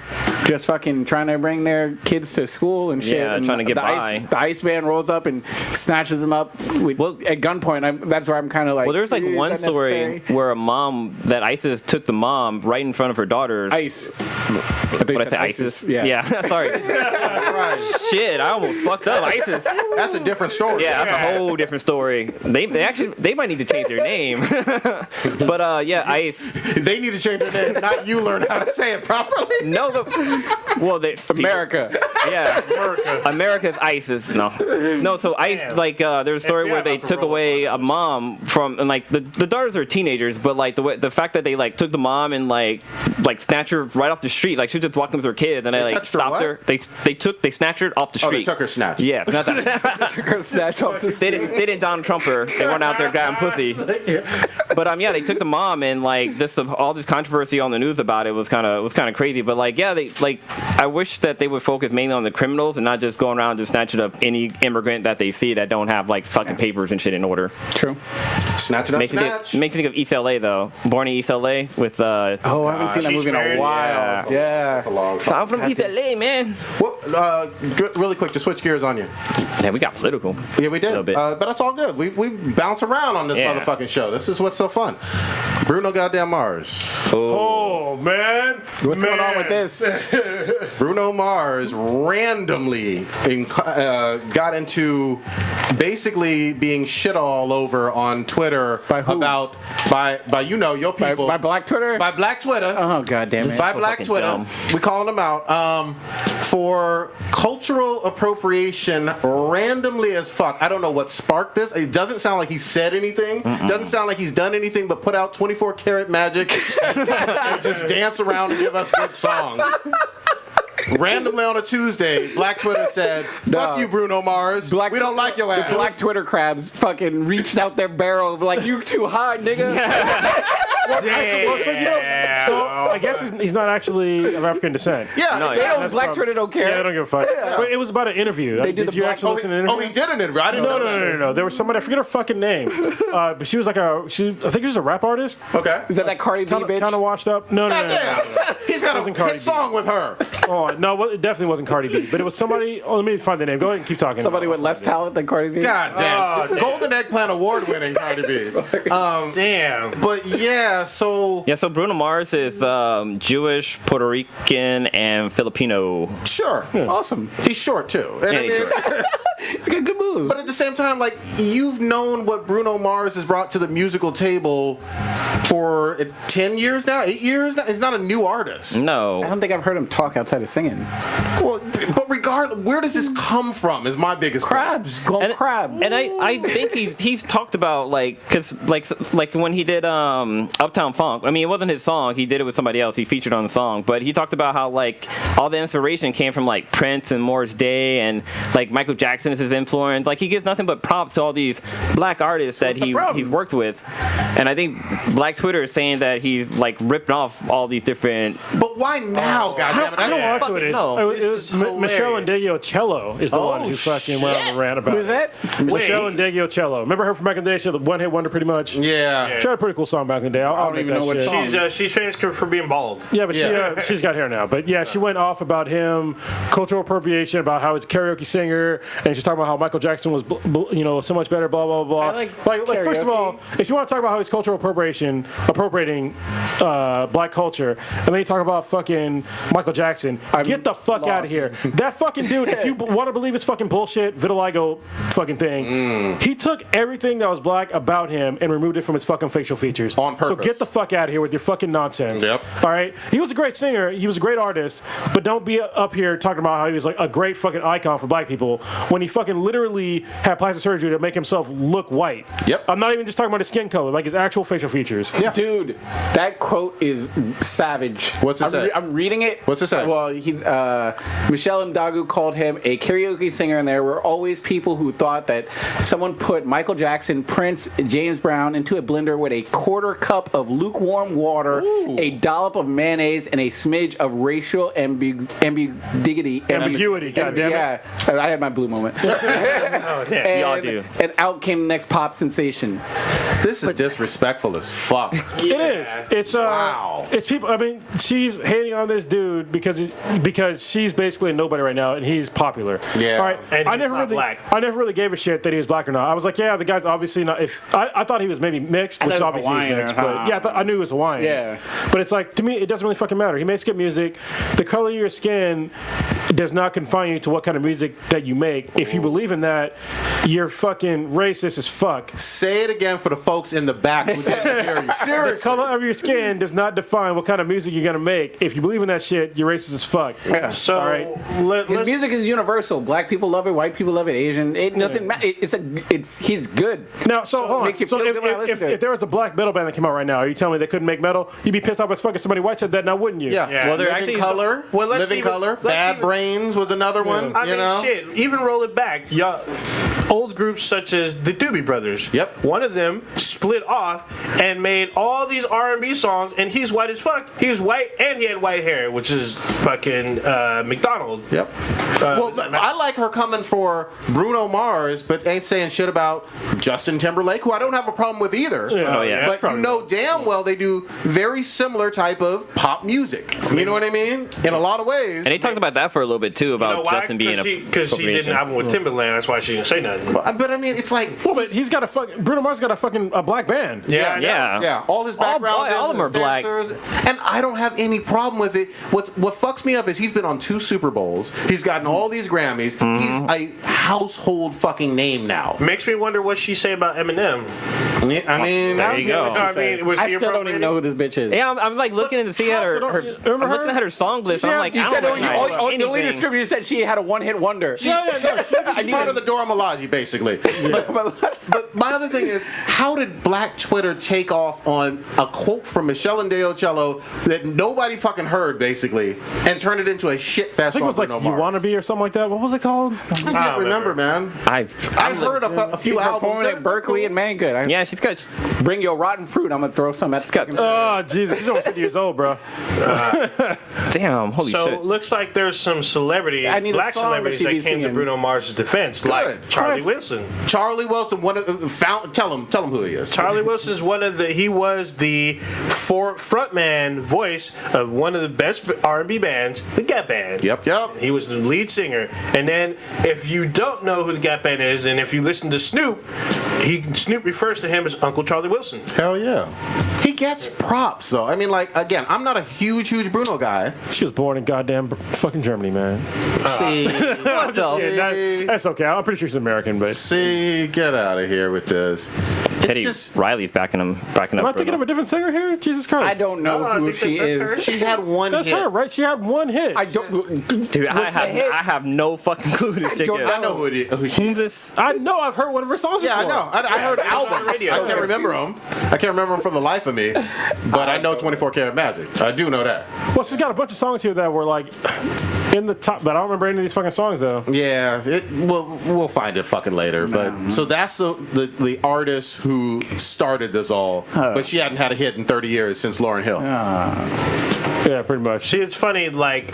just fucking trying to bring their kids to school and shit, and trying to get by. The ICE man rolls up and snatches them up at gunpoint. That's where I'm kind of like. Well, there's like is one that story necessary? where a mom that ISIS took the mom right in front of her daughters. ICE. What I say, ISIS? Yeah. Sorry. Right. Shit, I almost fucked up. ISIS. That's a different story. Yeah, that's a whole different story. They might need to change their name. But ICE. They need to change their name, not you learn how to say it properly. No, America. America's ISIS. No. So ICE, like, there's a story where they took away a mom from, and like the daughters are teenagers, but like the fact that they like took the mom and like snatched her right off the street, like she was just walking with her kids, and they like stopped her. They snatched her off the street. Oh, they took her snatch. Yeah, not that. Took her snatch off the street. They didn't Donald Trump her. They weren't out there grabbing pussy. But they took the mom, and like all this controversy on the news about it was kind of crazy. But like I wish that they would focus mainly on the criminals and not just going around just snatching up any immigrant that they see that don't have like fucking papers and shit in order. True. Snatch it up, Makes snatch. me think of East LA though. Born in East LA with Oh, I haven't seen that movie in a while. Yeah. That's a long So I'm from East LA, man. Well, really quick to switch gears on you. Yeah, we got political. Yeah, we did. A little bit. But that's all good. We bounce around on this motherfucking show. This is what's so fun. Bruno goddamn Mars. Oh man, What's going on with this? Bruno Mars randomly got into basically being shit all over on Twitter By who? about your people By Black Twitter? by Black Twitter. Oh, God damn it. By Black fucking Twitter, dumb. we calling them out for cultural appropriation randomly as fuck. I don't know what sparked this. It doesn't sound like he said anything. Doesn't sound like he's done anything but put out 24 karat magic and just dance around and give us good songs. Randomly on a Tuesday, Black Twitter said, fuck you, Bruno Mars. We don't like your ass. Black Twitter crabs fucking reached out their barrel like, you too high, nigga. So I guess he's not actually of African descent. Yeah, No, exactly. They don't, That's Black prob- Twitter don't care. Yeah, they don't give a fuck. But it was about an interview. They did Did the you Black- actually listen to the interview? Oh, he did an interview. I didn't know that. No. There was somebody, I forget her fucking name. But she was like I think she was a rap artist. Okay. Is that Cardi B bitch? Kind of washed up. No. Goddamn. He's got a Wasn't Cardi hit B. song with her. Oh, no, it definitely wasn't Cardi B. But it was somebody. Oh, let me find the name. Go ahead and keep talking. Somebody I'll with less find it. talent than Cardi B? God damn. Golden Eggplant Award winning Cardi B. Damn. But yeah, so Yeah, so Bruno Mars is Jewish, Puerto Rican, and Filipino. sure. Awesome. He's short too. And I he's mean, He's got good moves. but at the same time, like, you've known what Bruno Mars has brought to the musical table for 10 years now, 8 years now. He's not a new artist. I No. don't think I've heard him talk outside of singing. Well, but regardless, where does this come from is my biggest Crabs. Gold crab. And I think he's talked about because when he did Uptown Funk. I mean, it wasn't his song. He did it with somebody else. He featured on the song, but he talked about how like all the inspiration came from like Prince and Morris Day and like Michael Jackson is his influence. Like he gives nothing but props to all these black artists that he's worked with. And I think Black Twitter is saying that he's like ripping off all these different. But why now, goddammit? I don't Yeah. fucking It know. was Michelle Ndegeocello is the one who fucking went on the rant about Who's that? Michelle Ndegeocello. Remember her from back in the day? She had the one-hit wonder pretty much. Yeah. She had a pretty cool song back in the day. I'll don't make even that know what shit. song. She's famous for being bald. Yeah, but she's got hair now. But yeah, she went off about him, cultural appropriation, about how he's a karaoke singer, and she's talking about how Michael Jackson was, so much better, blah blah blah. I like first of all, karaoke. if you want to talk about how he's cultural appropriating black culture, and then you talk about fucking Michael Jackson, get the fuck out of here. That fucking dude, if you want to believe it's fucking bullshit, vitiligo fucking thing, he took everything that was black about him and removed it from his fucking facial features. On purpose. So get the fuck out of here with your fucking nonsense. Yep. All right? He was a great singer. He was a great artist. But don't be up here talking about how he was like a great fucking icon for black people when he fucking literally had plastic surgery to make himself look white. Yep. I'm not even just talking about his skin color, like his actual facial features. Yeah. Dude, that quote is savage. What's it say? I'm reading it. What's it say? Well, he's Michelle Ndagu called him a karaoke singer, and there were always people who thought that someone put Michael Jackson, Prince, James Brown into a blender with a quarter cup of lukewarm water, a dollop of mayonnaise, and a smidge of racial ambiguity. Goddamn it. Yeah, I had my blue moment. Oh, damn. And, Y'all do. and out came the next pop sensation. This is disrespectful as fuck. It is. It's Wow. It's people. I mean, she's hating on this dude because she's basically a nobody right now, and he's popular. Yeah. All right. And I he's never not really, black. I never really gave a shit that he was black or not. I was like, yeah, the guy's obviously not. If I thought he was maybe mixed, which thought he was obviously Hawaiian, he's mixed, but yeah, I knew he was Hawaiian. Yeah. But it's like to me, it doesn't really fucking matter. He makes good music. The color of your skin does not confine you to what kind of music that you make. If you believe in that, you're fucking racist as fuck. Say it again for the folks in the back who didn't hear you. The Seriously. color of your skin does not define what kind of music you're gonna make. If you believe in that shit, you're racist as fuck. Yeah. So All right. His let's, music is universal. Black people love it. White people love it. Asian. It doesn't matter. He's good. Now, so hold on. makes you So feel good when I listen to it. if there was a black metal band that came out right now, are you telling me they couldn't make metal? You'd be pissed off as fuck if somebody white said that, now wouldn't you? Yeah. Yeah. Well, they're Living actually Color. Well, let's Living even- Color. let's Bad even- Brains was another one. I you mean, know. shit. Even roll it back, y'all. Old groups such as the Doobie Brothers. Yep. One of them split off and made all these R&B songs, and he's white as fuck. He was white and he had white hair, which is fucking McDonald. Yep. Well, I like her coming for Bruno Mars, but ain't saying shit about Justin Timberlake, who I don't have a problem with either. Oh, yeah. But you know damn well they do very similar type of pop music. You know what I mean? In a lot of ways. And they talked about that for a little bit too, about You know why? Justin being Because she did an album with Timberland. That's why she didn't say nothing. But I mean, it's like. Well, but he's got Bruno Mars got a black band. Yeah. Yeah. All his background all of them are black. dancers, and I don't have any problem with it. What fucks me up is he's been on 2 Super Bowls. He's gotten all these Grammys. Mm-hmm. He's a household fucking name now. Makes me wonder what she say about Eminem. I mean, There you go. I mean, was I she still don't even know who this bitch is. Yeah, I'm like looking to see her. Remember I'm looking her? at her song list. And I'm like, You I said don't recognize the lead anything. description. You said she had a one-hit wonder. she's part of the Dora Milaje, basically. But my other thing is, how did Black Twitter take off on a quote from Michelle Ndeocello that nobody fucking heard, basically, and turn it into a shit fest? I think it was like You Wanna Be or something like that. What was it called? I can't remember, man. I heard a few albums. Performing at Berkeley and Mangood. Yeah, she's got. Bring your rotten fruit. I'm gonna throw some at the fucking. Oh, Jesus. She's over 50 years old, bro. Damn, holy So shit. looks like there's some celebrities, I need a black song celebrities that that she be came to singing. Bruno Mars' defense, like Charlie Wilson. Charlie Wilson, one of the tell him who he is. Charlie Wilson's he was the frontman voice of one of the best R&B bands, the Gap Band. Yep. He was the lead singer. And then if you don't know who the Gap Band is, and if you listen to Snoop refers to him as Uncle Charlie Wilson. Hell yeah. He gets props though. I mean, like, again, I'm not a huge Bruno guy. She was born in goddamn fucking Germany, man. See, What the? That's okay. I'm pretty sure she's American, but get out of here with this. It's Teddy just Riley's backing up. am I thinking of a different singer here? Jesus Christ. I don't know I who think she that's her. is. she had one That's hit. her, right? She had one hit. I don't. Dude, I hit? have no fucking clue who this chick don't is. know. I know who it is. Who she Who's this? I know. I've heard one of her songs Yeah, I before. know. I heard albums. radio. I can't remember them. I can't remember them from the life of me. But I know 24 Karat Magic. I do know that. Well, she's got a bunch of songs here that were like in the top, but I don't remember any of these fucking songs though. Yeah, we'll find it fucking later. But so that's the artist who started this all. But she hadn't had a hit in 30 years since Lauryn Hill. Yeah, pretty much. See, it's funny, like,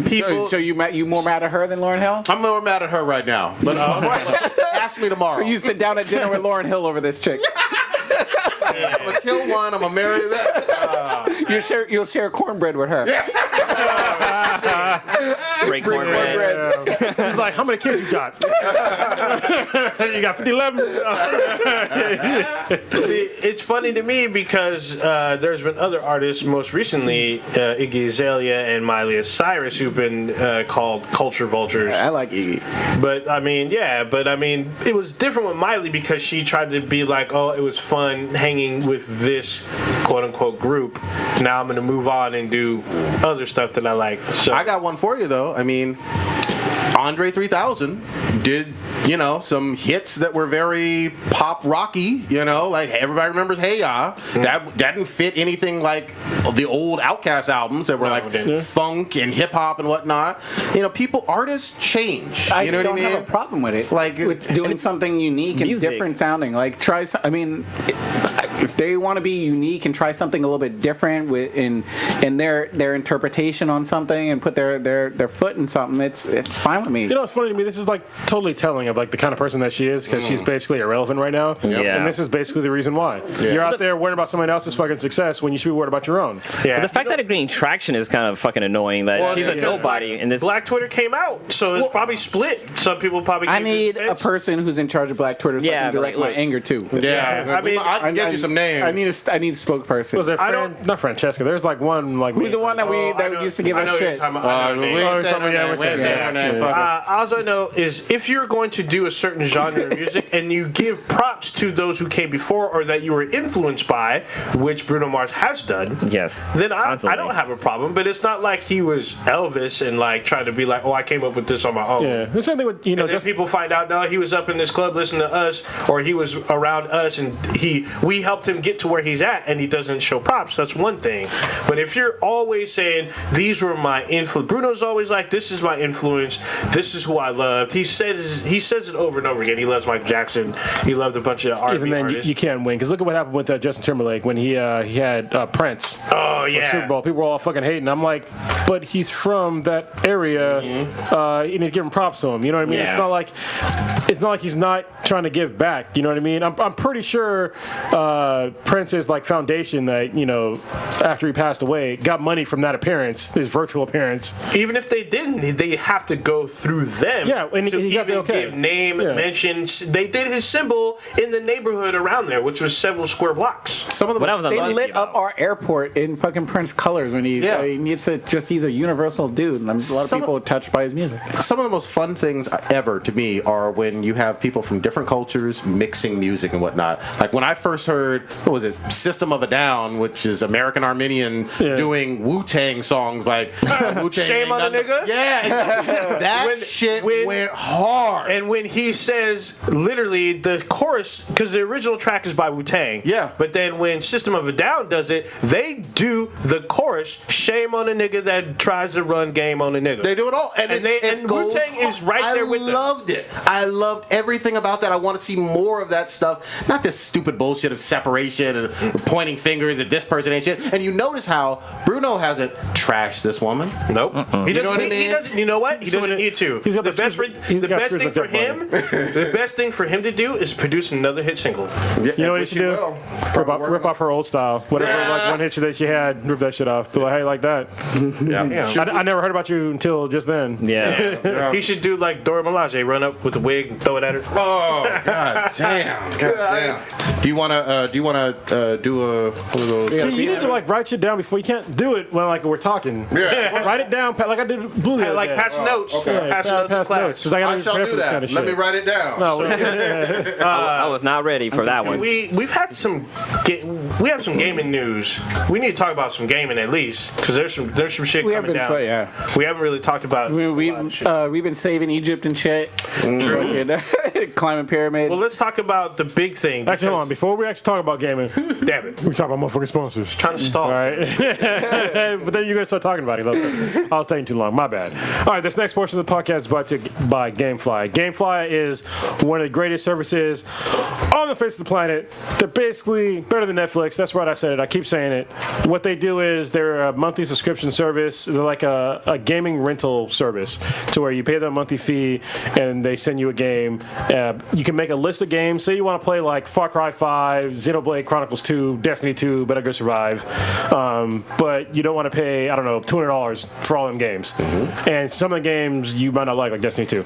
people... So you more mad at her than Lauryn Hill? I'm more mad at her right now. But ask me tomorrow. So you sit down at dinner with Lauryn Hill over this chick. I'm gonna kill one. I'm gonna marry that. You'll share cornbread with her. Great cornbread. Cornbread. was like, how many kids you got? You got 11. See, it's funny to me because there's been other artists, most recently Iggy Azalea and Miley Cyrus, who've been called culture vultures. I like Iggy. But I mean, it was different with Miley because she tried to be like, oh, it was fun hanging with this quote unquote group. Now I'm going to move on and do other stuff that I like. So I got one for you though. I mean, Andre 3000 did, some hits that were very pop rocky, like everybody remembers Hey Ya. That didn't fit anything like the old Outkast albums that were funk and hip hop and whatnot. Artists change. I You know don't what I mean? have a problem with it. Like, with doing something unique and music. different sounding. Like if they want to be unique and try something a little bit different in their interpretation on something and put their foot in something, it's fine with me. It's funny to me. This is like totally telling of like the kind of person that she is because she's basically irrelevant right now. Yeah. And this is basically the reason why. You're out there worrying about someone else's fucking success when you should be worried about your own. yeah. But the fact that it's getting traction is kind of fucking annoying. That she's a nobody in this. Black Twitter came out, so it's probably split. Some people probably. I came to need a defense. person who's in charge of Black Twitter so I Yeah, can direct but, my like, anger to. Yeah, I mean, I can get you some names. I need a spokesperson. Was there I not Francesca? There's like one like Who's the one that I know- used to give I us know what you're shit? talking about. I know we what you mean. ain't saying her yeah, name. we're We ain't saying saying her name. Fuck her. All I know is if you're going to do a certain genre of music and you give props to those who came before or that you were influenced by, which Bruno Mars has done, Yes. then I Constantly. don't have a problem. But it's not like he was Elvis and like trying to be like, oh, I came up with this on my own. Yeah, the same thing with And then just people find out, no, he was up in this club listening to us, or he was around us, and we helped him get to where he's at, and he doesn't show props. That's one thing. But if you're always saying these were my influence, Bruno's always like, this is my influence. This is who I loved. He says it over and over again. He loves Michael Jackson. He loved a bunch of R&B even then artists. you can't win because look at what happened with Justin Timberlake when he had Prince. Oh Super yeah. Bowl. People were all fucking hating. I'm like, but he's from that area, and he's giving props to him. You know what I mean? Yeah. It's not like he's not trying to give back. You know what I mean? I'm pretty sure Prince's like foundation that after he passed away got money from that appearance, his virtual appearance. Even if they didn't, they have to go through them. Yeah, and to he got the even okay. give name, Yeah. mention. They did his symbol in the neighborhood around there, which was several square blocks. Some of the What I was They unlucky lit about. up our airport in fucking Prince colors when he. Yeah. I mean, he's a universal dude, and a lot of Some people are touched by his music. Some of the most fun things ever to me are when you have people from different cultures mixing music and whatnot. Like when I first heard, what was it, System of a Down, which is American Armenian, doing Wu-Tang songs like Wu-Tang. Shame on the nigga? Yeah, that When- shit when- went hard. And when he says literally the chorus, because the original track is by Wu-Tang. Yeah. But then when System of a Down does it, they do the chorus, shame on a nigga that tries to run game on a nigga. They do it all, And goes Wu-Tang is hard. right there with them. I loved it. I loved everything about that. I want to see more of that stuff. Not this stupid bullshit of separation and pointing fingers at this person and shit. And you notice how Bruno hasn't trashed this woman. Nope. He doesn't. know what I He mean? doesn't. You know what? He So doesn't when need to. he's got the the best. screws- he's The got best screws thing like for that, him. The best thing for him to do is produce another hit single. Yeah, You know what he which should do? will. Rip off her old style. Whatever, like one hit that she had, rip that shit off. Be like, hey, like that. Yeah. I never heard about you until just then. Yeah. He should do like Dora Milaje, run up with the wig and throw it at her. Oh god damn! God damn! Do you wanna do a one of those? See, you need to like write shit down before you can't do it when like we're talking. Yeah. Write it down, like I did Blue. the other Like day. pass notes. okay. Pass notes in pass class. notes because I I gotta shall prepare do for this that. kind of Let shit. me write it down. No, I was not ready for that one. We've had some we have some gaming news. We need to talk about some gaming at least because there's some shit We have coming been down. so yeah. We haven't really talked about. We've been saving Egypt and shit. Fucking climbing pyramids. Well, let's talk about the big thing. actually, hold on. Before we actually talk about gaming, Damn it! we talk about motherfucking sponsors. Trying to stall. All right. But then you're going to start talking about it. I was taking too long. My bad. All right. This next portion of the podcast is brought to you by GameFly. GameFly is one of the greatest services on the face of the planet. They're basically better than Netflix. That's right. I said it. I keep saying it. What they do is they're a monthly subscription service. They're like a gaming rental service to where you pay them a monthly fee and they send you a game You can make a list of games. Say you want to play like Far Cry 5, Xenoblade Chronicles 2, Destiny 2, Better Go Survive, but you don't want to pay, I don't know, $200 for all them games. And some of the games you might not like Destiny 2.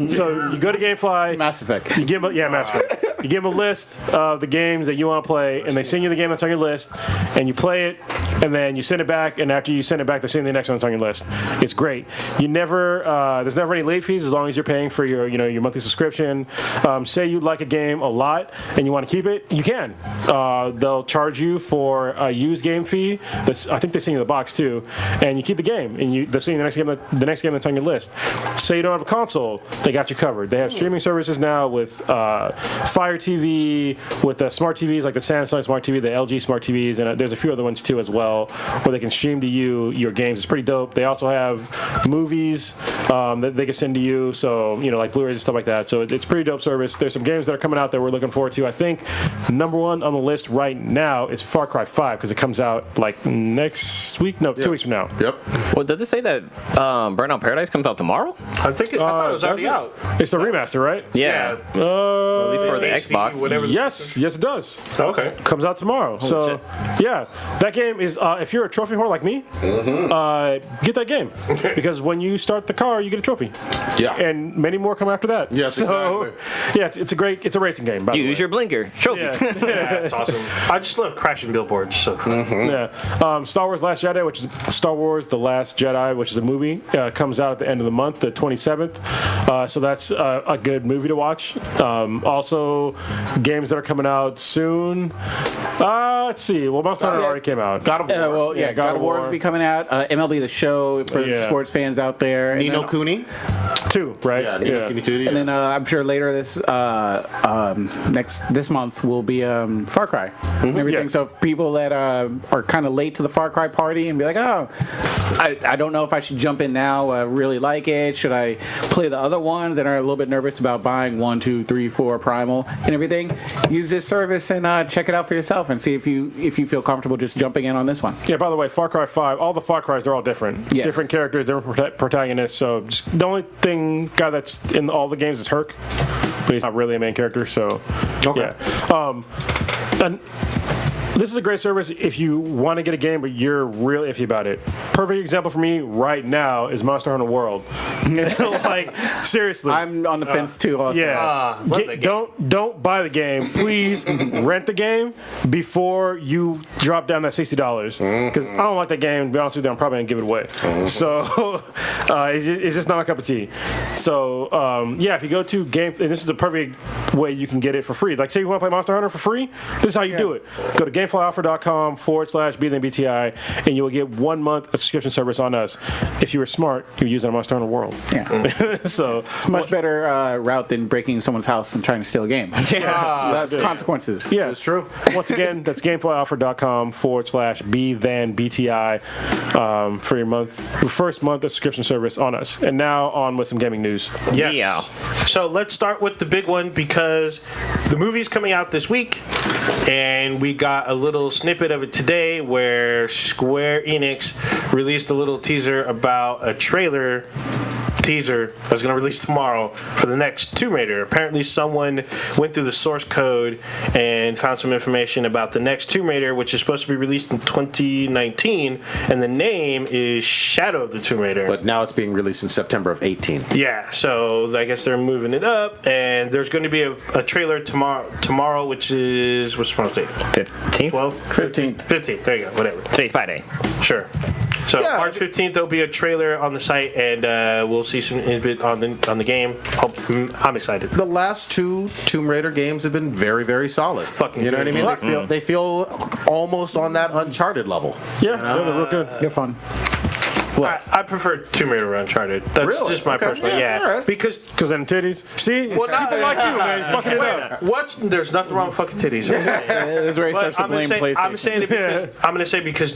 So you go to GameFly. Mass Effect. You give them, Mass Effect. You give them a list of the games that you want to play, and they send you the game that's on your list, and you play it, and then you send it back, and after you send it back, they send the next one that's on your list. It's great. You never, there's never any late fees as long as you're paying for your monthly subscription. Say you like a game a lot and you want to keep it, you can. They'll charge you for a used game fee. I think they send you the box too, and you keep the game, and they'll send you the next game that's on your list. Say you don't have a console, they got you covered. They have streaming services now with Fire TV, with the smart TVs like the Samsung Smart TV, the LG Smart TVs, and there's a few other ones too as well, where they can stream to you your games. It's pretty dope. They also have movies that they can send to you, so like Blu-rays and stuff like that. So it's pretty dope service. There's some games that are coming out that we're looking forward to. I think number one on the list right now is Far Cry 5 because it comes out like next week. No, 2 weeks from now. Yep. Well, does it say that Burnout Paradise comes out tomorrow? I thought it was already out. It's the remaster, right? Yeah. At least for the HD, Xbox. whatever. Yes, it does. Okay. Comes out tomorrow. So, yeah, that game is. If you're a trophy whore like me, get that game because when you start the car, you get a trophy. Yeah. And many more come after that. Yes, so, exactly. yeah, it's a racing game. By the way. Use your blinker. Trophy. Yeah. That's awesome. I just love crashing billboards. So. Yeah. Star Wars Last Jedi, which is Star Wars The Last Jedi, which is a movie, comes out at the end of the month, the 27th. So that's a good movie to watch. Also, games that are coming out soon. Let's see. Well, Monster Hunter already came out. God of War. God of War will be coming out. MLB The Show for sports fans out there. Ni no Kuni. 2, right? Yeah, Ni no Kuni 2. Yeah. And then I'm sure later this month will be Far Cry and everything. Yeah. So people that are kind of late to the Far Cry party and be like, oh, I don't know if I should jump in now. I really like it. Should I play the other ones and are a little bit nervous about buying 1, 2, 3, 4 Primal and everything? Use this service and check it out for yourself and see if you feel comfortable just jumping in on this one. Yeah, by the way, Far Cry 5, all the Far Cries, they're all different. Yes. Different characters, different protagonists. So just, the only guy that's in all the games is Herc, but he's not really a main character, so Okay. yeah. And this is a great service if you want to get a game, but you're real iffy about it. Perfect example for me right now is Monster Hunter World. Like, seriously. I'm on the fence too. Also. Yeah. Don't buy the game. Please rent the game before you drop down that $60. Because I don't like that game. To be honest with you, I'm probably going to give it away. So it's just not my cup of tea. So, yeah, if you go to Game... And this is a perfect way you can get it for free. Like, say you want to play Monster Hunter for free, this is how you do it. Go to GameFlyOffer.com/BThenBTI, and you will get 1 month of subscription service on us. If you were smart, you would use it on Monster Hunter World. Yeah. So It's a much better route than breaking someone's house and trying to steal a game. That's consequences. yeah, It's true. Once again, that's GameFlyOffer.com/BThenBTI for your first month of subscription service on us. And now on with some gaming news. Yes. Yeah. So let's start with the big one because the movie's coming out this week, and we got a little snippet of it today where Square Enix released a little teaser about a trailer teaser that's going to release tomorrow for the next Tomb Raider. Apparently someone went through the source code and found some information about the next Tomb Raider, which is supposed to be released in 2019, and the name is Shadow of the Tomb Raider. But now it's being released in September of 18. Yeah, so I guess they're moving it up, and there's going to be a trailer tomorrow, which is, what's tomorrow's date? 15th? 12th? 15th. There you go, whatever. Today's Friday. Sure. So Yeah. March 15th, there'll be a trailer on the site, and we'll see some bit on the game. I'm excited. The last 2 Tomb Raider games have been very, very solid. Fucking you know good. what I mean? They feel almost on that Uncharted level. Yeah, they're real good. They're fun. I prefer Tomb Raider over Uncharted. That's Really? just my Okay. personal. Yeah, Yeah, all right. because Because then titties. See, it's Well, not- people like you, man. Fucking it up. there's nothing wrong with fucking titties. This is where he But starts to I'm gonna blame say PlayStation. I'm saying it because I'm gonna say because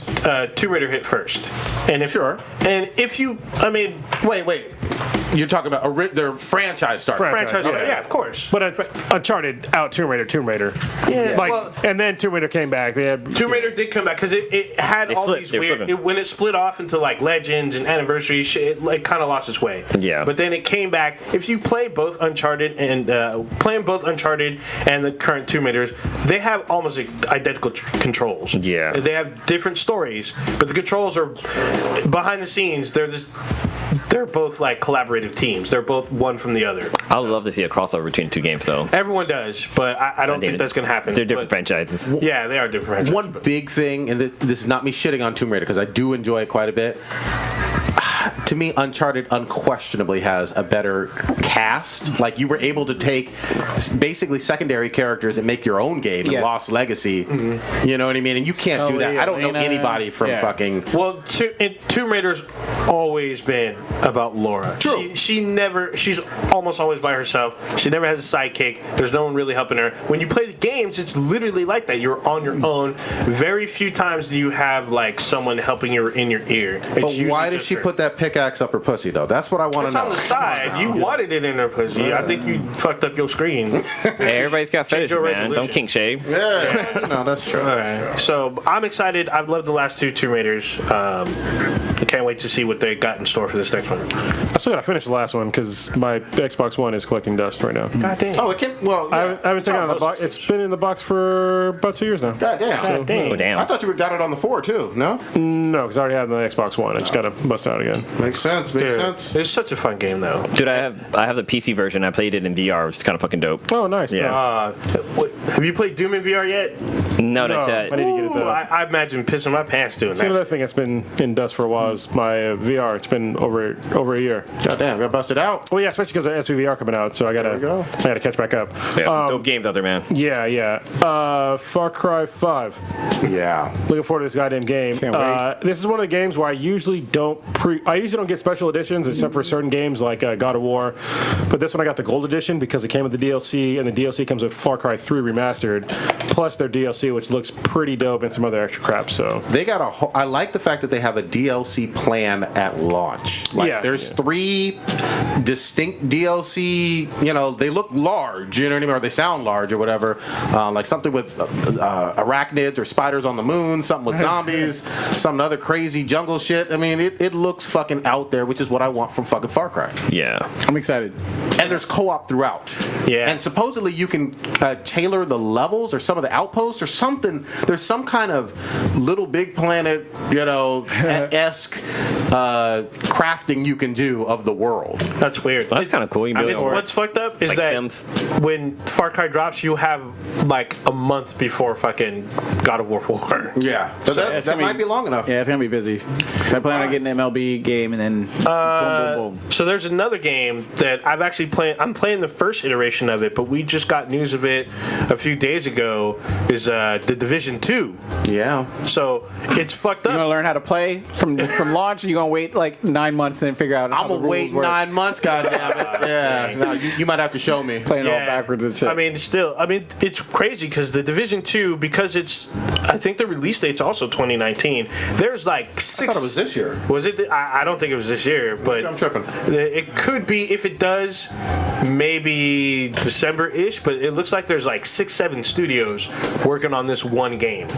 Tomb Raider hit first, and if Sure. and if you, I mean, Wait. You're talking about their franchise start. Franchise, Okay. yeah, of course. But Uncharted out Tomb Raider. Yeah, Like, well, and then Tomb Raider came back. They had Tomb Raider did come back because it had all flipped. these They were weird. flipping. When it split off into like Legends and Anniversary, shit, it like kind of lost its way. Yeah. But then it came back. If you play both Uncharted and the current Tomb Raiders, they have almost identical controls. Yeah. They have different stories, but the controls are behind the scenes. They're both like collaborative teams. They're both one from the other. I would love to see a crossover between the two games, though. Everyone does, but I don't think that's going to happen. They're different But- franchises. Yeah, they are different franchises. One big thing, and this is not me shitting on Tomb Raider because I do enjoy it quite a bit. To me, Uncharted unquestionably has a better cast. Like, you were able to take basically secondary characters and make your own game in Yes. Lost Legacy. You know what I mean? And you can't do that. Sully, I don't know Elena, anybody from yeah. fucking... Well, Tomb Raider's always been about Laura. True. She's almost always by herself. She never has a sidekick. There's no one really helping her. When you play the games, it's literally like that. You're on your own. Very few times do you have like someone helping you in your ear. It's But usually why did just she her. put that pickaxe up her pussy, though? That's what I want It's to on know. the side. You wanted it in her pussy. I think you fucked up your screen. Hey, everybody's got Change fetishes, your man. resolution. Don't kink shame. Yeah, no, that's true. All right. So I'm excited. I've loved the last two Tomb Raiders. I can't wait to see what they got in store for this next one. I still gotta finish the last one because my Xbox One is collecting dust right now. God damn. Oh, it came... Well, I yeah. haven't taken it out of the almost box. It's been in the box for about 2 years now. God damn. Oh, damn. I thought you got it on the 4, too. No? No, because I already had the Xbox One. I just gotta bust it out again. Makes sense. Makes sense. It's such a fun game, though. Dude, I have the PC version. I played it in VR. It's kind of fucking dope. Oh, nice. Yeah. nice. Have you played Doom in VR yet? No, No, not yet. I need to get it Ooh, though. I imagine pissing my pants doing See, another that. thing that's been in dust for a while is my VR. It's been over a year. God damn, got busted out. Well, yeah, especially because of SVVR coming out, so I we go. gotta catch back up. Yeah, some dope games out there, man. Yeah. Far Cry 5. Yeah. Looking forward to this goddamn game. Can't wait. This is one of the games where I usually don't get special editions except for certain games like God of War. But this one I got the gold edition because it came with the DLC, and the DLC comes with Far Cry 3 remastered, plus their DLC, which looks pretty dope, and some other extra crap. So They got I like the fact that they have a DLC plan at launch. Like, Yeah. there's 3 distinct DLC. You know, they look large. You know what I mean, or they sound large or whatever. Like something with arachnids or spiders on the moon. Something with zombies. Some other crazy jungle shit. I mean, it looks fucking out there, which is what I want from fucking Far Cry. Yeah. I'm excited. And there's co-op throughout. Yeah. And supposedly you can tailor the levels or some of the outposts or something. There's some kind of Little Big Planet, esque crafting you can do of the world. That's weird. Well, that's kind of cool. You can build it for what's fucked up is like that Sims. when Far Cry drops, you have like a month before fucking God of War 4. Yeah. So that it's gonna might be- be long enough. Yeah, it's gonna be busy. Cause I plan on getting an MLB game and then boom, boom, boom. So there's another game that I've actually played. I'm playing the first iteration of it, but we just got news of it a few days ago. Is The Division 2. Yeah. So it's fucked You up. gonna learn how to play from launch, or you gonna wait like 9 months and then figure out how I'm the gonna rules wait work? 9 months, goddammit. Yeah. No, you might have to show me. Playing all backwards and shit. I mean, it's crazy because the Division 2, because I think the release date's also 2019. There's like 6. I thought it was this year. Was it? I don't think it was this year, but I'm tripping. It could be. If it does, maybe December-ish. But it looks like there's like 6-7 studios working on this one game.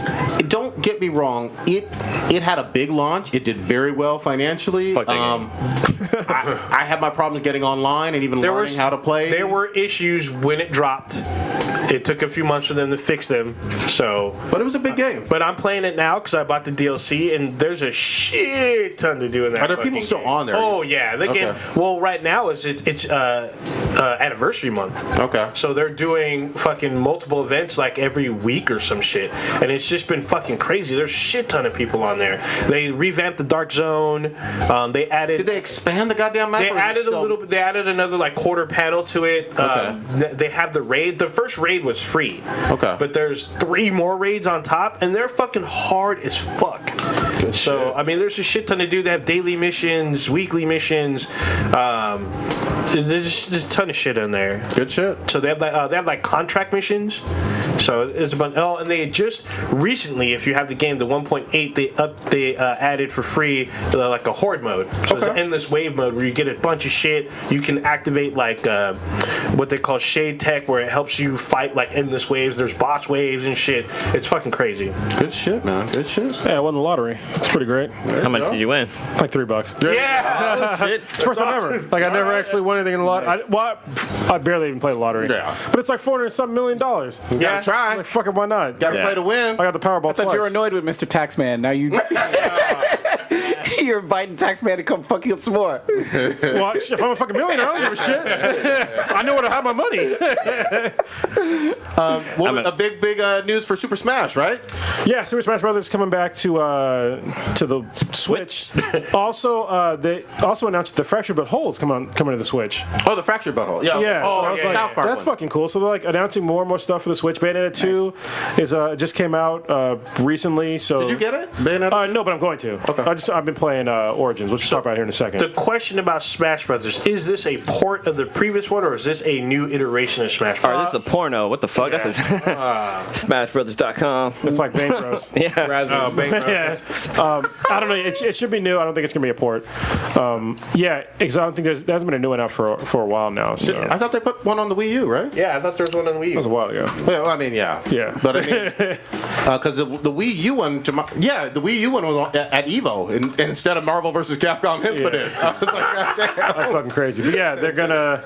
Don't get me wrong. It had a big launch. It did very well financially. Fuck that game. I had my problems getting online and even learning how to play. There were issues when it dropped. It took a few months for them to fix them. So, but it was a big game. but I'm playing it now because I bought the DLC, and there's a shit ton to do in that. Are there people fucking still game. on there? Oh yeah, the game. Okay. Well, right now it's anniversary month. Okay. So they're doing fucking multiple events like every week or some shit, and it's just been fucking crazy. There's a shit ton of people on there. They revamped the Dark Zone. They added. Did they expand the goddamn map? They or is it added still- a little bit. They added another like quarter panel to it. They have the raid. The first raid was free. Okay. But there's 3 more raids on top, and they're fucking hard as fuck. Good So shit. I mean, there's a shit ton to do. They have daily missions, weekly missions. There's just a ton of shit in there. Good shit. So they have like contract missions. So it's a bunch. Oh, and they just recently, if you have the game, the 1.8, they added for free like a horde mode. So it's an endless wave mode where you get a bunch of shit. You can activate like what they call shade tech, where it helps you fight like endless waves. There's boss waves and shit. It's fucking crazy. Good shit, man. Good shit. Yeah, I won the lottery. It's pretty great. How much did you win? Like $3. Yeah. Shit. It's first time ever. Like I never actually won anything in the lottery. I barely even played the lottery. Yeah. But it's like $400-something million. You gotta try. Like fucking why not? Gotta Yeah. play to win. I got the Powerball I thought twice. you were annoyed with Mr. Taxman. Now you. You're inviting Taxman to come fuck you up some more. Well, if I'm a fucking millionaire, I don't give a shit. I know where to hide my money. A big news for Super Smash, right? Yeah, Super Smash Brothers coming back to the Switch. Also, they also announced the Fractured But Whole is coming to the Switch. Oh, the Fractured Butthole. Yeah. Yeah, so I was like, South Park that's one. fucking cool. So they're like announcing more and more stuff for the Switch. Bayonetta 2 is just came out recently. So Did you get it? Bayonetta? No, but I'm going to. Okay. I've been playing Origins, which we'll talk about here in a second. The question about Smash Brothers: is this a port of the previous one, or is this a new iteration of Smash All right, Brothers? this is a porno. What the fuck? That's SmashBrothers.com. It's like Bang Bros. Yeah. Yeah. I don't know. It should be new. I don't think it's gonna be a port. Yeah, because I don't think there hasn't been a new one out for a while now. So. I thought they put one on the Wii U, right? Yeah, I thought there was one on Wii That was a U. while ago. Well, I mean, yeah. Yeah. But I mean, because the Wii U one, the Wii U one was at EVO and instead of Marvel vs. Capcom Infinite. I was like, God damn. That's fucking crazy. But yeah, they're gonna.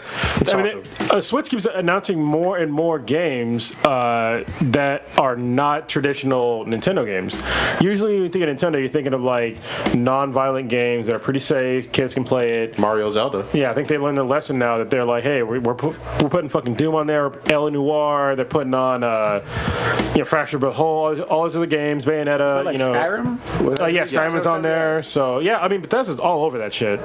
Switch keeps announcing more and more games that are not traditional Nintendo games. Usually, when you think of Nintendo, you're thinking of like non-violent games that are pretty safe. Kids can play it. Mario Zelda. Yeah, I think they learned their lesson now that they're like, hey, we're putting fucking Doom on there, L.A. Noire. They're putting on Fractured But Whole, all those other games, Bayonetta. Like Skyrim? Yeah, Skyrim is on there. So yeah, I mean, Bethesda's all over that shit.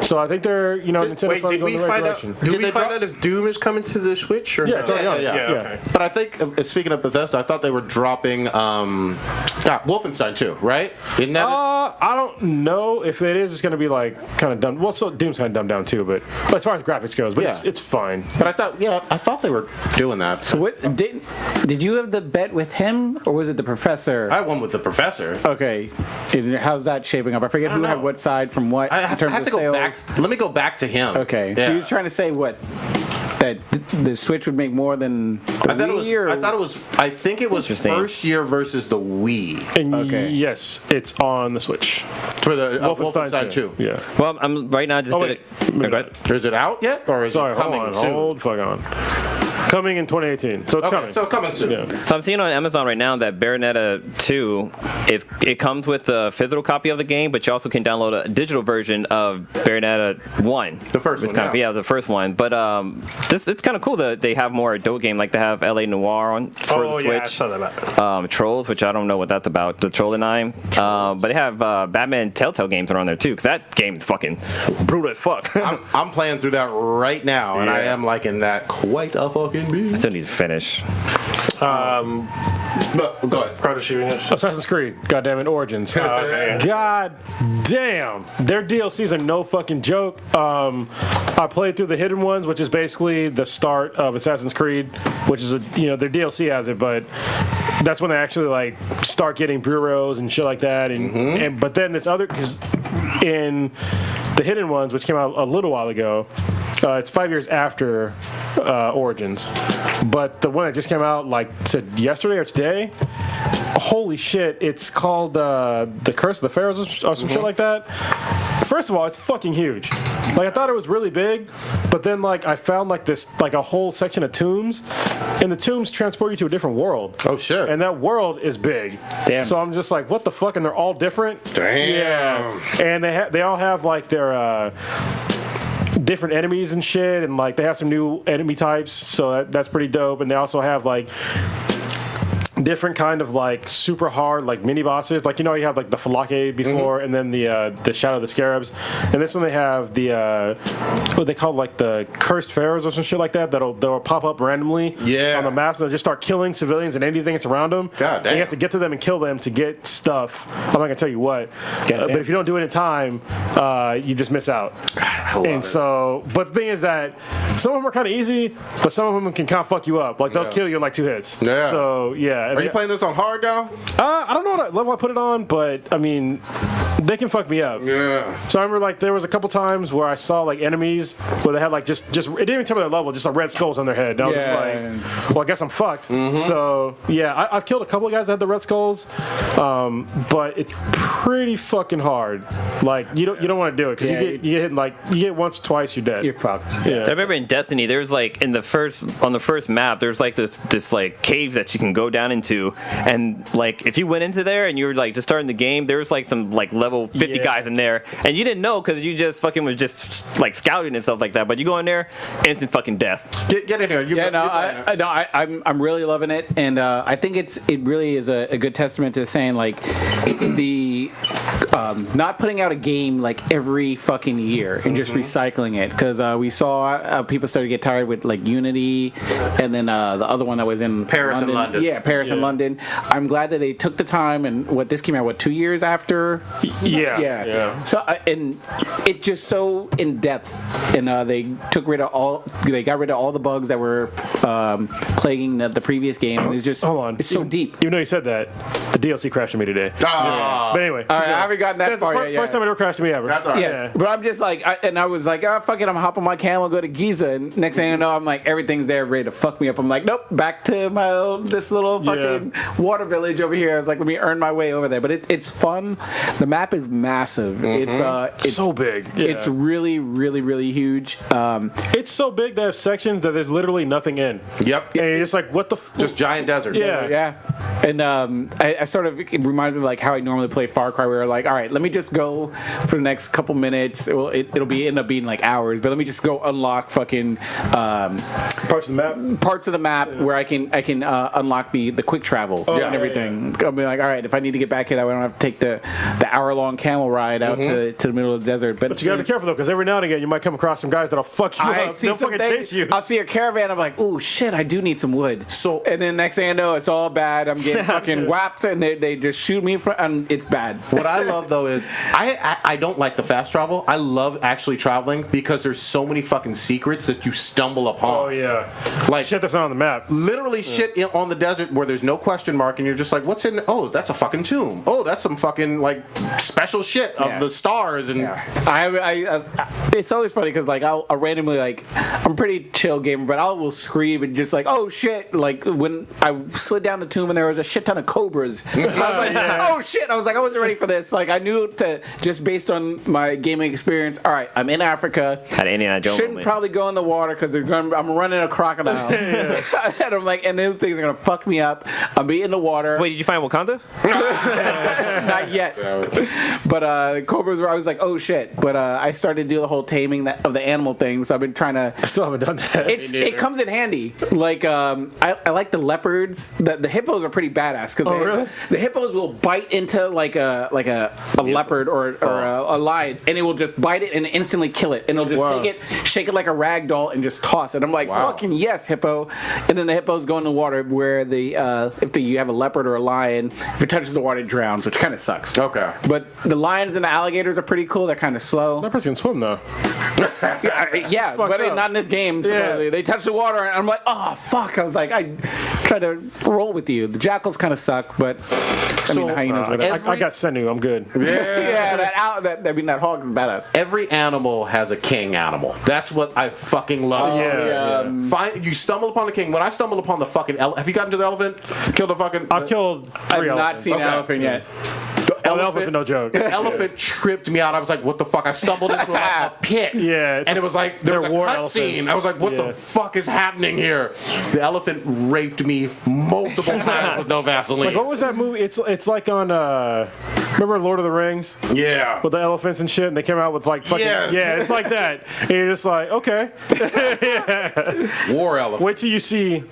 So I think they're Nintendo Wait, finally did going we in the right find out? direction. Did we they find drop- out if Doom is coming to the Switch or Yeah, no? it's already on. Yeah. Okay. But I think, speaking of Bethesda, I thought they were dropping Wolfenstein 2, right? Isn't that I don't know if it is. It's going to be like kind of dumb. Well, so Doom's kind of dumbed down too, but as far as graphics goes, but Yeah. it's fine. But I thought they were doing that. So what did you have the bet with him or was it the professor? I won with the professor. Okay, and how's that shaping up? I forget who know. had what side from what I in have terms to of go sales. back. Let me go back to him. Okay, Yeah. he was trying to say what that the Switch would make more than the I thought Wii, it was. I think it was Interesting. first year versus the Wii And Okay. yes, it's on the Switch. for the Wolfenstein 2. Yeah. Well, I'm right now. Just Oh, did wait. it. Go ahead. Is it out yet, or is Sorry, it coming hold on. soon? Hold fuck on. Coming in 2018, so it's Okay, coming. so coming soon. Yeah. So I'm seeing on Amazon right now that Bayonetta 2 it comes with a physical copy of the game, but you also can download a digital version of Bayonetta 1. The first It's one, kind of, yeah. yeah, the first one. But it's kind of cool that they have more adult game, like they have L.A. Noire on for Oh the yeah, I Switch. saw that about it. Trolls, which I don't know what that's about. The Troll and I. But they have Batman Telltale games that are on there too, because that game is fucking brutal as fuck. I'm playing through that right now, and I Yeah. am liking that quite a fucking bit. I still need to finish. But go ahead. Crowder shooting us. Assassin's Creed, goddamn it, Origins. Okay. God damn, their DLCs are no fucking joke. I played through the hidden ones, which is basically the start of Assassin's Creed, which is their DLC has it, but that's when they actually like start getting bureaus and shit like that. And but then this other, because in the hidden ones, which came out a little while ago, it's 5 years after Origins, but the one that just came out like yesterday or today. Holy shit! It's called The Curse of the Pharaohs or some shit like that. First of all, it's fucking huge. Like I thought it was really big, but then like I found like this like a whole section of tombs, and the tombs transport you to a different world. Oh shit! And that world is big. Damn. So I'm just like, what the fuck? And they're all different. Damn. Yeah. And they all have like their different enemies and shit, and like they have some new enemy types. So that's pretty dope. And they also have like different kind of like super hard like mini bosses. Like you have like the Falake before, and then the Shadow of the Scarabs, and this one they have the what they call like the Cursed Pharaohs or some shit like that. They'll pop up randomly on the maps, and they'll just start killing civilians and anything that's around them. God damn. And you have to get to them and kill them to get stuff. I'm not gonna tell you what, but if you don't do it in time, you just miss out. And so, but the thing is that some of them are kind of easy, but some of them can kind of fuck you up. Like they'll kill you in like 2 hits. Yeah. So yeah. Are you playing this on hard now? I don't know what level I put it on, but I mean, they can fuck me up. Yeah. So I remember like there was a couple times where I saw like enemies where they had like just it didn't even tell me their level, just like red skulls on their head. And I was just like, well, I guess I'm fucked. So yeah, I've killed a couple of guys that had the red skulls, but it's pretty fucking hard. Like you don't want to do it because you get hit like you get once, twice, you're dead. You're fucked. Yeah. I remember in Destiny, there's like on the first map, there's like this like cave that you can go down into, and like if you went into there and you were like just starting the game, there was like some like level 50 guys in there, and you didn't know because you just fucking was just like scouting and stuff like that. But you go in there, instant fucking death. Get in here. I'm really loving it, and I think it really is a good testament to saying like the not putting out a game like every fucking year and just recycling it, because we saw people started to get tired with like Unity, and then the other one that was in Paris and London. Yeah, Paris and London. I'm glad that they took the time, and this came out 2 years after. Yeah. So and it's just so in depth, and they got rid of all the bugs that were plaguing the previous game. It's just hold on, it's so deep. Even though you said that, the DLC crashed on me today. But anyway, all right, I haven't gotten that far yet. First time it ever crashed on me ever. That's all right. Yeah, but I'm just like, I was like, oh, fuck it, I'm hopping my camel, go to Giza, and next thing you know, I'm like, everything's there ready to fuck me up. I'm like, nope, back to this little fucking water village over here. I was like, let me earn my way over there. But it's fun. The map is massive. It's so big. It's really, really, really huge. It's so big they have sections that there's literally nothing in. Yep. And you're just like, what the Just giant desert. Yeah. And I sort of, it reminds me of like how I normally play Far Cry, where like, all right, let me just go for the next couple minutes. It'll end up being like hours, but let me just go unlock fucking parts of the map where I can unlock the quick travel and everything. I'll be like, all right, if I need to get back here, that way I don't have to take the hour-long camel ride out to the middle of the desert. But you gotta be careful though, because every now and again you might come across some guys that'll fuck you up. They'll fucking chase you. I'll see a caravan. I'm like, oh shit, I do need some wood. And then next thing I know, it's all bad. I'm getting fucking whapped, and they just shoot me and it's bad. What I love though is I don't like the fast travel. I love actually traveling because there's so many fucking secrets that you stumble upon. Oh yeah, like shit that's not on the map. Literally shit on the desert where there's no question mark, and you're just like, what's in? Oh, that's a fucking tomb. Oh, that's some fucking like special shit of the stars and. I it's always funny because like I'll randomly like I'm a pretty chill gamer, but I will scream and just like, oh shit, like when I slid down the tomb and there was a shit ton of cobras. I was like, oh shit, I was like, I wasn't ready for this. Like I knew to just based on my gaming experience. All right, I'm in Africa. Had Indiana Jones shouldn't probably go in the water because I'm running a crocodile. And I'm like, and those things are gonna fuck me up. I'm be in the water. Wait, did you find Wakanda? Not yet. But cobras were. I was like, oh shit. But I started to do the whole taming of the animal thing. So I've been trying to. I still haven't done that. It comes in handy. Like I like the leopards. The hippos are pretty badass because really? the hippos will bite into like a leopard or a lion, and it will just bite it and instantly kill it, and it'll just take it, shake it like a rag doll, and just toss it. I'm like, fucking yes, hippo. And then the hippos go in the water where if you have a leopard or a lion, if it touches the water, it drowns, which kind of sucks. Okay. But the lions and the alligators are pretty cool. They're kind of slow. That person can swim though. Yeah, but not in this game. Supposedly. They touch the water, and I'm like, oh fuck. I was like, I tried to roll with you. The jackals kind of suck, but I mean, hyenas. I got Senu. I'm good. Yeah, that hog's badass. Every animal has a king animal. That's what I fucking love. You stumble upon the king. When I stumbled upon the fucking elephant, have you gotten to the elephant? Killed a fucking. I've killed 3 I've elephants. not seen an elephant yet. The elephants are no joke. The elephant tripped me out. I was like, what the fuck? I stumbled into a pit. Yeah. And it was like, there was a war cutscene. I was like, what the fuck is happening here? The elephant raped me multiple times with no Vaseline. Like, what was that movie? It's like on, remember Lord of the Rings? Yeah. With the elephants and shit, and they came out with like fucking, it's like that. And you're just like, okay. War elephant. Wait till you see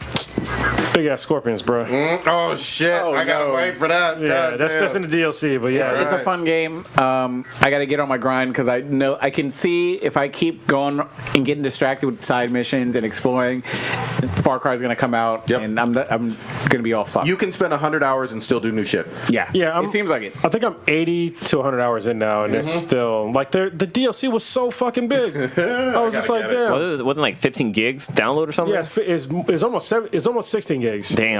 Big ass scorpions, bro. Oh shit! I gotta wait for that. Yeah, God that's damn. in the DLC, but yeah. It's a fun game. I got to get on my grind because I know I can see if I keep going and getting distracted with side missions and exploring, Far Cry is going to come out, Yep. and I'm going to be all fucked. You can spend 100 hours and still do new shit. Yeah, Yeah, it seems like it. I think I'm 80 to 100 hours in now, and it's still like the DLC was so fucking big. I was just like, get it. damn. Well, it wasn't like 15 gigs download or something. Yeah, it's almost 16 gigs. Damn.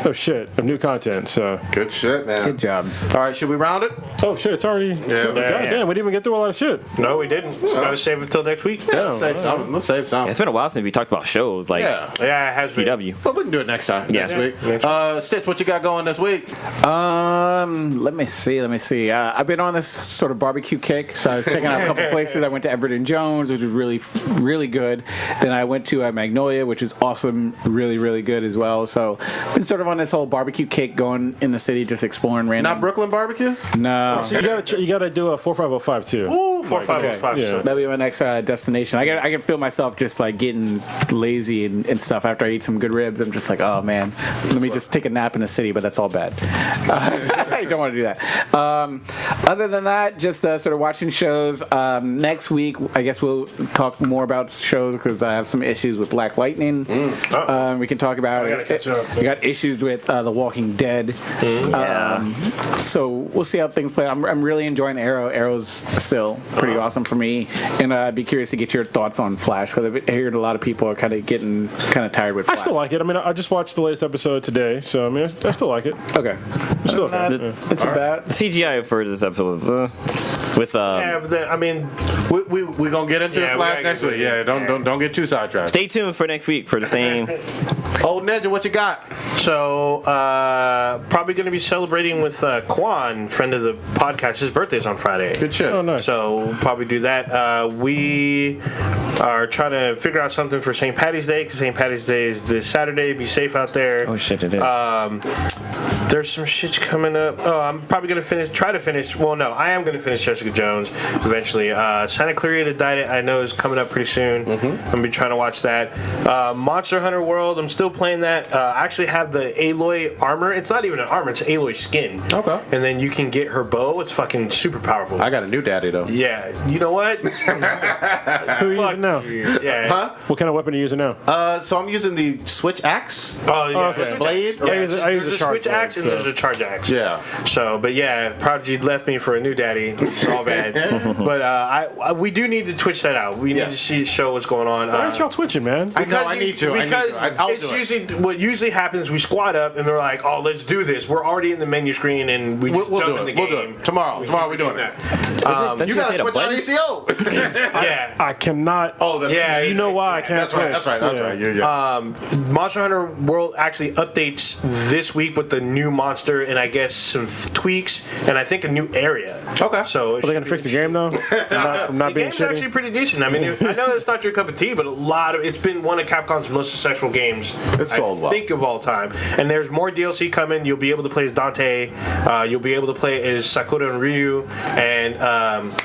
Of shit of new content. So Good shit, man. Good job. All right, should we round it? oh shit, it's already. Yeah. God damn, we didn't even get through a lot of shit. No, we didn't. Gotta save it till next week. Let's save some. Let's save some. It's been a while since we talked about shows like Yeah. Yeah, it has been. CW. But we can do it next time. Yeah. Next week. Next week. Stitch, what you got going this week? Let me see. I've been on this sort of barbecue kick, so I was checking out a couple places. I went to Everett and Jones, which was really good. Then I went to Magnolia, which is awesome, really good as well. So been sort of on this whole barbecue kick, going in the city, just exploring random. Not Brooklyn barbecue? No. So you gotta do a 4505 too. Ooh, 4505. Yeah. That'll be my next destination. I can feel myself just like getting lazy and stuff after I eat some good ribs. I'm just like, oh man, let me just take a nap in the city, but that's all bad. I don't want to do that. Other than that, just sort of watching shows. Next week, I guess we'll talk more about shows because I have some issues with Black Lightning. We can talk about gotta catch up. We got issues with The Walking Dead. So we'll see how things play. I'm really enjoying Arrow. Arrow's still pretty awesome for me, and I'd be curious to get your thoughts on Flash because I heard a lot of people are kind of getting tired with I Flash. still like it. I mean, I just watched the latest episode today, so I mean, I still like it. Okay. It's still okay. It's about The CGI for this episode was with Yeah, but then, I mean, We gonna get into Yeah, the we Flash gotta next get week. to it. Yeah, don't get too sidetracked. Stay tuned for next week for the same. Old Ninja, what you got? so probably going to be celebrating with Quan, friend of the podcast. His birthday's on Friday. Good shit. Oh, nice. So we'll probably do that. We are trying to figure out something for St. Patty's Day because St. Patty's Day is this Saturday. Be safe out there. Oh shit, it is. There's some shit coming up. Oh, I'm probably going to try to finish. Well, no, I am going to finish Jessica Jones eventually. Santa Clarita Diet, I know, is coming up pretty soon. I'm going to be trying to watch that. Monster Hunter World, I'm still playing that. I actually have the Aloy armor. It's not even an armor, it's Aloy skin. Okay. And then you can get her bow. It's fucking super powerful. I got a new daddy though. Yeah, you know what? Who are you using now? Yeah. Huh? What kind of weapon are you using now? So I'm using the switch axe. Oh, yeah. Okay. Switch Blade? Yeah, I use there's a a charge switch axe blade, and there's so. a charge axe. Yeah. So, but yeah, Prodigy left me for a new daddy. It's all bad. But we do need to twitch that out. We need to show what's going on. Why aren't y'all twitching, man? I know, I need to. Because I'll it's do it. usually what usually happens. We squat up and they're like, "Oh, let's do this." We're already in the menu screen and we just We'll jump do in the it. game. We'll do it. Tomorrow we're doing it. Don't You say gotta the Twitch on button? ECO. Yeah. I cannot. Oh, that's Yeah, you know why I can't That's right. twitch. That's right. Yeah. Monster Hunter World actually updates this week with the new monster and I guess some tweaks and I think a new area. Okay. So Are they gonna fix the game though? From not the being game's shitty. actually pretty decent. I mean, I know it's not your cup of tea, but it's been one of Capcom's most successful games. It's sold well. I think of all time. And there's more DLC coming. You'll be able to play as Dante. You'll be able to play as Sakura and Ryu, and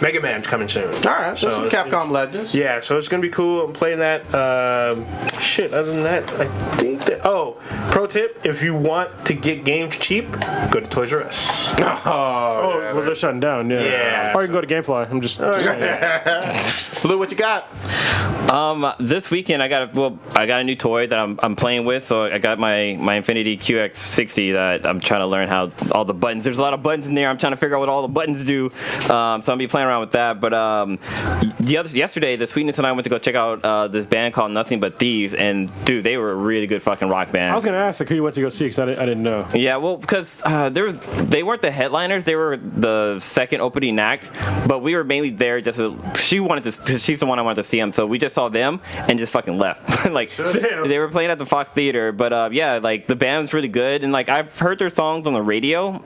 Mega Man's coming soon. All right. So some Capcom legends. Yeah, so it's gonna be cool. I'm playing that. Other than that, I think that. Oh, pro tip: if you want to get games cheap, go to Toys R Us. Oh, well, they're shutting down. Yeah. Yeah. Or you can go to GameFly. I'm just. Lou, what you got? This weekend I got a new toy that I'm playing with. So I got my Infinity QX60 that I'm trying to learn how all the buttons. There's a lot of buttons in there. I'm trying to figure out what all the buttons do. So I'm gonna be playing around with that. But yesterday, the Sweetness and I went to go check out this band called Nothing But Thieves, and dude, they were a really good fucking rock band. I was gonna ask like, who you went to go see because I didn't know. Yeah, well, because they weren't the headliners; they were the second opening act. But we were mainly there just she's the one I wanted to see them, so we just saw them and just fucking left. Like Damn. they were playing at the Fox Theater, but yeah, like the band was really good, and like I've heard their songs on the radio,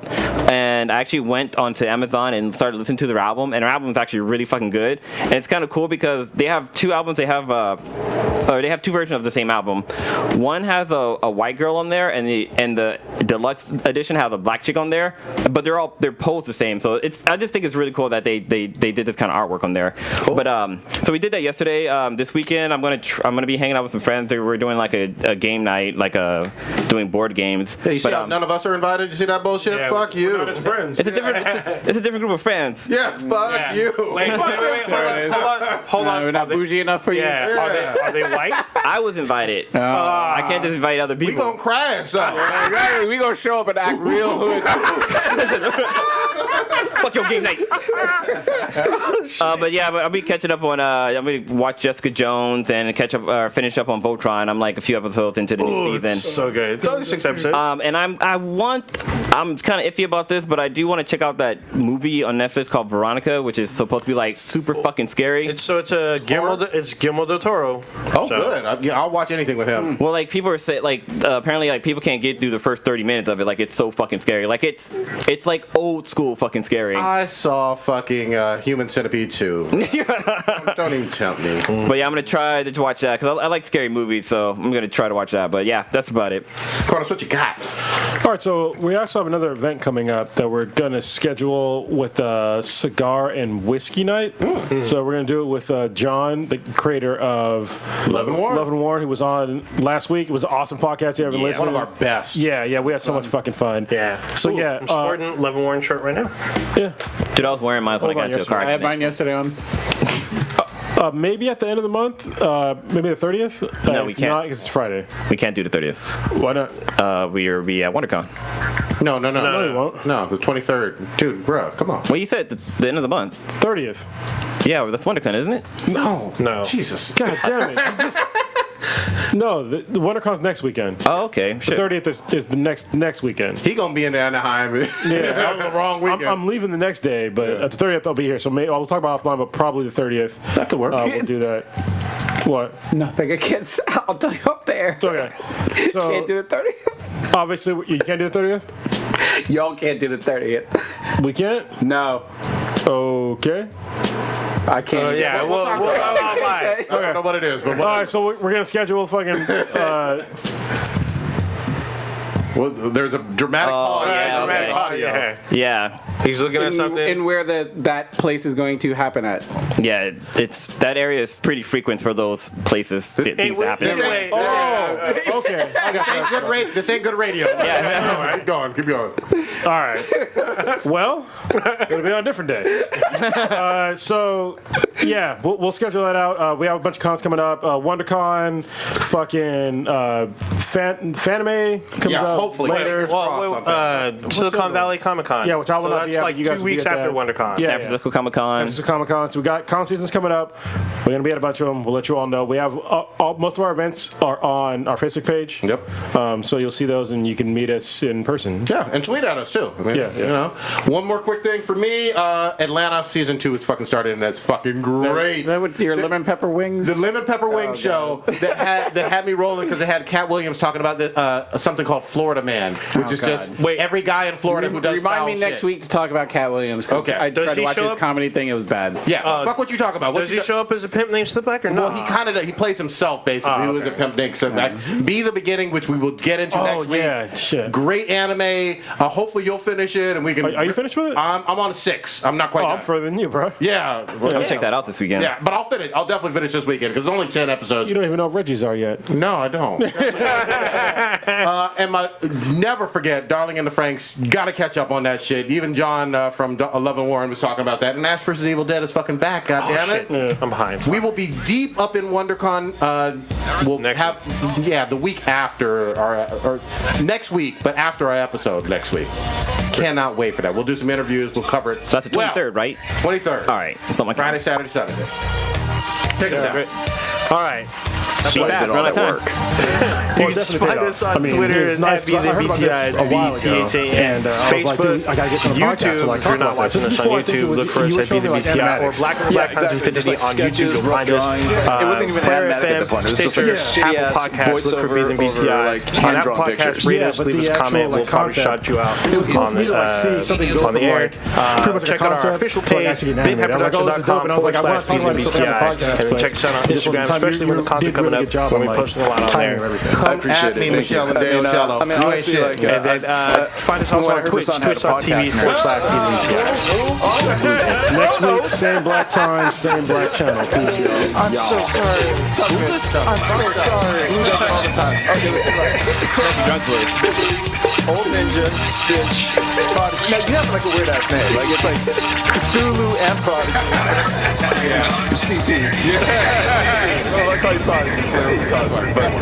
and I actually went onto Amazon and started listening to their album, and their album is actually really fucking good, and it's kind of cool because they have two albums. They have or they have two versions of the same album. One has a white girl on there, and the deluxe edition has a black chick on there, but they're posed the same. So I just think it's really cool that they did this kind of artwork on there. Cool. But so we did that yesterday. This weekend I'm gonna be hanging out with some friends. We're doing like a game night, doing board games. Hey, you see how none of us are invited? You see that bullshit? Yeah, fuck you. Not as friends. It's a different group of friends. Yeah, fuck you. Wait, hold on. We're not bougie enough for you. Yeah. Are they white? I was invited. I can't just invite other people. We gonna crash. Exactly. We gonna show up and act real hood. Fuck your game night. But I'll be catching up on. I'm gonna watch Jessica Jones and finish up on Voltron. I'm like a few episodes into the new season. So good. It's only 6 episodes. And I'm kind of iffy about this, but I do want to check out that movie on Netflix called Veronica, which is supposed to be like super fucking scary. It's Guillermo del Toro. Oh, good. I'll watch anything with him. Well, like people are saying, apparently, like people can't get through the first 30 minutes of it. Like it's so fucking scary. Like it's like old school fucking scary. I saw fucking Human Centipede 2. Don't even tempt me. But yeah, I'm gonna try to watch that because I like scary movies, so I'm gonna try to watch that. But yeah, that's about it. Cronus, what you got? All right, so we also have another event coming up that we're gonna schedule with a cigar and whiskey night. So we're gonna do it with John, the creator of Love and Warren. Who was on last week. It was an awesome podcast. You haven't listened? One of our best. Yeah, we had so much fucking fun. Yeah. So Ooh, I'm sporting Love and Warren shirt right now. Yeah. Dude, I was wearing mine when I got into a car I had accident. mine yesterday on. Maybe at the end of the month, maybe the 30th. No, we If can't. Not, because it's Friday. We can't do the 30th. Why not? We'll be at WonderCon. No, you won't. No, the 23rd. Dude, bro, come on. Well, you said the end of the month. 30th. Yeah, well, that's WonderCon, isn't it? No. Jesus. God damn it! No, the WonderCon's next weekend. Oh, okay. The Shit. 30th is the next weekend. He gonna be in Anaheim. Yeah, that was the wrong weekend. I'm leaving the next day, but at the 30th I'll be here. So we'll talk about offline, but probably the 30th. That could work. We'll do that. What? Nothing. I can't. I'll tell you up there. Okay. So Can't do the 30th. obviously you can't do the 30th. Y'all can't do the 30th. We can't. No, Okay. I can't. Yeah, we'll talk about I don't know what it is, but All right. So we're gonna schedule fucking. well, there's a dramatic pause. yeah, okay. Audio. Yeah. He's looking at something. And where that place is going to happen at. Yeah, it's that area is pretty frequent for those places. Things happen. Anyway, Oh. Okay. This ain't good radio. Yeah. Keep going. All right. Well, it'll be on a different day. So, yeah, we'll schedule that out. We have a bunch of cons coming up. WonderCon, fucking Fanime comes Yeah, up hopefully. later. Silicon Valley Comic Con. Yeah, which I will not be that's at, like but you guys 2 will be weeks at after that. WonderCon. Yeah. San Francisco Comic Con. This is Comic Con. So we got con seasons coming up. We're gonna be at a bunch of them. We'll let you all know. We have most of our events are on our Facebook page. Yep. So you'll see those, and you can meet us in person. Yeah, and tweet at us too. I mean, Yeah. you know. One more quick thing for me. Atlanta season 2 is fucking started, and that's fucking great. Is that with your lemon pepper wings? The Lemon Pepper Wing show that had me rolling because it had Cat Williams talking about something called Florida Man, which is God. just every guy in Florida who does Remind foul me next shit. week to talk about Cat Williams. 'Cause Okay. I Does tried to he watch show his up? comedy thing. It was bad. Yeah, fuck what you talk about. What Does you he show up as a pimp named Slipback or Well, not? he plays himself basically. Who is a pimp named Slipback. Be the Beginning, which we will get into next week. Shit. Great anime. Hopefully you'll finish it, and we can. Are you finished with it? I'm on 6. I'm not quite. Oh, done. I'm further than you, bro. Yeah. I'll check that out this weekend. Yeah, but I'll finish. I'll definitely finish this weekend because it's only 10 episodes. You don't even know what Reggie's are yet. No, I don't. And never forget, Darling in the Franks. Got to catch up on that shit. Even John from Love and Warren was talking about that. And Ash vs. Evil Dead is fucking back. God damn it. Shit. I'm behind. We will be deep up in WonderCon. We'll Next have the week after or next week, but after our episode next week. Cannot wait for that. We'll do some interviews. We'll cover it. So that's the 23rd, right? 23rd. All right. Something like Friday, that. Saturday, Sunday. Take us out. All right. That's why I did all that work. You can find us on Twitter it's at nice, 'cause I heard about this a while ago, BTHAN, and I was like, Facebook, dude, I gotta get to the podcast, YouTube. so, like, If talk you're not about this. watching This us is on before I think YouTube, it was- look for you us were at showing me, like, BTHAN or animatics. Black Yeah, Times exactly. Infinity Just, like, on YouTube. sketches, You'll rough find us. drawings. It wasn't even Player animatic at FM, the point. It was just Stitcher, like a shitty Apple ass Podcasts, look for Breathing voiceover BTI. over, like, On Apple hand-drawn Podcasts, pictures. rate Yeah, us, but leave the us a actual, comment. We'll like, probably concept. shout you out It was cool on for me to, like, see something go on the from, air. like, pretty much a Check out our concept official to, like, page, actually getting animated. I'm like, oh, this is dope, and I was like, I want to talk about it so bad on the podcast, and check us out on this was Instagram, the time especially when the you content did coming up. good job We'll on be like posting a lot on timing there. everything. Come at me, Michelle and Dale Cello. I mean, You ain't honestly, shit. like, And then find us also on Twitch, twitch.tv/PDVCI. Next week, same black time, same black channel. Please, y'all. I'm so sorry. I'm so sorry. Blue does it all the time. Okay, Old Ninja, Stitch, Prodigy. Now, you have like a weird ass name. Like, it's like Cthulhu and Prodigy. Yeah. CP. Yeah. Well, I call you Prodigy. So, but,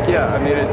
yeah, I mean, it's.